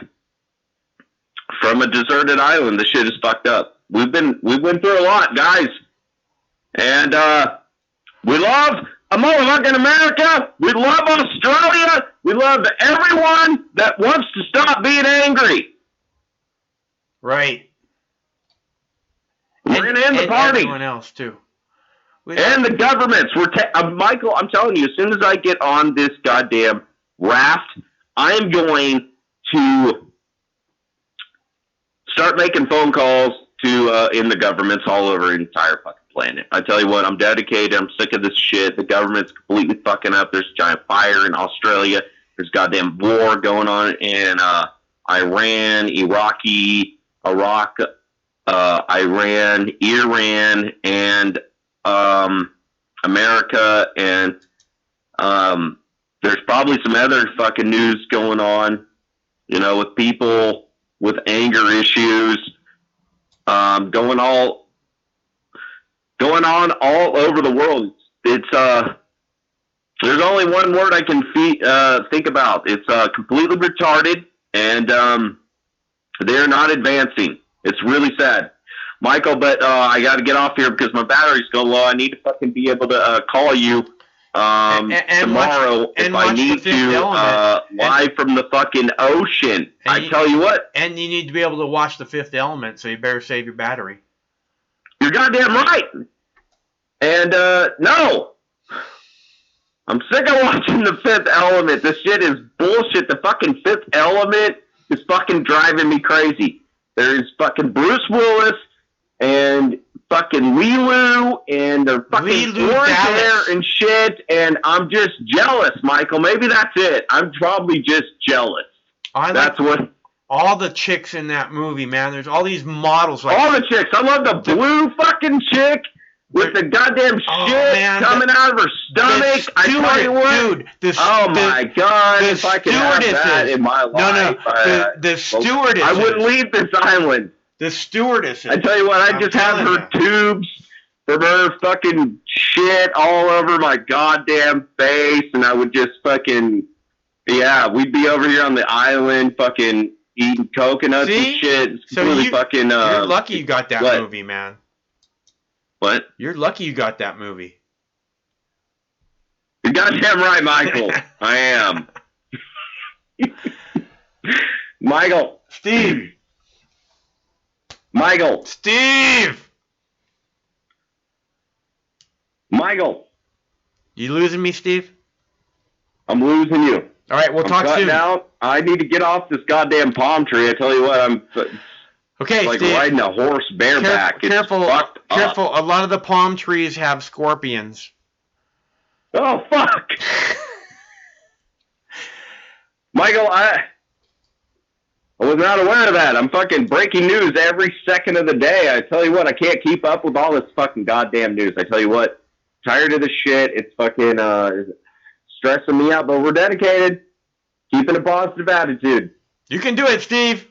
from a deserted island. This shit is fucked up. We went through a lot, guys, and we love a motherfucking America. We love Australia. We love everyone that wants to stop being angry. Right. We're gonna end the party. Everyone else too. And the governments. Michael, I'm telling you, as soon as I get on this goddamn raft, I am going to start making phone calls to in the governments all over the entire fucking planet. I tell you what, I'm dedicated. I'm sick of this shit. The government's completely fucking up. There's a giant fire in Australia. There's goddamn war going on in Iran, Iran, and America, and there's probably some other fucking news going on, you know, with people with anger issues, going on all over the world. It's there's only one word I can think about. It's completely retarded, and they're not advancing. It's really sad, Michael. But I got to get off here because my battery's going low. I need to fucking be able to call you tomorrow if I need to live from the fucking ocean. I tell you what. And you need to be able to watch The Fifth Element, so you better save your battery. You're goddamn right. And no, I'm sick of watching The Fifth Element. This shit is bullshit. The fucking Fifth Element is fucking driving me crazy. There's fucking Bruce Willis and fucking Lilu and their fucking orange hair and shit, and I'm just jealous, Michael. Maybe that's it. I'm probably just jealous. That's what. All the chicks in that movie, man. There's all these models. Like, all the chicks. I love the blue fucking chick with the goddamn shit coming out of her stomach. I tell you what, dude. My God, if I could have that in my life. The stewardess. I wouldn't leave this island. The stewardess. I tell you what, I just have her tubes from her fucking shit all over my goddamn face, and I would just fucking, we'd be over here on the island fucking eating coconuts and shit. It's really fucking. You're lucky you got that movie, man. What? You're lucky you got that movie. You're goddamn right, Michael. I am. Michael. Steve. Michael. Steve. Michael. You losing me, Steve? I'm losing you. All right, we'll talk soon. Out. I need to get off this goddamn palm tree. I tell you what, I'm. Okay, like Steve, riding a horse bareback. Careful. A lot of the palm trees have scorpions. Oh fuck, Michael! I was not aware of that. I'm fucking breaking news every second of the day. I tell you what, I can't keep up with all this fucking goddamn news. I tell you what, tired of this shit. It's fucking stressing me out. But we're dedicated, keeping a positive attitude. You can do it, Steve.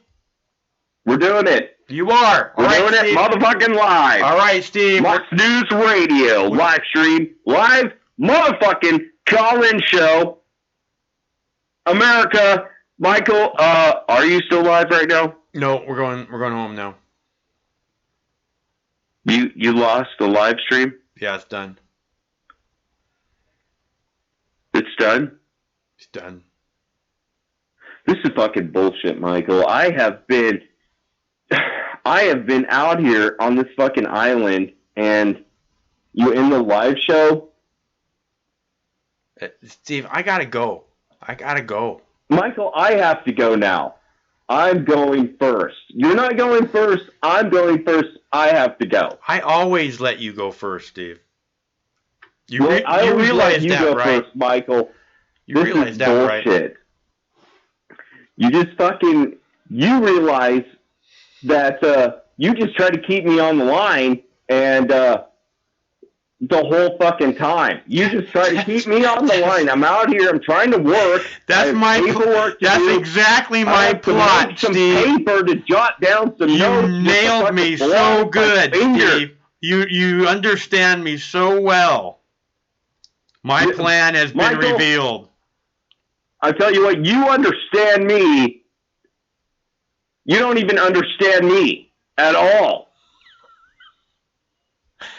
We're doing it. You are. We're doing it motherfucking live. All right, Steve. Mox News Radio, live stream, live motherfucking call-in show. America. Michael, are you still live right now? No, we're going home now. You lost the live stream? Yeah, it's done. It's done? It's done. This is fucking bullshit, Michael. I have been out here on this fucking island, and you in the live show? Steve, I gotta go. Michael, I have to go now. I'm going first. You're not going first. I'm going first. I have to go. I always let you go first, Steve. You I always realize let you that, go right? first, Michael. You realize this is that, right? bullshit. You just you realize that you just try to keep me on the line, and the whole fucking time. You just try to keep me on the line. I'm out here. I'm trying to work. That's my paperwork. That's exactly my plot, some Steve. paper to jot down some notes. You nailed me so good, Steve. You understand me so well. My plan has been Michael, revealed. I tell you what, you understand me. You don't even understand me at all.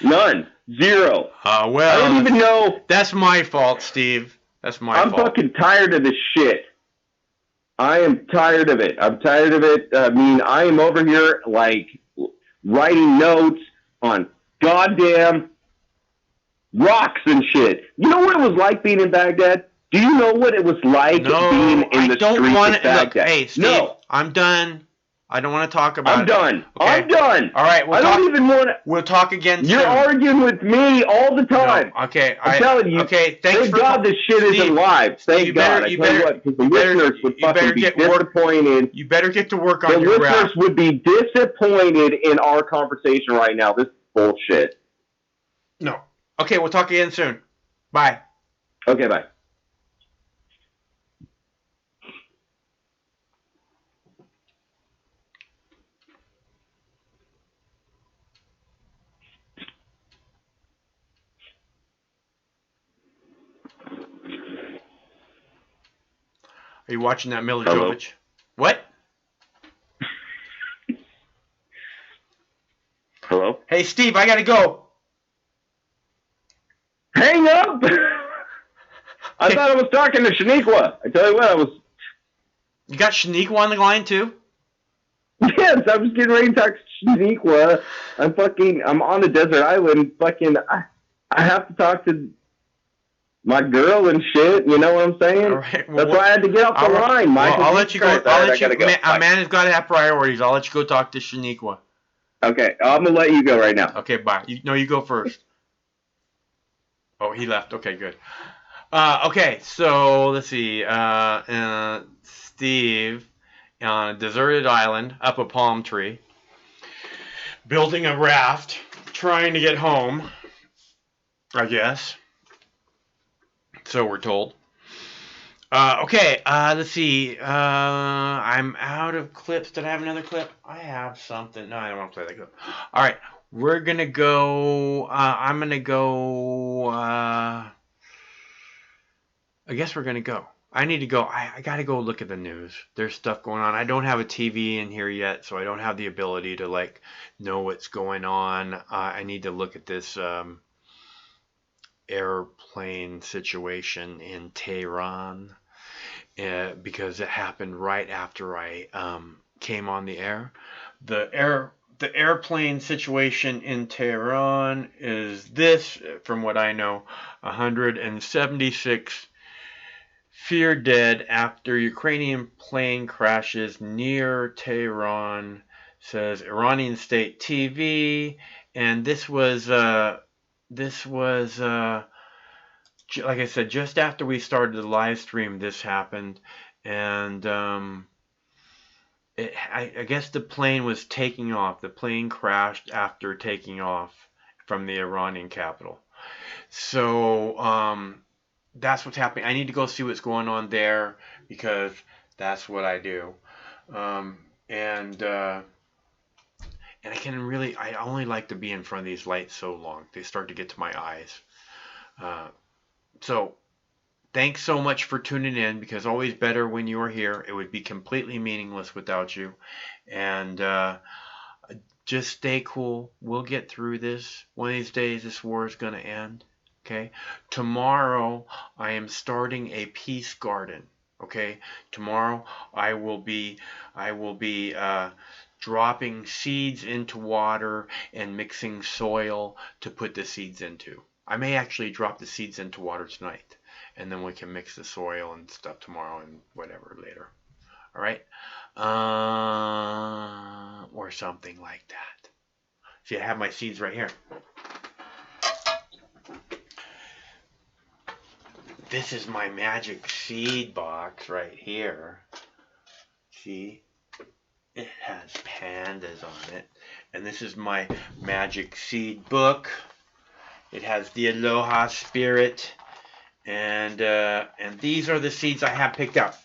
None. Zero. Well, I don't even know. That's my fault, Steve. That's my I'm fault. fucking tired of this shit. I am tired of it. I'm tired of it. I mean, I am over here, like, writing notes on goddamn rocks and shit. You know what it was like being in Baghdad? Do you know what it was like being in the streets of Baghdad? Look, hey, Steve, no. I'm done. I don't want to talk about I'm done. Okay. I'm done. All right, I don't even want to. We'll talk again soon. You're arguing with me all the time. No, okay, I'm telling you. Okay, thanks thank for God this shit isn't live. Thank God. I tell you what, because the listeners would fucking be disappointed. You better get to work on the your listeners rap. would be disappointed in our conversation right now. This is bullshit. No. Okay, we'll talk again soon. Bye. Okay, bye. Are you watching that Mila Hello? Jovovich? What? Hello? Hey, Steve, I gotta go. Hang up! I thought I was talking to Shaniqua. I tell you what, I was... You got Shaniqua on the line, too? Yes, I was getting ready to talk to Shaniqua. I'm on a desert island. I have to talk to my girl and shit. You know what I'm saying? All right, well, that's why I had to get off the line, Michael. Well, I'll let you go. I'll let you go. A man has got to have priorities. I'll let you go talk to Shaniqua. Okay, I'm going to let you go right now. Okay, bye. You go first. Oh, he left. Okay, good. Okay, so let's see. Steve on a deserted island up a palm tree, building a raft, trying to get home, I guess. So we're told. Okay, let's see. I'm out of clips. Did I have another clip? I have something. No, I don't want to play that clip. All right, we're going to go. I'm going to go. I guess we're going to go. I need to go. I got to go look at the news. There's stuff going on. I don't have a TV in here yet, so I don't have the ability to, like, know what's going on. I need to look at this airplane situation in Tehran because it happened right after I came on the air. The airplane situation in Tehran is this, from what I know, 176 feared dead after Ukrainian plane crashes near Tehran, says Iranian state TV, and this was like I said, just after we started the live stream, this happened, and I guess the plane was taking off. The plane crashed after taking off from the Iranian capital. So that's what's happening. I need to go see what's going on there because that's what I do. And I only like to be in front of these lights so long. They start to get to my eyes. So thanks so much for tuning in, because always better when you are here. It would be completely meaningless without you. And Just stay cool. We'll get through this. One of these days, this war is going to end. Okay? Tomorrow, I am starting a peace garden. Okay? Tomorrow, I will be dropping seeds into water and mixing soil to put the seeds into. I may actually drop the seeds into water tonight, and then we can mix the soil and stuff tomorrow and whatever later. All right? Or something like that. See, I have my seeds right here. This is my magic seed box right here. See? It has pandas on it. And this is my magic seed book. It has the Aloha Spirit. And these are the seeds I have picked up.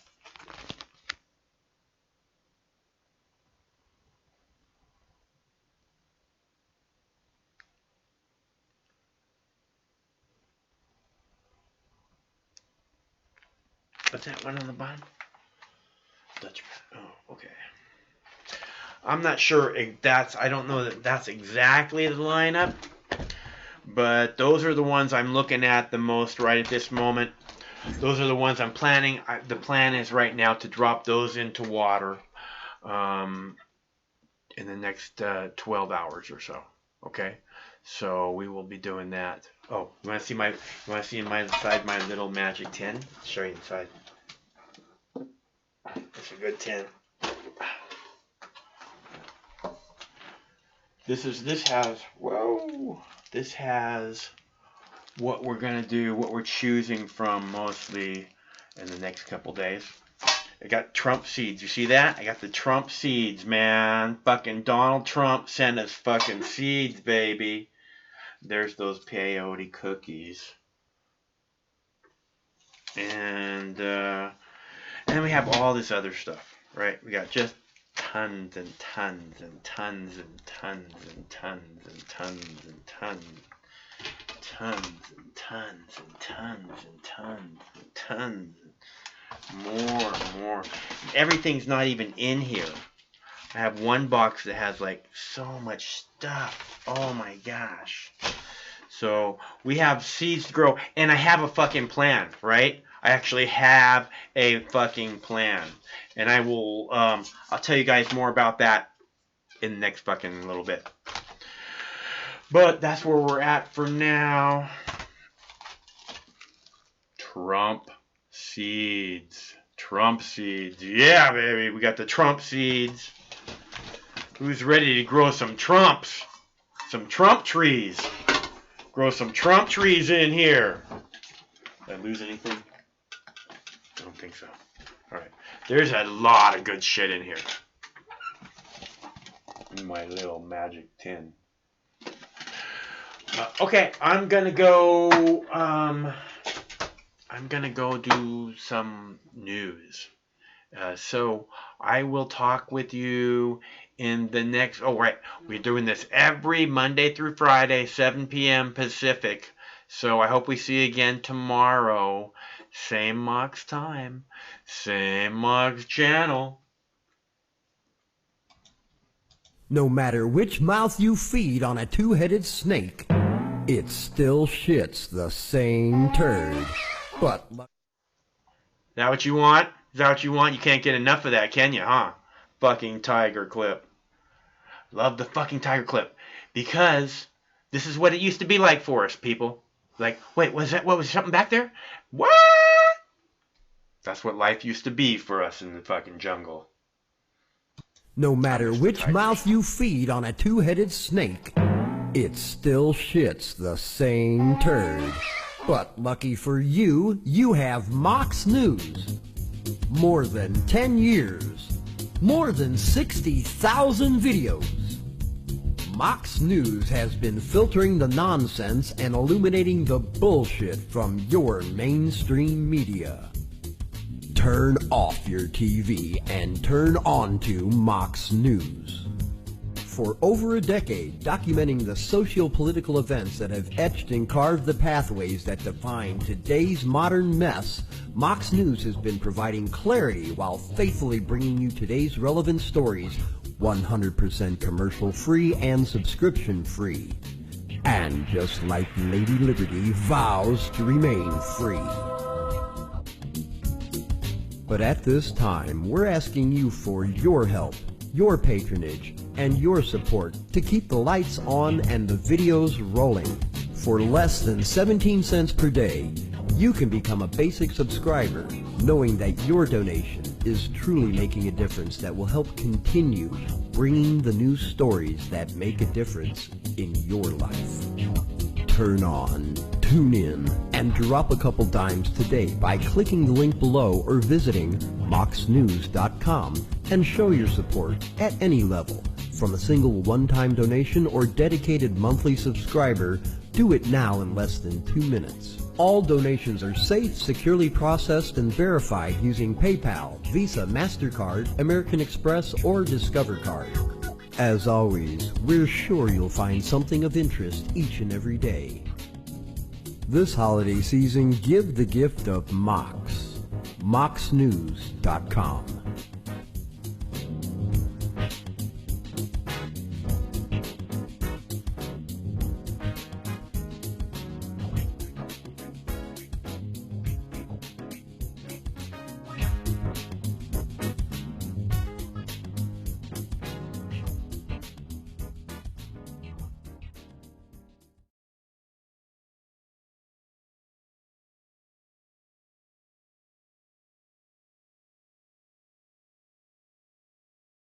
What's that one on the bottom? Dutch. Oh, okay. I'm not sure if that's, I don't know that that's exactly the lineup, but those are the ones I'm looking at the most right at this moment. Those are the ones I'm planning. The plan is right now to drop those into water in the next 12 hours or so. Okay, so we will be doing that. Oh, you want to see inside my little magic tin? I'll show you inside. It's a good tin. This has what we're gonna do, what we're choosing from mostly in the next couple days. I got Trump seeds. You see that? I got the Trump seeds, man. Fucking Donald Trump sent us fucking seeds, baby. There's those peyote cookies. And then we have all this other stuff, right? We got just tons and tons and tons and tons and tons and tons and tons, tons and tons and tons and tons and tons, more and more. Everything's not even in here. I have one box that has like so much stuff. Oh my gosh. So we have seeds to grow, and I have a fucking plan, right? I actually have a fucking plan, and I will, I'll tell you guys more about that in the next fucking little bit. But that's where we're at for now. Trump seeds. Trump seeds. Yeah, baby, we got the Trump seeds. Who's ready to grow some Trumps? Some Trump trees. Grow some Trump trees in here. Did I lose anything? I don't think so. Alright. There's a lot of good shit in here. In my little magic tin. Okay, I'm gonna go do some news. So I will talk with you in the next, oh right, we're doing this every Monday through Friday, 7 p.m. Pacific. So I hope we see you again tomorrow. Same Mox time, same Mox channel. No matter which mouth you feed on a two-headed snake, it still shits the same turd. But is that what you want? Is that what you want? You can't get enough of that, can you, huh? Fucking tiger clip. Love the fucking tiger clip. Because this is what it used to be like for us, people. Like, wait, what was something back there? What? That's what life used to be for us in the fucking jungle. No matter which mouth you feed on a two-headed snake, it still shits the same turd. But lucky for you, you have Mox News. More than 10 years. More than 60,000 videos. Mox News has been filtering the nonsense and illuminating the bullshit from your mainstream media. Turn off your TV and turn on to Mox News. For over a decade, documenting the socio-political events that have etched and carved the pathways that define today's modern mess, Mox News has been providing clarity while faithfully bringing you today's relevant stories 100% commercial free and subscription free. And just like Lady Liberty vows to remain free. But at this time, we're asking you for your help, your patronage, and your support to keep the lights on and the videos rolling. For less than 17 cents per day, you can become a basic subscriber, knowing that your donation is truly making a difference that will help continue bringing the news stories that make a difference in your life. Turn on, tune in, and drop a couple dimes today by clicking the link below or visiting moxnews.com and show your support at any level. From a single one-time donation or dedicated monthly subscriber, do it now in less than 2 minutes. All donations are safe, securely processed, and verified using PayPal, Visa, MasterCard, American Express, or Discover Card. As always, we're sure you'll find something of interest each and every day. This holiday season, give the gift of Mox. moxnews.com.